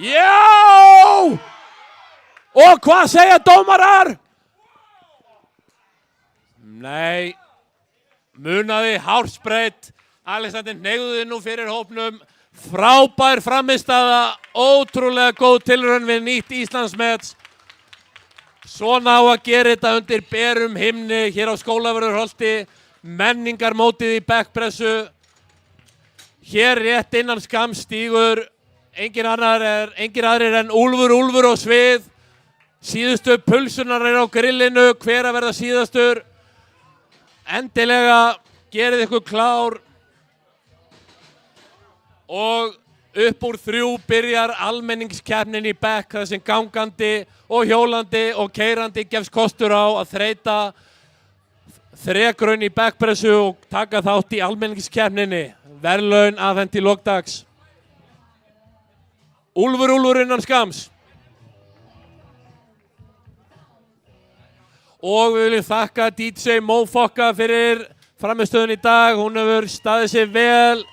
Já! Og hvað segja dómarar? Nei, munaði hárspreitt. Alexander hneigði nú fyrir hópnum. Frábær frammistaða, ótrúlega góð tilraun við nýtt Íslandsmets. Svona á að gera þetta undir berum himni hér á Skólavörðuholti. Menningarmótið í bekkpressu. Hér rétt innan skamms stígur engin aðrir en Úlfur á svið. Síðustu pulsunar er á grillinu, hver að verða síðastur. Endilega gerið ykkur klár. Og upp úr 3 byrjar almenningskeppnin í bekk, þar sem gangandi og hjólandi og keyrandi gefst kostur á að þreyta þrekraun í bekkpressu og taka þátt í almenningskeppninni. Verðlaun afhent í lok dags. Úlfur innan skams. Og við viljum þakka DJ Mófokka fyrir frammistöðun í dag. Hún hefur staðið sig vel.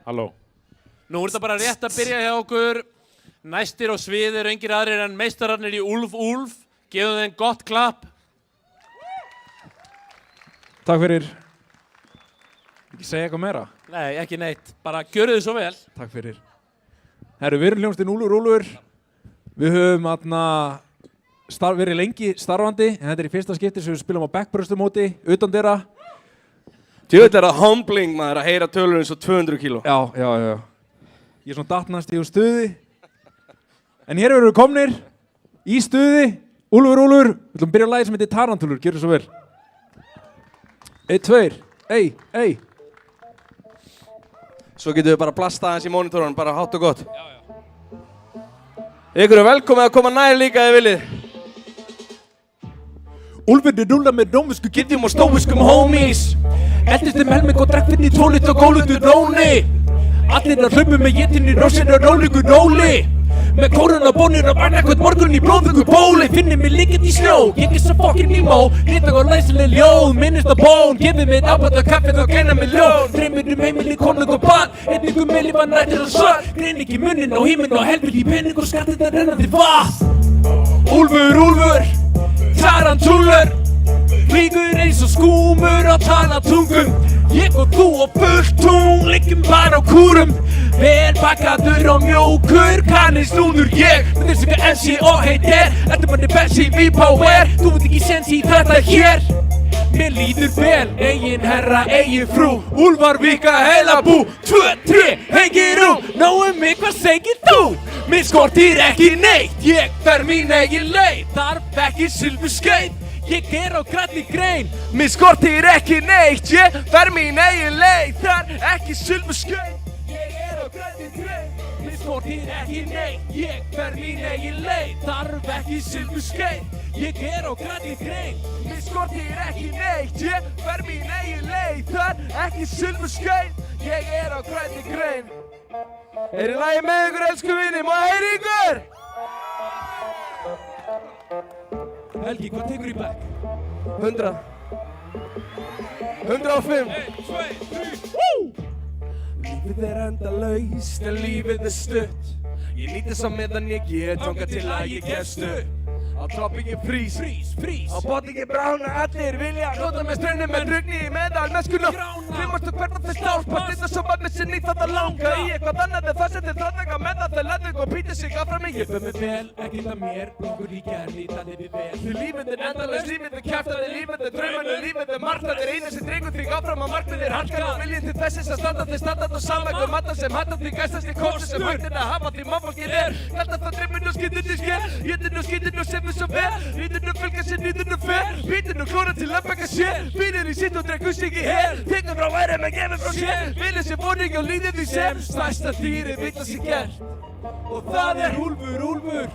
Halló. Nú er þetta bara rétt að byrja hjá okkur. Næstir á svið eru engir aðrir en meistararnir í Úlf. Gefum þeim gott klapp. Takk fyrir. Ekki segja eitthvað meira? Nei, ekki neitt. Bara gjöru þið svo vel. Takk fyrir. Herru, við erum hljómsveitin Úlfur. Við höfum verið lengi starfandi, en þetta er í fyrsta skipti sem við spilum á backbröstumóti, utan dyra. Djöfull er það humbling maður að heyra tölur eins og 200 kíló. Já. Ég er svona dattnast í stuði. En hér eru við komnir í stuði. Úlfur. Við ætlum að byrja að lagi sem heitir Tarantúlur. Gjörðu svo vel. 1, 2. Ei. Svo getum við bara blastað hans í monitorun, bara hátt og gott. Ykkur er velkomið að koma nær líka ef viljið. Úlfur rúlar með rómversku Gidjum og stóviskum homies. Eldist helming og drekk fyrir 2 lit og gólutu róni. Allir að hlaupa með jetinni rósin og rólingu róli. Með koronabónir og barna hvern morgun í blóðugu bóli. Finnir mig líkið í snjó, ég er svo fucking Nemo. Ritag og læsileg ljóð, minnist á bón. Gefið mér ábætt á kaffið og gleina mig ljóð. Dreymir heimili, konung og barn. Einningu meili var nættir og svart. Grein ekki munnin á híminn og helviti penning og skattir það rennandi vatn. Úlfur, tarantúlur. Flýgur eins og skúmur á talatungum. Ég og þú og fullt tún, liggjum bara á kúrum. Vel bakkaður og mjókur, kanninn snúður ég. Með þessu MC og heitir, ertu manni bensi V-Power. Þú veit ekki sens í þetta hér. Mér líður vel, eigin herra, eigin frú. Úlfar vika heila bú, 2, 3, hengir Nóum mig, hvað segir þú? Mér skortir ekki neitt, ég fer mín eigin leið. Þarf ekki silfurskeið. Ég er á grænni grein. Mér skortir ekki neitt, ég fer mín eigin leið. Þar ekki silfurskeið. Ég er á grænni grein. Mér skortir ekki neitt, ég fer mín eigin leið. Þarf ekki silfurskeið. Ég er á grænni grein. Mér skortir ekki neitt, ég fer mín eigin leið. Þar ekki silfurskeið. Ég er á grænni grein. Er í lagi með ykkur, elsku vinni, má heyra ykkur? Helgi, hvað tekur í back? 100. 105. 1, 2, 3, Lífið er endalaust en lífið er stutt. Ég nýti svo meðan ég get, þangað til að ég gefst upp. Á topping ég frís. Á botning ég brána, allir vilja nota með straunum en rugni í meðal mennskuna. Grimast og hverfa þess stálpart, þetta svo var með sinni þetta langa í eitthvað annað en það sem þið þarðlega með það þeir leðug og pýtir sig áfram mig. Ég fer mig vel, ekki það mér, blingur í gerði, þannig við vel. Því lífið er endalaust, lífið er kjaftaði, lífið er draumanu, lífið er margtaðir, einu sem drengur þig áfram á markmiðir harkan og viljið til þessins að standa þig standað og samveg og matta sem hattar því gæstast í kósi sem hættir að hafa því mannfólkið er. Kallast það dreyminn og skýtinn í sker, jötinn og skýtinn og sem við svo vel. Rítinn og fylgja sér, nýtinn og fer, bítinn og klóra til að baka sér. Býnir í sitt og drekkur sig í her, tekur frá ærum en gefur frá sér. Vilja sér vorning og líðið því sem stærsta dýri vill að sér gert. Og það er Úlfur. Úlfur.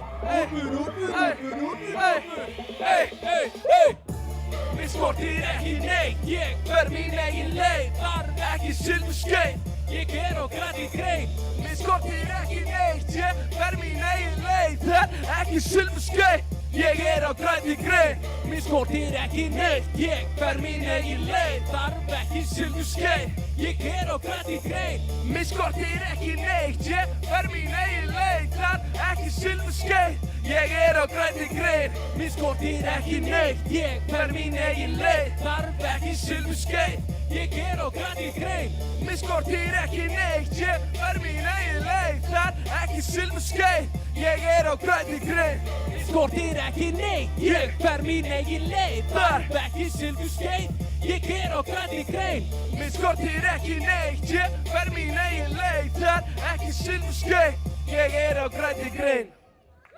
Mér skortir ekki neitt, ég fer mín eigin leið. Þarf ekki silfurskeið, ég er á grænni grein. Mér skortir ekki neitt, ég fer mín eigin leið. Þarf ekki silfurskeið, ég er á grænni grein. Mér skortir ekki neitt, ég fer mín eigin leið. Þarf ekki silfurskeið, ég er á grænni grein. Mér skortir ekki neitt, ég fer mín eigin leið. Þarf ekki silfurskeið, ég er á grænni grein. Mér skortir ekki neitt, ég fer mín eigin leið. Þarf ekki silfurskeið, ég er á grænni grein. Mér skortir ekki neitt, ég fer mín eigin leið. Þarf ekki silfurskeið, ég er á grænni grein. Mér skortir ekki neitt, ég fer mín eigin leið. Þarf ekki silfurskeið, ég er á grænni grein. Mér skortir ekki neitt, ég fer mín eigin leið. Þarf ekki silfurskeið, ég er á grænni grein.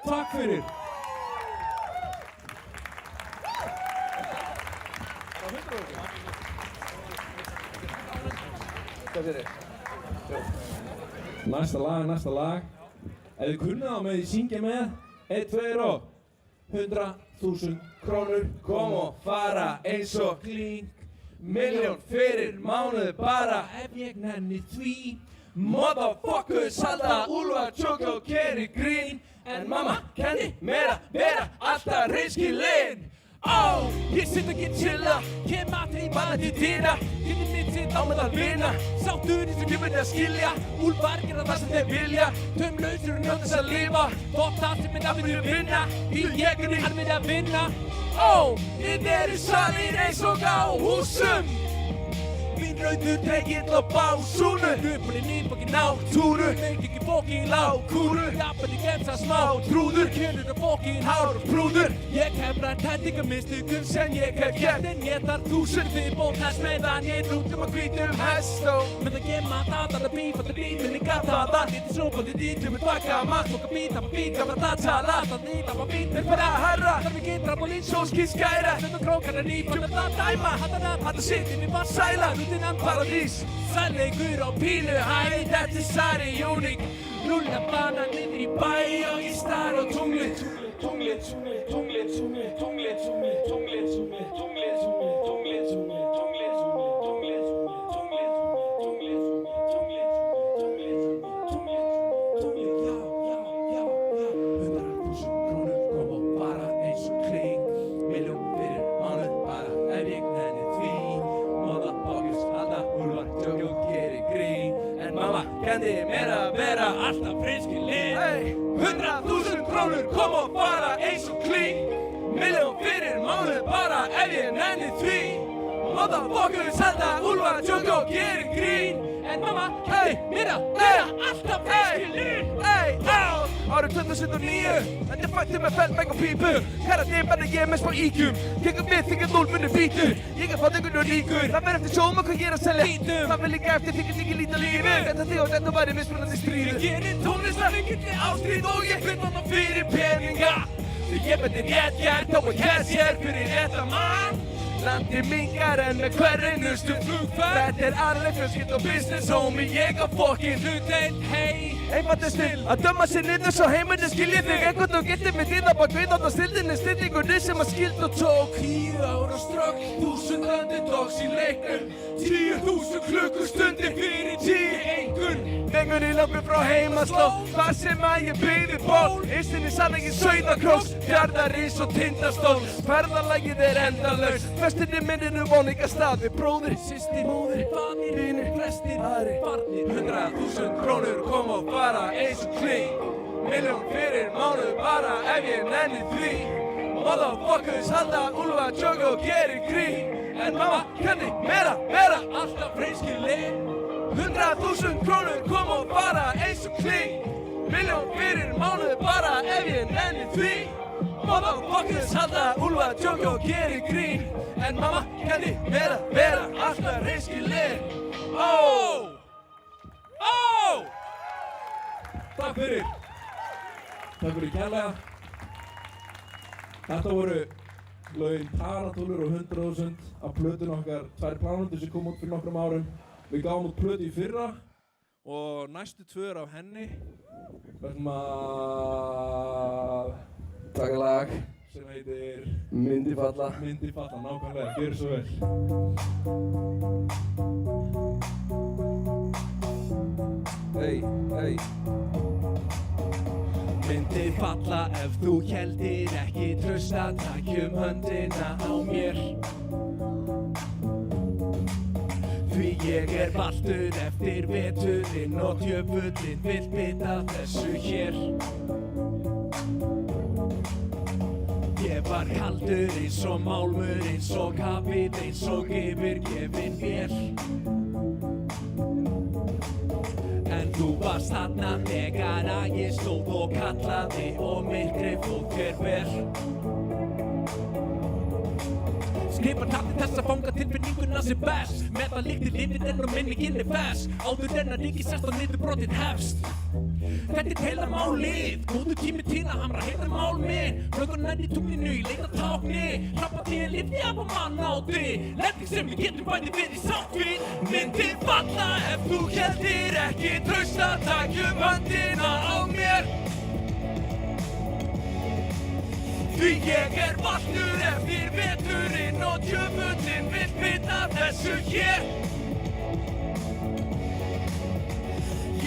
Takk fyrir. Næsta lag. Ef þið kunnið á með því syngja með 1, 2 og 100.000 krónur Kom og fara eins og klink. Milljón fyrir mánuð bara. Ef ég nenni því. Motherfuckers halda Úlfar tjóka og keri grín. En mamma kenni mér að vera alltaf reynskilinn. Ég sitt ekki chilla, kem að því manna til dýra. Kynni mitt sitt á með að vinna, sáttur í sem kemur þið að skilja. Úlfar gera það sem þeir vilja, taumlausur og njóta þess að lifa. Þótt það sem er að vilja vinna, því ég er hann vilja vinna. Þið eru salir eins og á húsum. Mín rauður tregill á básúnu, Röpulinn í bókin á túru, Meik ekki bókin lágkúru, Jafnvel í gemsa smá trúður, Kjörur og bókin hár og prúður. Ég hef rænt hendingamistugum sem ég hef gert, en ég þarf 1000 viðbót þess meðan ég rútum að hvítum hest. Með að gema það að bífa það bífinn í gata það, Lítið sópandi dýtjum með tvaka mat, Tóka bíta på bíta með það tala, Það nýta på bít með bara herra, Þar við gitra på lín sóski skæra, Þetta krókar að nýpa með það dæma, Þetta sittir við bara sæla, Innan paradís, sannleikur á pínu hæ, Þetta er Sari Jóník, Rúlla banan niður í bæ og ég star á tunglið. Tunglið, tunglið, tunglið, tunglið, tunglið, tunglið, tunglið, tunglið, tunglið, tunglið, tunglið, tunglið, tunglið, tunglið, tunglið, tunglið, já. 100.000 krónur koma og fara eins og kring, milljón fyrir mánuð bara ef ég nenni því. Motherfuckers halda úlfar, tjóki og geri grín, en mamma kenndi mér að vera alltaf hreinskilinn. 100.000 krónur koma og fara eins og kling, milljón fyrir mánuð bara ef ég nenni því. Motherfuckers halda úlfar, tjóki og geri grín, en mamma kenndi mér að vera alltaf hreinskilinn. Árið 2009, þetta er fættið með feldmæk og pípu, Karate menn að ég er mest á íkjum, Gengum við þykir 0 munir bítur, Ég er fátækur og ríkur, Það fer eftir sjóma hvað ég er að selja hítum, Það fer líka eftir þykir ekki líta lífi, Þetta þig og þetta væri mismunandi stríðu. Ég gerir tónlist af ykkurli ástríð og ég finn hana fyrir peninga, Því ég beti rétt gert og ég sér fyrir rétta mann. Landi mingar en með hver einustu flugferð, Þetta er alveg fjölskyld og business homie, Ég á fokkin hlutinn, hey. Einfaldur still, að döma sér niður svo heimurinn skilji þig eitthvað og getur mig tíða bak við þarna stildinni stillingunni sem að skild og tók 10 ára strögg, 1000 underdogs í leiknum, 10.000 klukkustundir fyrir 10 einhvern. Mengur í löpum frá heimasló, Hvað sem að ég byggði ból, Eistinni sannleikin Sauðakróks, Fjarðarís og Tindastól. Ferðalagið er endalaust, Festinni minninu voninga staði, Bróðir, systir, móðir, faðir, vinir, flestir, aðrir, barnir. 100.000 krónur koma og fara eins og kling, milljón fyrir mánuð bara ef ég nenni því. Motherfuckers halda úlfa, tjóka og geri grín, en mamma kenndi mér að vera alltaf hreinskilinn. 100.000 krónur koma og fara eins og kling, milljón fyrir mánuð bara ef ég nenni því. Motherfuckers halda úlfa, tjóka og geri grín, en mamma kenndi mér að vera alltaf hreinskilinn. Takk fyrir. Takk fyrir kærlega. Þetta voru lögin Paratúlur og 100.000 af plötun okkar 2 plánundir sem kom út fyrir nokkrum árum. Við gáum út plötu í fyrra og næstu 2 af henni. Við ætlum að taka lag sem heitir Myndi falla. Myndi falla, nákvæmlega, gjörðu svo vel. Hey, hey. Myndi falla ef þú héldir ekki trausta, takjum höndina á mér. Því ég er valtur eftir veturinn og djöfullinn vill vita þessu hér. Ég var kaldur eins og málmur, eins og hafið, eins og yfirgefinn mér. En þú varst þarna þegar að ég stóð og kallaði og myrkrið fór þér vel. Skrifar taldi þess að fanga tilfinninguna sem best, meðan lyktir lifir enn og minningin er fest, áður en að ríki sest á niðurbrotið hefst. Þetta er heila málið, góður tími til að hamra heila mál minn. Flögunnar í tunglinu í leita tákni, hrappa því að lifti af á mannáti, lending sem við getum bæði verið sátt við. Myndi falla ef þú héldir ekki trausta, takjum höndina á mér. Því ég er valtur eftir veturinn og djöfullinn vill vita þessu hér.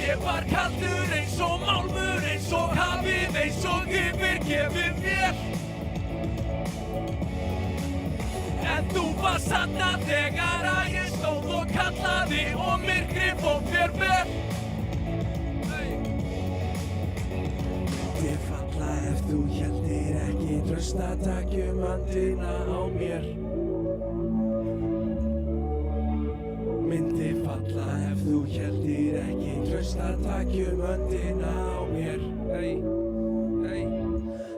Ég var kaldur eins og málmur, eins og hafið, eins og yfirgefinn mér. þú varst þarna þegar að ég stóð og kallaði og myrkri fór þér með. Myndi falla ef þú héldir ekki trausta takjum höndina á mér. Myndi falla ef þú héldir ekki trausta takjum höndina á mér.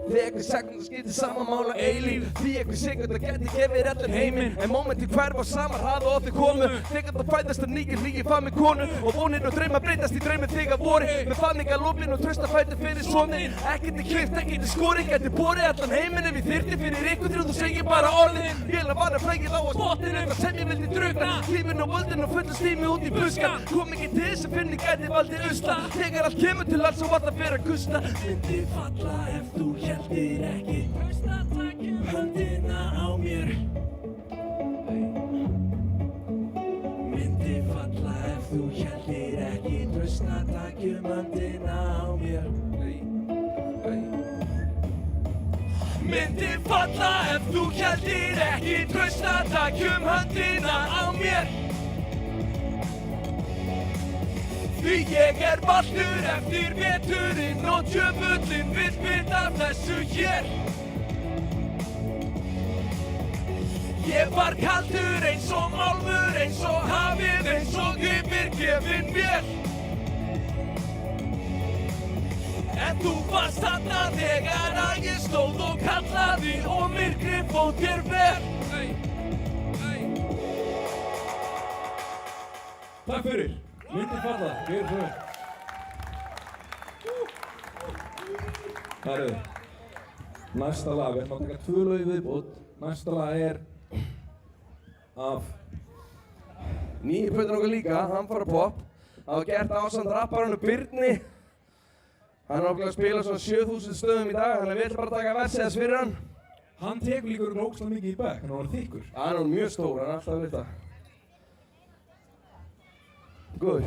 Þegar sekundar skiptir sama mála eilíf. Því einhver sekundar gæti gefið allan heiminn. En mómenti hverfa á sama hraða og þau komu. Þegar það fæðast að nýja hlýi fann með konu. Og vonir og drauma breytast í draumi þegar voru. Með fanninga loflin og trausta fæti fyrir sonin. Ekkert er klift, ekkert er skorinn. Gæti borið allan heiminn ef ég þyrfti fyrir ykkur til þú segir bara orðin. Ég var að flækið á að spottinu það sem ég vildi drukna. Lífin og völdin og fullu stími út í buskan. Kom ekki til þess að finni gæti valdi usla. Þegar allt kemur til alls og var það fyrir að gusta. Myndi falla ef þú héldir ekki trausta takjum höndina á mér. Myndi falla ef þú héldir ekki trausta takjum höndina á mér. Myndi falla ef þú héldir ekki trausta takjum höndina á mér. Því ég valtur eftir veturinn og djöfullinn vill vita af þessu hér. Ég var kaldur eins og málmur, eins og hafið, eins og yfirgefinn mér. En þú varst þarna þegar að ég stóð og kallaði og myrkri fór þér vel. Takk fyrir. Myndi falla, gjör svo vel. Herru, næsta lag, við ætlum að taka 2 lög í viðbót. Næsta lag er af Nýju plötuna okkar líka, Hamfara Pop. Það var gert ásamt rapparanum Birni. Hann er ákveðið að spila svona 7000 stöðum í dag, þannig að við ætlum bara að taka versið þess fyrir hann. Hann tekur líka ógeðslega mikið í back, hann var þykkur. Hann er mjög stór, hann er alltaf að vita. Góður.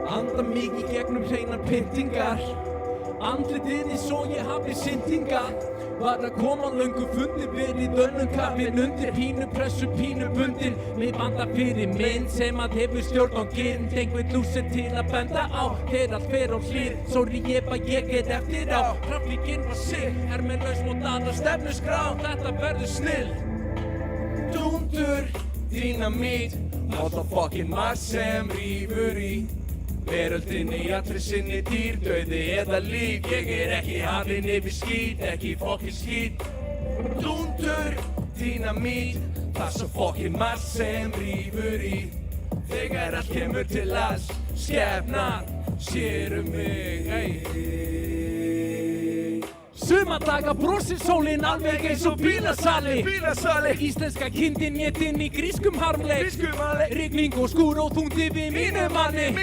Anda mikið gegnum hreinar pyntingar. Andlitið svo ég hafi syndingar. Var að koma löngu fundi verið önnum kaffin undir pínu pressu pínu bundin. Mig vandar fyrir mynd sem að hefur stjórn á girnd. Einhvern lúsir til að benda á þegar allt fer á hlið. Sorry ég get eftir á. Trafíkinn var sig, er með laus mót aðra stefnusgrá. Þetta verður snill. Dúndur, dínamít, motherfucking Mars sem rífur í. Veröldinni í allri sinni dýr, dauði eða líf. Ég ekki hafinn yfir skít, ekki fokkin skít. Dúndur, dínamít, það svo fokkin Mars sem rífur í. Þegar allt kemur til alls, skepnan sér mig. Suma daga brosir sólin alveg eins og bílasali. Íslenska kindin étin í grískum harmleik. Rigning og skúr og þungdi við mínu manni.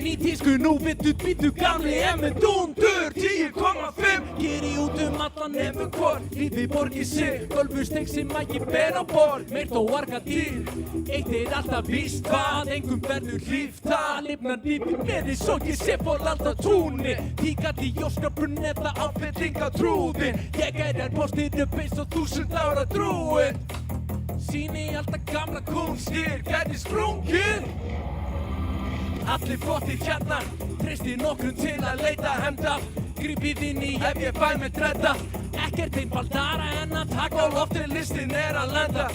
Ný tísku nú bittu gamli en með dúndur 10,5. Geri út allan nefnum hvort. Lífið borgir sig, gölfusteik sem að ég ber á borð. Meir þó arga til, eitt alltaf víst hvað. Engum verður hlíft það. Lifnar lífið með því svo ég sé fór alltaf túnni. Tíkandi jóskapun eða áfylling á trúðin. Ég postir upp eins og 1000 ára drúin. Sýni alltaf gamla kúnstir, gæti sprungið. Allir flottir hérna, treysti nokkrum til að leita hefnda. Grípið inn í ef ég fæ með dredda. Ekkert einfaldara en að taka á lofti, listin að lenda.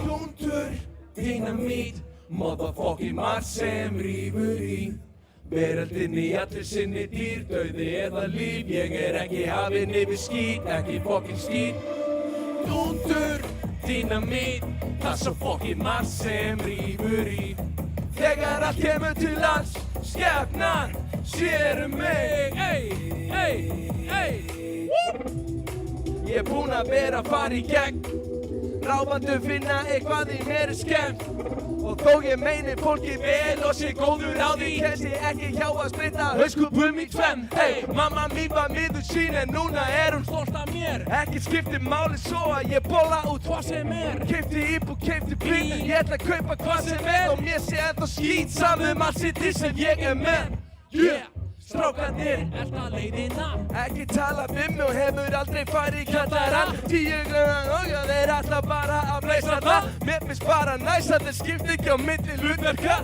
Dúndur, dínamít, motherfucking Mars sem rífur í. Veröldinni í allri sinni dýr, dauði eða líf. Ég ekki hafinn yfir skít, ekki fokkin skít. Dúndur, dínamít, það svo fokkin Mars sem rífur í. Þegar allt kemur til alls, skepnan sér mig. Ég búinn að vera að fara í gegn. Ráfandi finna eitthvað í mér skemmt. Og þó ég meini fólki vel og sé góður á því, kemst ég ekki hjá að splita hauskúpum í tvenn. Mamma mín var miður sín en núna hún stolt af mér. Ekki skiptir máli svo að ég bolla út hvað sem Keipti íbúð, keipti bíl, ég ætla að kaupa hvað sem og mér sé ennþá skít samum allt sitt sem ég með. Strákarnir, elta leiðina. Ekki tala við mig og hefur aldrei farið í kjallarann. 10 grannar og þeir ætla bara að bleysa það. Mér finnst bara næs að þeir skipta ekki á milli hlutverka.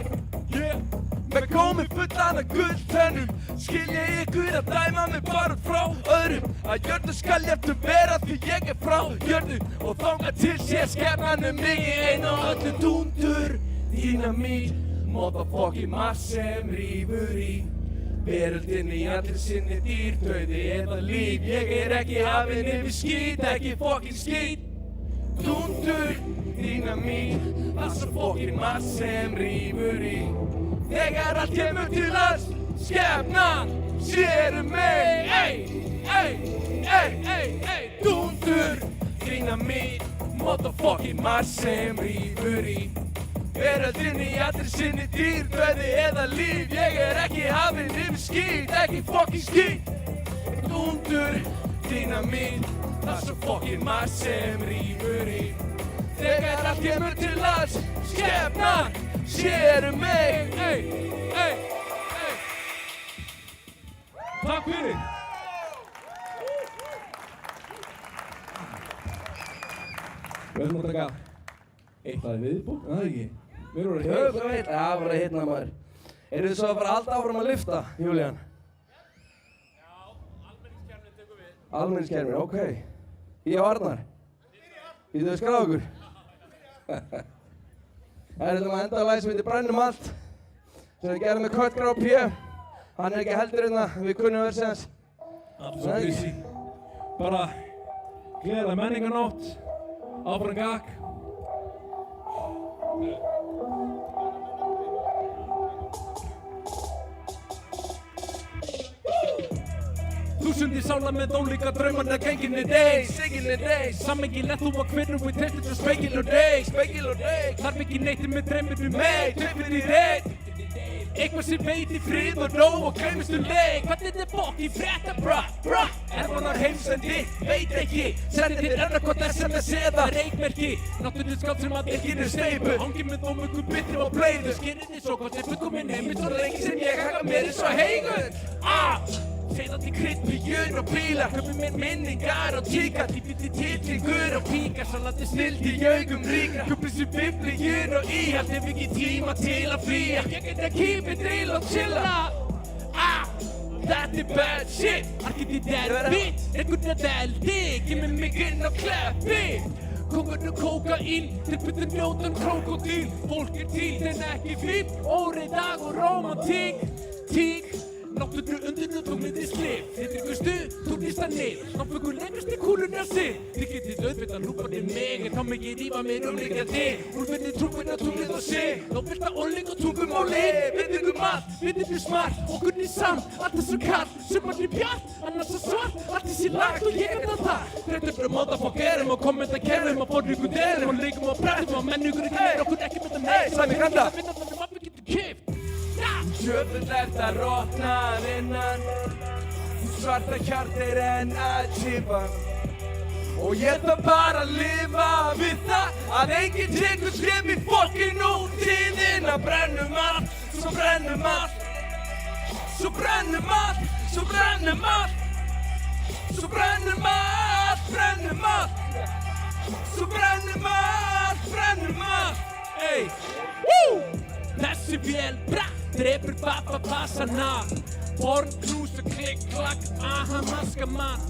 Með gómi fullan af gulltönnum skil ég ykkur að dæma mig bara frá öðrum. Að jörðu skal jafnum vera því ég frá jörðu. Og þangað til sé skepnan mig í einu og öllu dúndur. Dínamít, motherfucking mass sem rífur í veröldinni í allir sinni dýr, dauði eða líf. Ég ekki hafinn yfir skít, ekki fucking skít. Dúndur, dínamít, þessa fucking mass sem rífur í. Þegar allt kemur til alls, skepnan sér mig. Dúndur, dínamít, motherfucking mass sem rífur í. Veröldinni í allir sinni dýr, dauði eða líf. Ég ekki hafinn yfir skít, ekki fucking skít. Dúndur, dínamít, þessa fucking mass sem rífur í. Þegar allt kemur til alls, skepnan sér mig. Takk fyrir. Við ætlum að taka eitt lagi viðbútt, það ekki? Við erum að Já, bara að hitna maður. Eru þið svo að fara að halda áfram að lyfta, Júlían? Já, almenningskerfnin tekur við. Almenningskerfin, ok. Ég og Arnar. Þið þau skráð okkur. Það er þetta enda lagi sem heitir Brennum allt. Sem við gerum með Kurt Grá P. Hann ekki heldur hérna, við kunnum verið séðans. Absolutt easy. Bara gleðilega menningarnótt, áfram gakk. Þúsundir sála með ólíka draumarna gengin í days, Singin' the days, Sammengilegt þú að hvernig við treystum svo spekill og days. spekill og days. Þarf ekki neitt með dreymir mei, Trippin í reitt. eitthvað sem veit í frið og ró og gleymist leik. Hvernig þið bók í frétta bra? Er hún á heimsendi? Veit ekki. Sendi þér annarkot SMS eða Reykmerki, náttúrulega skátt sem að ekki niður steypu. Hangi með þó mjög bitri og bleiðu. Skerinni svo gott sem fullkomin heiminn Svo lengi sem ég haka mér eins og heigur. Segðandi kryddbyggjur og bílar. Köpum mér minningar og tíkar. Tífiti titlingur og píkar. Svolandi snild í augum ríkar. Köpum sér biblíur og íhald. Hef ekki tíma til að flýja. Ég get að keep it real og chilla. Þetta er bad shit. Arkið í derfitt. Einhvern veginn veldi. Gimmi mig inn og kleppi. Kongurinn kókaín. Þeir byrðu njótum krókódíl. Fólk til en ekki fíp. Óri dag og romantík. Tík. Náttúru undir og tókniði slif. Þið virkustu, tóknist það nið. Náttúru lengast í kúlunni að sig. Þið getið auðvitað lúpað í mig. En þá mig ég rífa mér líka þig. Úlfinni trúfinn að tóknið á sig. Nófylta óling og tungumálið. Vitið allt, vitið smart. Okkurni samt, allt er svo kallt. Sumarni bjart, annars svo svart. Allt er sér lagt og ég veit að það. Þreytur motherfuckerum og kommentakerfum og borðvíkunderum og leikum og brettum og menningur ekki meir. Okkur ekki með það meir. Sami kanta. Djöfull ert að rotna að innan. Svarta hjartir en að tífa. Og ég þarf bara að lifa við það að enginn tekur skref í fokkin nútíðina. Brennum allt, svo brennum allt. Svo brennum allt, svo brennum allt. Svo brennum allt, brennum allt. Svo brennum allt, brennum allt. Ey, Þessi vél, drepur pappa-passana. Born, knús og klikk, klakk, aha, maska mann.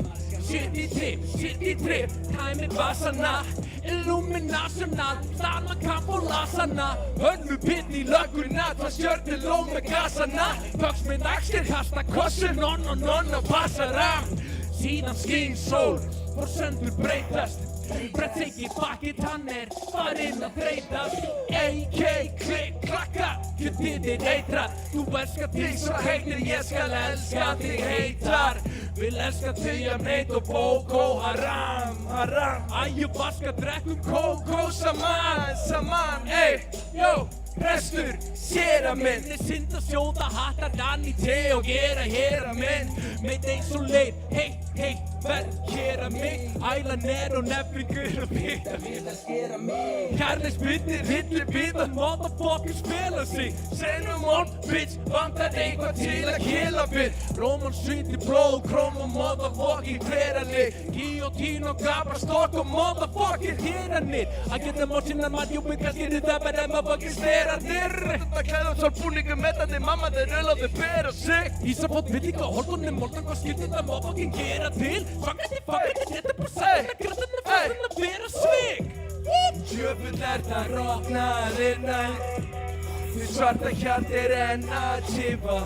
Shit í trip, tæmi bassana. Illuminational, þar maður kamp og lasana. Hönnu pitt í lögguna, það stjörnir lóm með gassana. Töks með axlir, kasta kossu, non og passara. Síðan skín sól, og söndur breytast. Brett ekki bakið, hann farinn að breytast. AK, klikk, klakka, kjötið er eitrað. Þú elskar þig svo heitir, ég skal elska þig heitar. Vil elska þig heit og Boko Haram. Æju vaska, drekkum kókó saman. Ey, jó, prestur, séra minn. Minni synd að sjóða hattar hann í te og gera hér að minn. Meit eins og leið, heitt. heitt verð gera mig Ælan og nefningur að bita Kærleiksmyndir, hillir bíða Motherfuckers spila sig Seinum on, bitch, vantar eitthvað til að killa bitch Róman svíti blóð, króma motherfucking hveranir Guillotine og gabra stokk og motherfucking héranir Að geta mór sinna mann, jú, mig kannski það bara motherfucking steranir Þetta klæðum svar búningum metandi mamma þeir ölaði bera sig Ísapott, villinga, hortunum, moldan, hvað skildi það motherfucking gera til Svangandi, fangandi, þetta bara sæna, grætandi, fangandi að bera svig Djöfull það roknað innan Því svarta hjart enn að tifa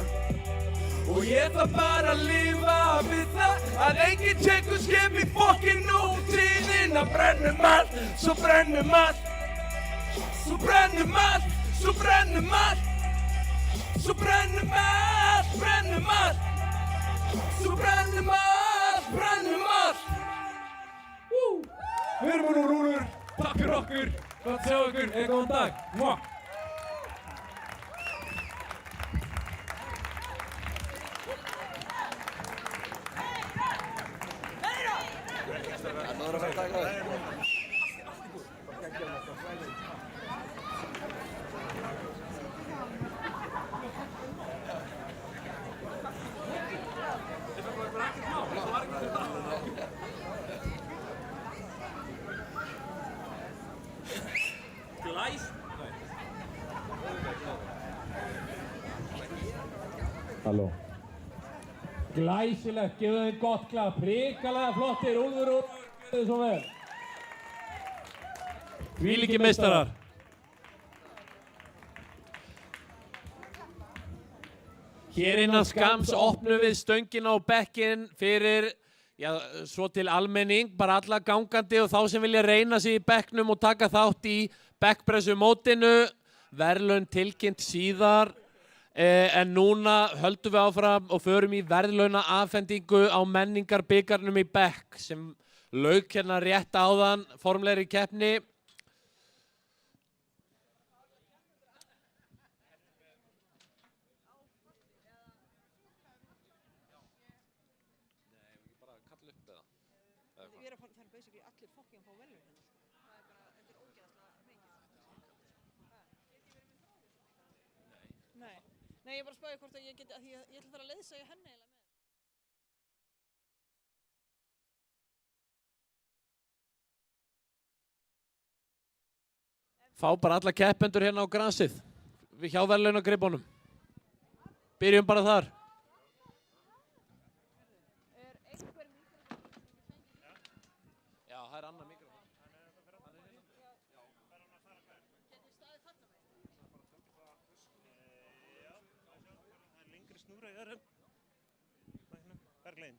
Og ég þarf bara að lifa við það Að enginn tekur skip í fokkin nútíðina Brennum allt, svo brennum allt Svo brennum allt, svo brennum allt Svo brennum allt, brennum allt Svo brennum allt, brennum allt Við erum nú rúlur, takk fyrir okkur, gott að sjá ykkur, góðan dag, mwah! Halló. Glæsilegt, gefðu þeim gott klapp, hrikalega flottir, Úlfur, gjörðu þið svo vel. Hvílíkir meistarar. Hér innan skams opnum við stöngina og bekkinn fyrir, já, svo til almenning, bara alla gangandi og þá sem vilja reyna sig í bekknum og taka þátt í bekkpressu mótinu, verðlaun tilkynnt síðar. En núna höldum við áfram og förum í verðlauna afhendingu á menningarbikarnum í bekk sem lauk hérna rétt áðan formlegri keppni. basically allir fokkin fá velun hérna. Það er bara, þetta er ógeðslega mikið. Nei. Nei, ég er bara að spáði hvort að ég geti, að ég ætla að fara að leiðsæja henni eiginlega með. Fá bara alla keppendur hérna á grasið við hjá verðlaunagripunum. Byrjum bara þar. Já, það er annað mikrofón. Lengri snúra í öðrum. Berglein.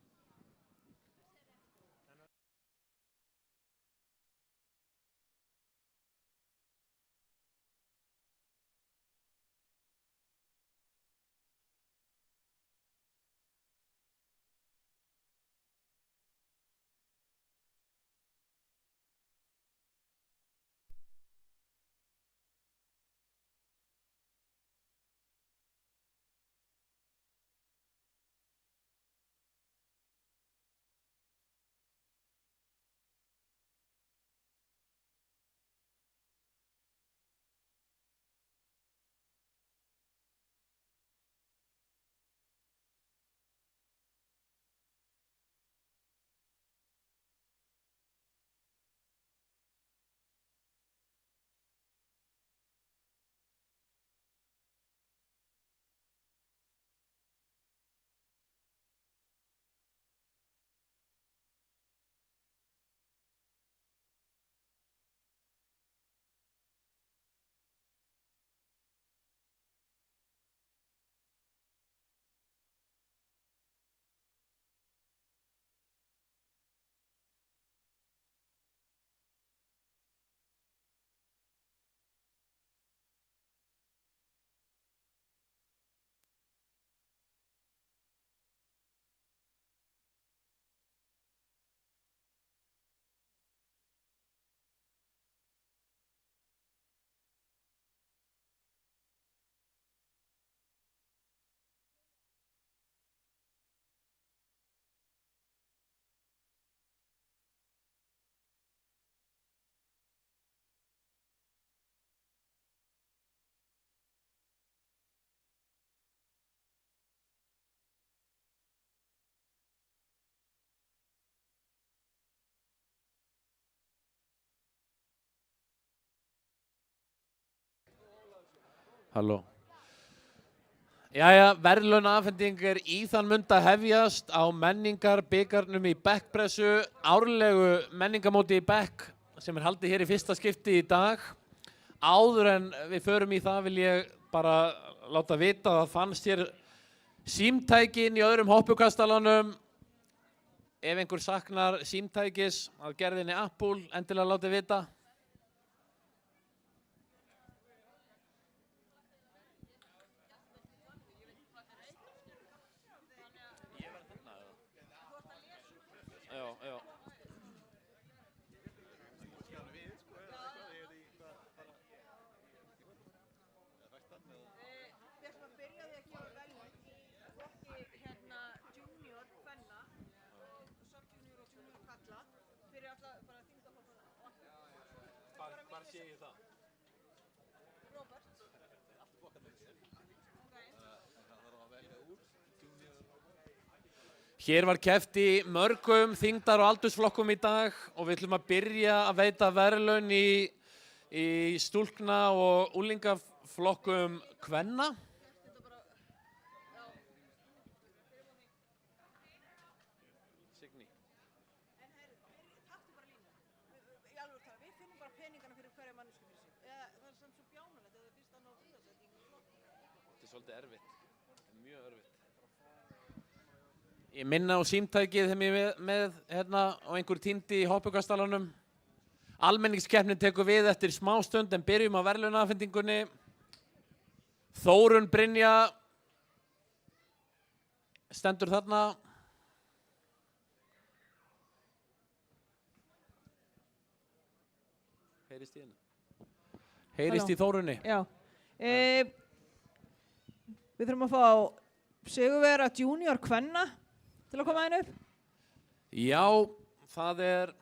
Halló. Jæja, verðlaunaafhending er í þann mund að hefjast á menningarbikarnum í bekkpressu, árlegu menningamóti í bekk sem er haldið hér í fyrsta skipti í dag. Áður en við förum í það vil ég bara láta vita að það fannst hér símtækin í öðrum hoppukastalanum. Ef einhver saknar símtækis að gerðinni Apple, endilega látið vita. Hér var keppt í mörgum þyngdar- og aldursflokkum í dag og við ætlum að byrja að veita verðlaun í stúlkna- og unglingaflokkum kvenna. Signý. Við finnum bara peningana fyrir hverja mannesku fyrir sig. Það er samt svo bjánalegt ef það fyrst að ná þriðasetningu í flokknum. Þetta er svolítið erfitt, mjög erfitt. Ég minna á símtækið þegar ég með hérna og einhver týndi í hoppukastalanum. Almenningskeppnin tekur við eftir smástund en byrjum á verðlaunaafhendingunni. Þórunn Brynja stendur þarna. Heyrist í henni? Heyrist í Þórunni? Já. Við þurfum að fá sigurvegara junior kvenna til að koma inn upp. Já, það er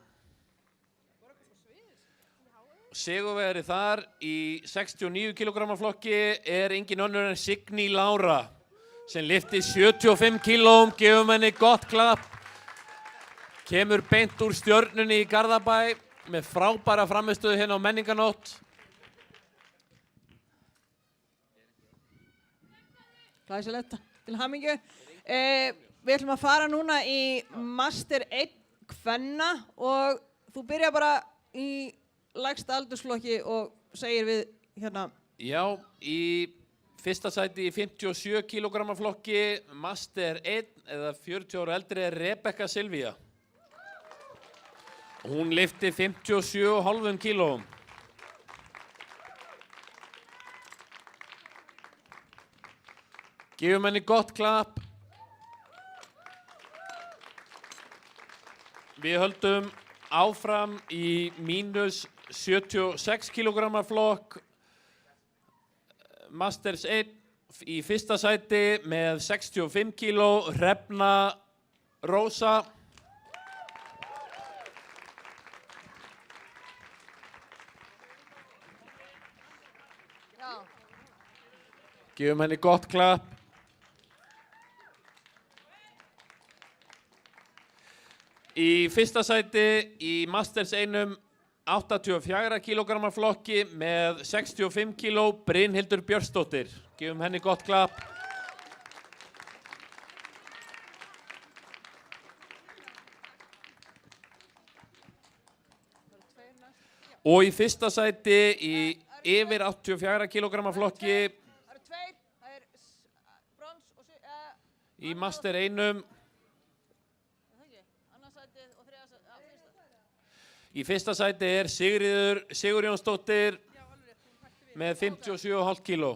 sigurvegari þar í 69 kg flokki er engin önnur en Signý Lára sem lyfti 75 kílóum, gefum henni gott klapp. Kemur beint úr Stjörnunni í Garðabæ með frábæra frammistöðu hérna á menninganótt. Glæsilegt, til hamingju. Við ætlum að fara núna í Master 1 kvenna og þú byrjar bara í lægsta aldursflokki og segir við hérna. Já, í fyrsta sæti í 57 kg flokki, Master 1 eða 40 ára eldri er Rebekka Silvía. Hún lyfti 57,5 kílóum. Gefum henni gott klapp. Við höldum áfram í mínus 76 kg flokk. Masters 1 í fyrsta sæti með 65 kíló, Hrefna Rósa. Gefum henni gott klapp. Í fyrsta sæti í Masters 1 84 kg flokki með 65 kíló, Brynhildur Björnsdóttir. Gefum henni gott klapp. Og í fyrsta sæti í yfir 84 kg flokki Það eru tveir, það er brons og í Master 1 í fyrsta sæti er Sigríður Sigurjónsdóttir með 57,5 kíló.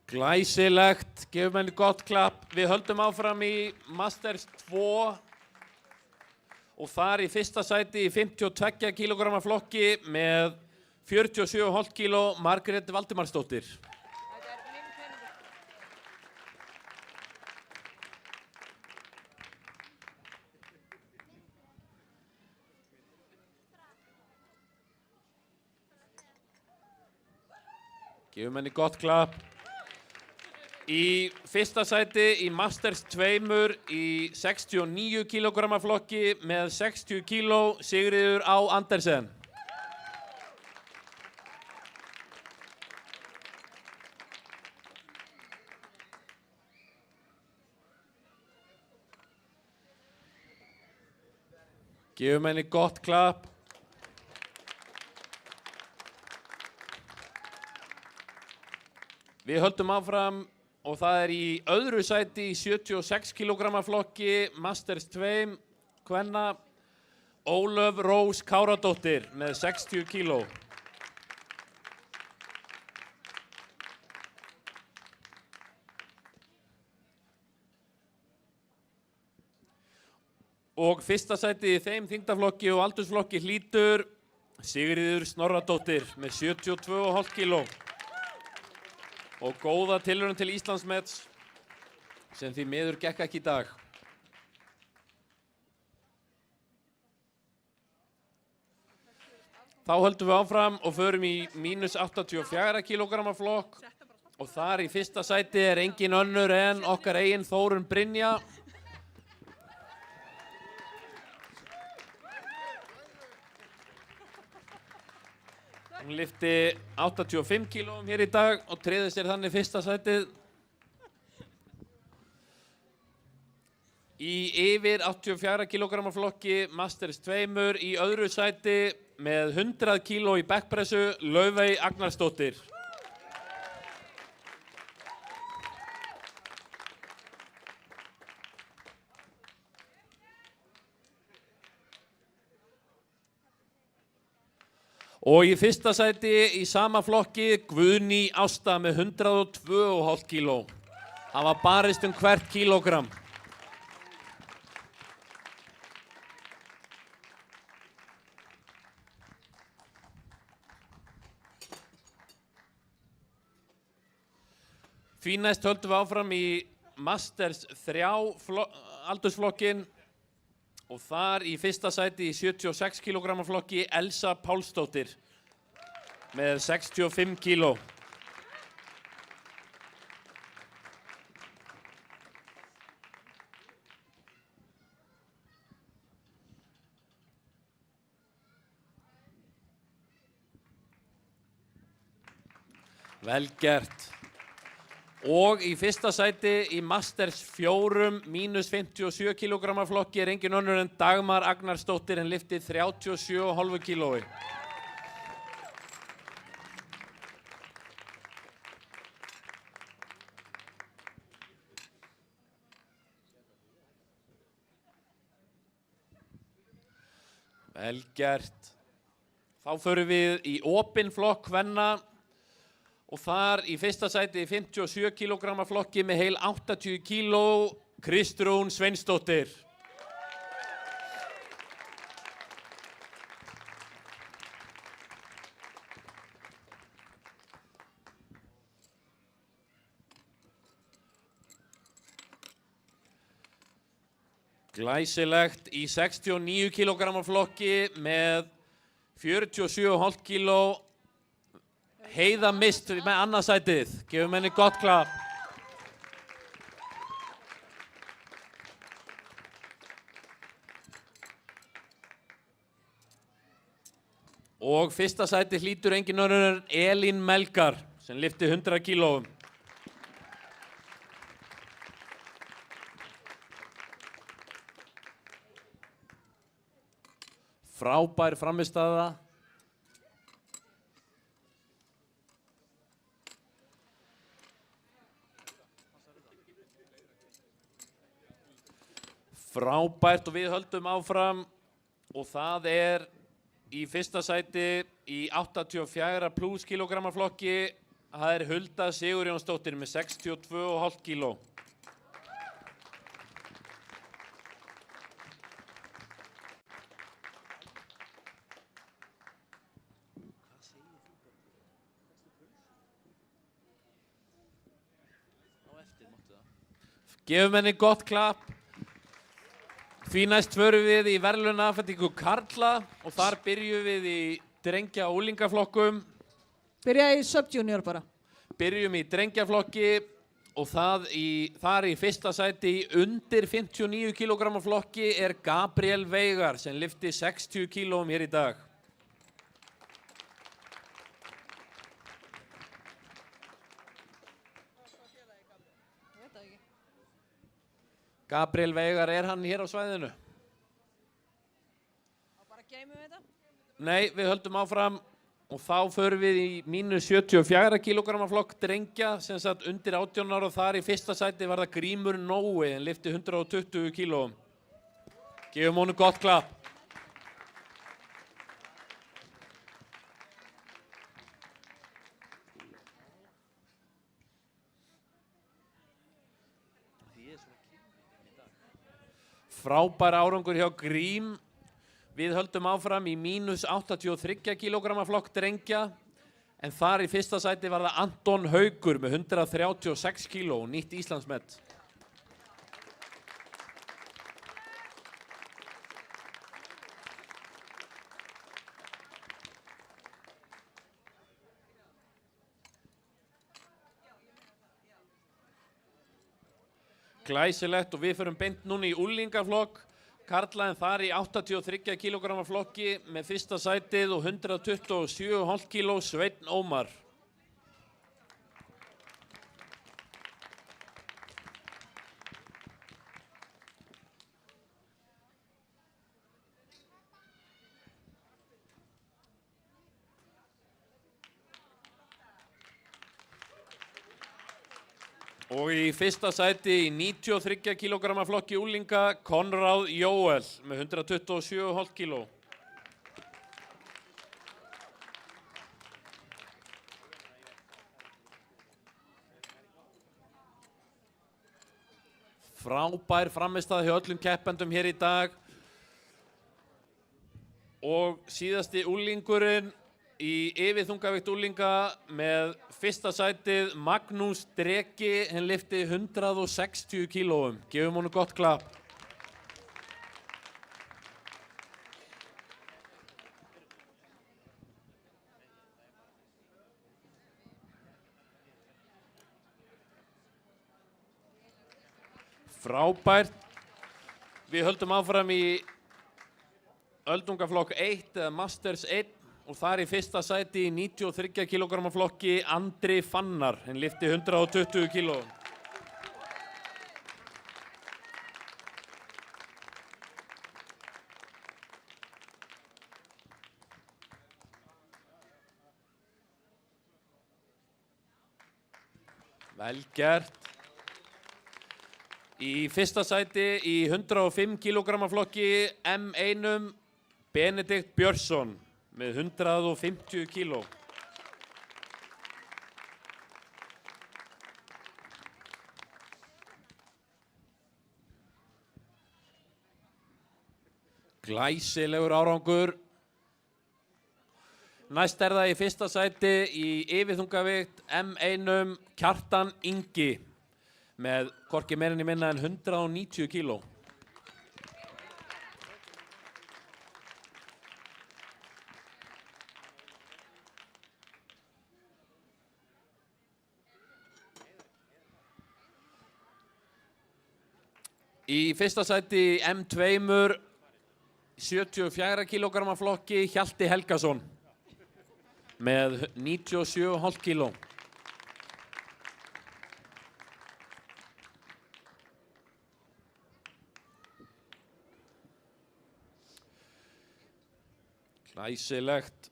Glæsilegt, gefum henni gott klapp. Við höldum áfram í Masters 2 og þar í fyrsta sæti í 52 kg flokki með 47,5 kíló, Margrét Valdimarsdóttir. Gefum henni gott klapp. Í fyrsta sæti í Masters 2 í 69 kg flokki með 60 kg Sigríður Á. Andersen. Gefum henni gott klapp. Við höldum áfram og það er í öðru sæti í 76 kg flokki Masters 2 kvenna Ólöf Rós Káradóttir með 60 kg. Og fyrsta sæti í þeim þyngdarflokki og aldursflokki hlýtur Sigríður Snorradóttir með 72,5 kg. Og góða tilraun til Íslandsmets sem því miður gekk ekki í dag. Þá höldum við áfram og förum í mínus 84 kg flokk og þar í fyrsta sæti er engin önnur en okkar eigin Þórunn Brynja. Hún lyfti 85 kg hér í dag og tryggði sér þannig fyrsta sætið. Í yfir 84 kg flokki Masters 2 í öðru sæti með 100 kg í bekkpressu Laufey Agnarsdóttir. Og í fyrsta sæti í sama flokki Guðný Ásta með 102,5 kg. Það var barist hvert kílógramm. Því næst höldum við áfram í Masters 3 aldursflokkin og þar í fyrsta sæti í 76 kg flokki Elsa Pálsdóttir með 65 kg. Vel gert. Og í fyrsta sæti í Masters 4 mínus 57 kg flokki er engin önnur en Dagmar Agnarsdóttir en lyfti 37,5 kg. Vel gert. Þá förum við í opinn flokk kvenna. Og þar í fyrsta sæti í 57 kg flokki með heil 80 kg Kristrún Sveinsdóttir. Glæsilegt í 69 kg flokki með 47,5 kg Heiða Mist með annað sætið. Gefum henni gott klapp. Og fyrsta sætið hlýtur engin önnur en Elín Melgar sem lyfti 100 kg. Frábær frammistaða. Frábært og við höldum áfram og það er í fyrsta sæti í 84 plus kg flokki, það er Hulda Sigurjónsdóttir með 62,5 kg. Gefum henni gott klapp. Því næst förum við í verðlaunaafhendingu karla og þar byrjum við í drengja- og úlingaflokkum. Byrja í Sub Junior bara. Byrjum í drengjaflokki og þar í fyrsta sæti í undir 59 kg flokki er Gabriel Veigar sem lyfti 60 kílóum hér í dag. Gabriel Veigar, er hann hér á svæðinu? Bara geymum við þetta. Nei, við höldum áfram og þá förum við í mínus 74 kg flokk drengja, sem sagt undir 18 ára, og þar í fyrsta sæti var það Grímur Nói en lyfti 120 kílóum. Gefum honum gott klapp. Frábær árangur hjá Grím. Við höldum áfram í mínus 83 kg flokk drengja, en þar í fyrsta sæti var það Anton Haugur með 136 kíló, nýtt Íslandsmet. Glæsilegt, og við förum beint núna í úlingaflokk. Karla, en þar í 83 kg flokki með fyrsta sætið og 127,5 kíló Sveinn Ómar. Og í fyrsta sæti í 93 kg flokki úlinga Konráð Jóel með 127,5 kíló. Frábær frammistaða hjá öllum keppendum hér í dag. Og síðasti úlingurinn í yfirþungavigt úlinga með fyrsta sætið Magnús Dreki, hann lyfti 160 kílóum. Gefum honum gott klapp. Frábært. Við höldum áfram í öldungaflokk 1 eða Masters 1. Og þar í fyrsta sæti í 93 kg flokki Andri Fannar, hann lyfti 120 kíló. Vel gert. Í fyrsta sæti í 105 kg flokki M1 Benedikt Björnsson með 150 kíló. Glæsilegur árangur. Næst er það í fyrsta sæti í yfirþungavigt M1 Kjartan Ingi með hvorki meira né minna en 190 kíló. Í fyrsta sæti í M2 74 kg flokki Hjalti Helgason með 97,5 kíló. Glæsilegt.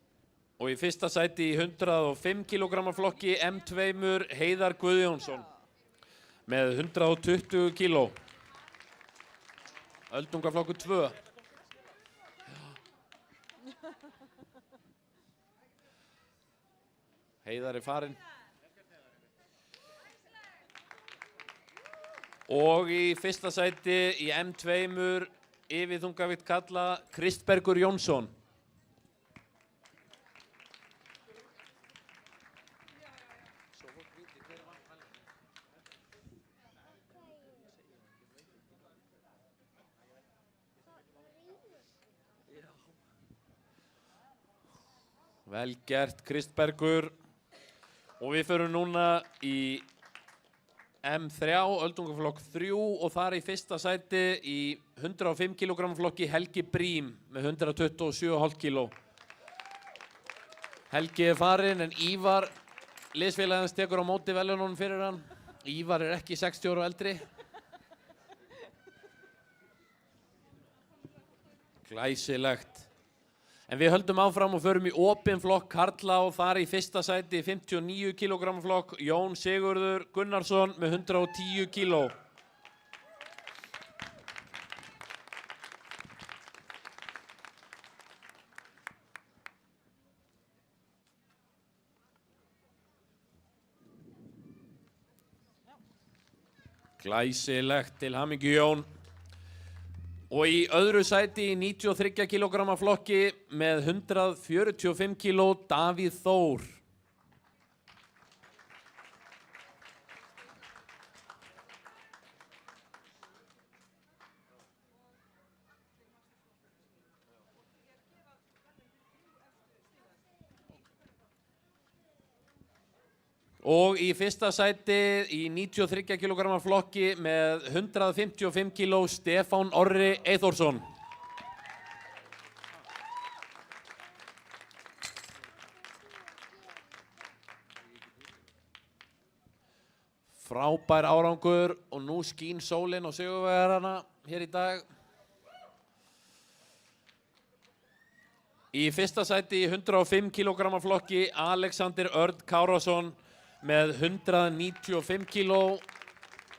Og í fyrsta sæti í 105 kg flokki M2 Heiðar Guðjónsson með 120 kíló. Öldungaflokkur 2. Heiðar er farinn. Og í fyrsta sæti í M2 yfirþungavigt kalla Kristbergur Jónsson. Vel gert, Kristbergur. Og við förum núna í M3, öldungaflokk 3 og þar í fyrsta sæti í 105 kg flokki Helgi Brím með 127,5 kg. Helgi er farinn en Ívar, liðsfélagans, tekur á móti verðlaununum fyrir hann. Ívar er ekki 60 ára og eldri. Glæsilegt. En við höldum áfram og förum í opinn flokk karla og þar í fyrsta sæti 59 kg flokk Jón Sigurður Gunnarsson með 110 kg. Glæsilegt, til hamingju Jón. Og í öðru sæti í 93 kg flokki með 145 kg Davíð Þór. Og í fyrsta sæti í 93 kg flokki með 155 kg Stefán Orri Eyþórsson. Frábær árangur og nú skín sólin á sigurvegarana hér í dag. Í fyrsta sæti í 105 kg flokki Alexander Örn Kárásson með 195 kg og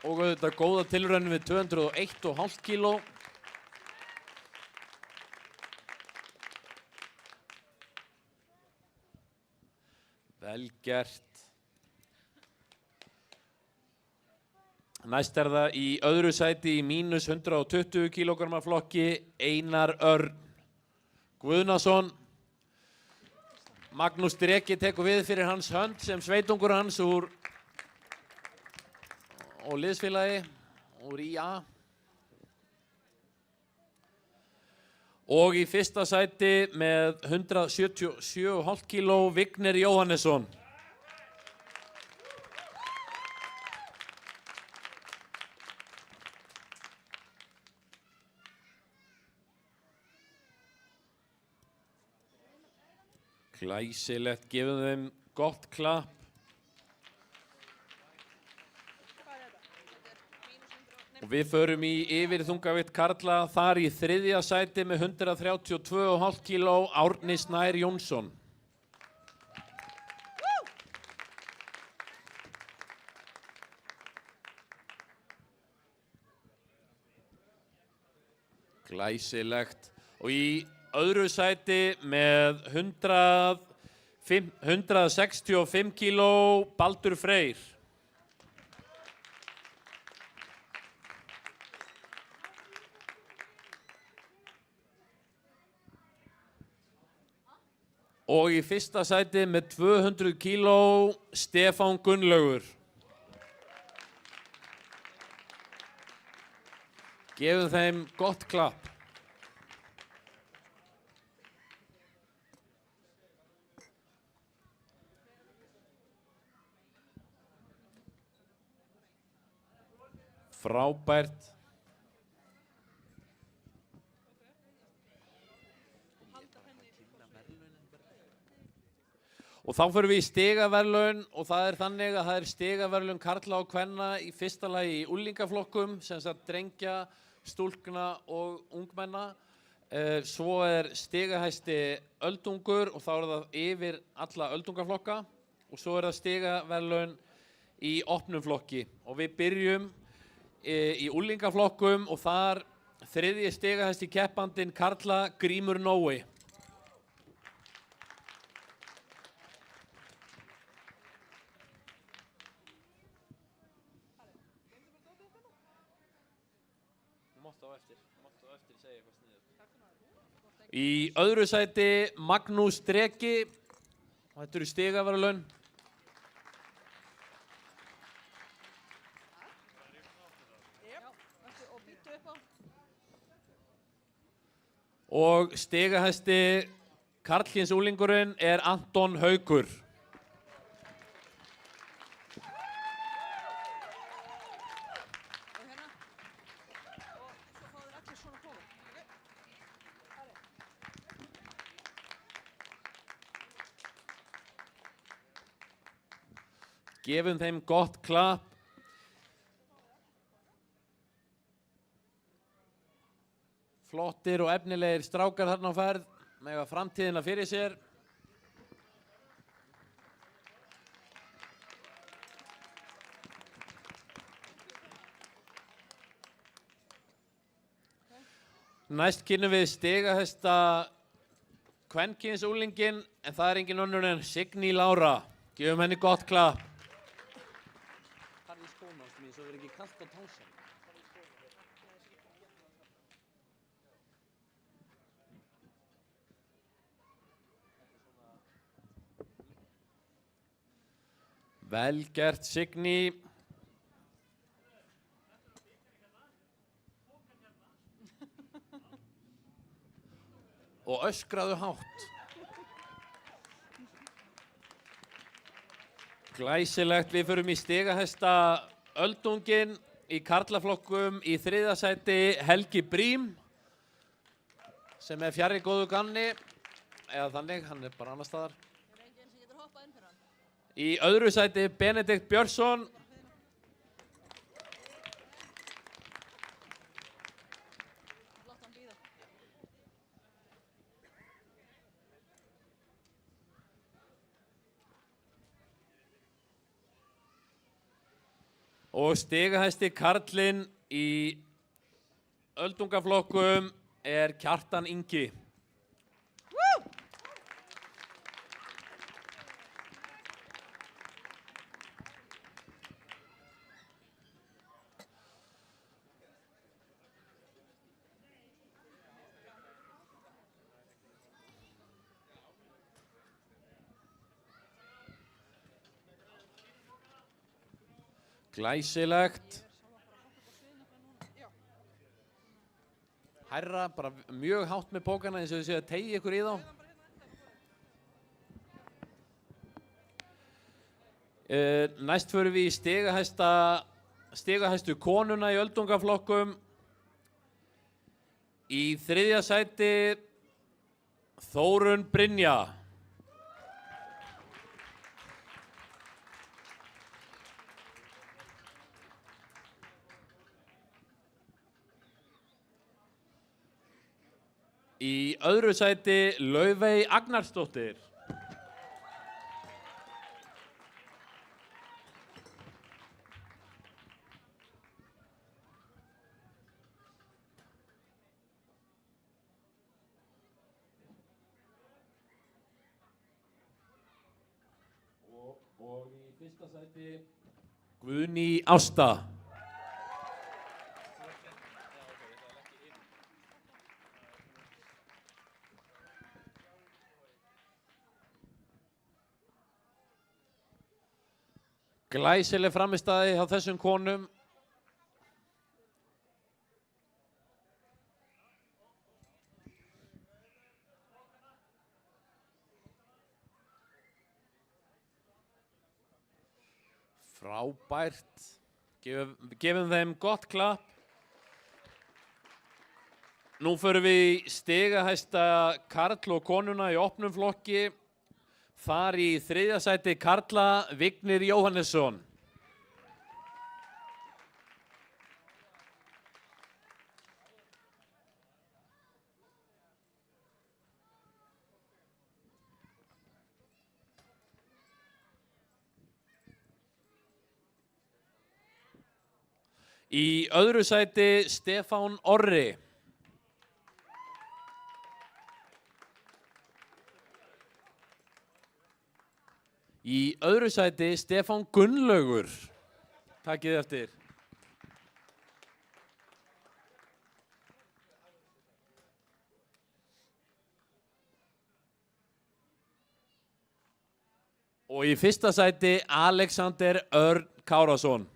auðvitað góða tilraun við 201,5 kg. Vel gert. Næst er það í öðru sæti í mínus 120 kg flokki Einar Örn Guðnason. Magnús Dreki tekur við fyrir hans hönd sem sveitungur hans úr og liðsfélagi úr IA. Og í fyrsta sæti með 177,5 kg Vignir Jóhannesson. Glæsilegt, gefum þeim gott klapp. Og við förum í yfirþungavikt karla þar í þriðja sæti með 132,5 kg Árni Snær Jónsson. Glæsilegt. Og í öðru sæti með 165 kg Baldur Freyr. Og í fyrsta sæti með 200 kg Stefán Gunnlaugur. Gefum þeim gott klapp. Frábært. Og þá förum við í stigaverðlaun og það er þannig að það er stigaverðlaun karla og kvenna í fyrsta lagi í unglingaflokkum, sem sagt drengja, stúlkna og ungmenna. Svo er stigahæsti öldungur og þá er það yfir alla öldungaflokka og svo er það stigaverðlaun í opnum flokki. Og við byrjum í unglingaflokkum og þar þriðji stigahæsti keppandinn karla Grímur Nói. Í öðru sæti Magnús Dreki og þetta eru stigaverðlaun. Og stigahæsti karlkyns unglingurinn er Anton Haukur. Gefum þeim gott klapp. Flottir og efnilegir strákar þarna á ferð, mega framtíðina fyrir sér. Næst kynnum við stigahesta kvenkynsúlinginn, en það er engin önnur en Signý Lára. Gefum henni gott klapp. Harði skóna ást mín, svo verður ekki kalt á tásin. Vel gert, Signý. Og öskraðu hátt. Glæsilegt, við förum í stigahesta öldunginn í karlaflokkum í 3. sæti Helgi Brím sem er fjarri góðu ganni, eða þannig, hann er bara annar staðar. Í 2. sæti Benedikt Björnsson. Og stigahæsti karlinn í öldungaflokkum er Kjartan Ingi. Glæsilegt. Hærra, bara mjög hátt með pókana eins og þið séu að teygja ykkur í þá. Næst förum við í stigahæstu konuna í öldungaflokkum. Í 3. sæti Þórunn Brynja. Í 2. sæti Laufey Agnarsdóttir. Og í 1. sæti Guðný Ásta. Glæsileg frammistaði hjá þessum konum. Frábært. Gefum þeim gott klapp. Nú förum við í stigahæsta karl og konuna í opnum flokki. Þar í 3. sæti karla Vignir Jóhannesson. Í 2. sæti Stefán Orri. Í 2. sæti Stefán Gunnlaugur. Takkið eftir. Og í 1. sæti Alexander Örn Kárásson.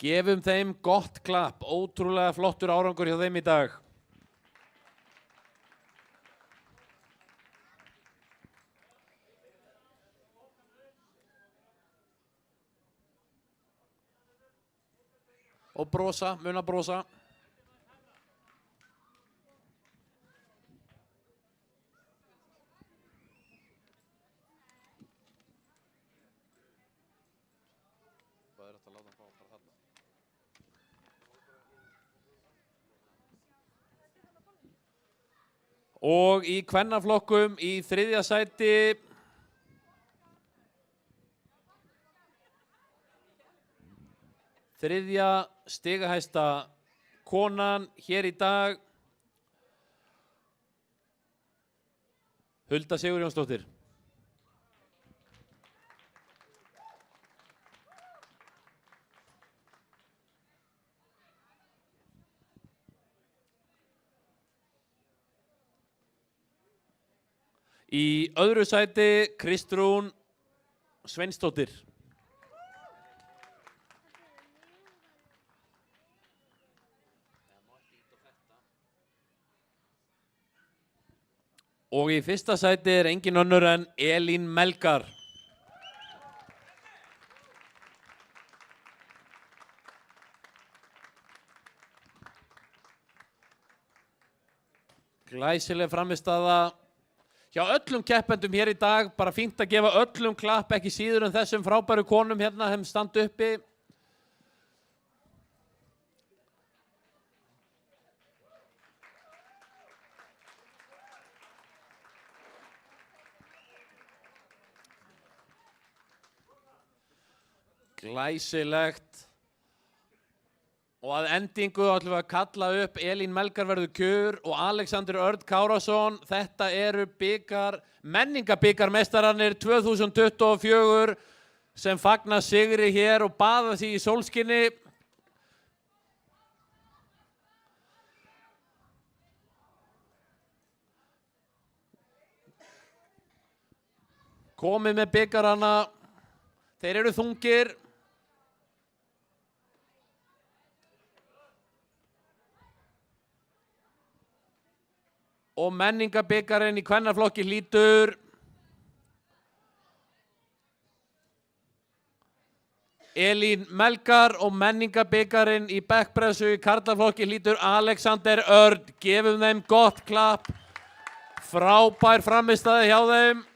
Gefum þeim gott klapp, ótrúlega flottur árangur hjá þeim í dag. Og brosa, muna brosa. Og í kvennaflokkum í 3. sæti þriðja stigahæsta konan hér í dag, Hulda Sigurjónsdóttir. Í öðru sæti Kristrún Sveinsdóttir. Og í fyrsta sæti engin önnur en Elín Melgar. Glæsileg frammistaða hjá öllum keppendum hér í dag, bara fínt að gefa öllum klapp, ekki síður en þessum frábæru konum hérna sem standa uppi. Glæsilegt. Og að endingu ætlum við að kalla upp Elín Melgar verður kjör og Alexander Örn Kárásson. Þetta eru menningabikarmeistararnir 2024 sem fagna sigri hér og baða því í sólskinni. Komið með bikarana. Þeir eru þungir. Og menningabikarinn í kvennaflokki hlýtur Elín Melgar og menningabikarinn í bekkpressu í karlaflokki hlýtur Alexander Örn. Gefum þeim gott klapp. Frábær frammistaða hjá þeim.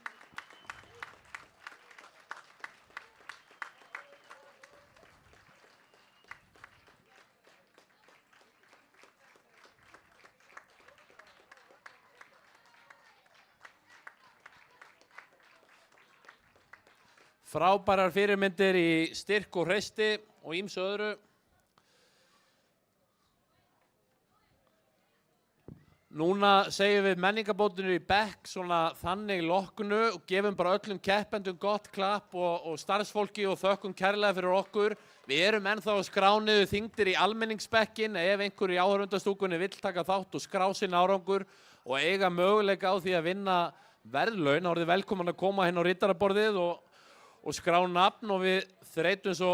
Frábærar fyrirmyndir í styrk og hreysti og ýmsu öðru. Núna segjum við menningabótinu í bekk svona þannig loknu og gefum bara öllum keppendum gott klapp og starfsfólki og þökkum kærlega fyrir okkur. Við erum ennþá skrániðu þingdir í almenningsbekkin ef einhver í áhörfundastúkunni vill taka þátt og skrá sinn árangur og eiga möguleika á því að vinna verðlaun. Þá er þið velkomin að koma hérna á riddaraborðið og skrá nafn og við þreytum svo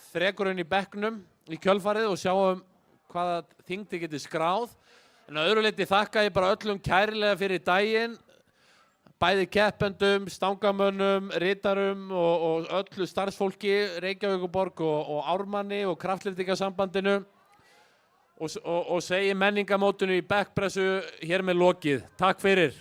þrekurinn í bekknum í kjölfarið og sjáum hvaða þingdi getið skráð. En að öðru leyti þakka ég bara öllum kærlega fyrir daginn, bæði keppendum, stangamönnum, rittarum og öllu starfsfólki, Reykjavíkurborg og Ármanni og Kraftlyftingasambandinu og segi menningamótinu í bekkpressu hér með lokið. Takk fyrir.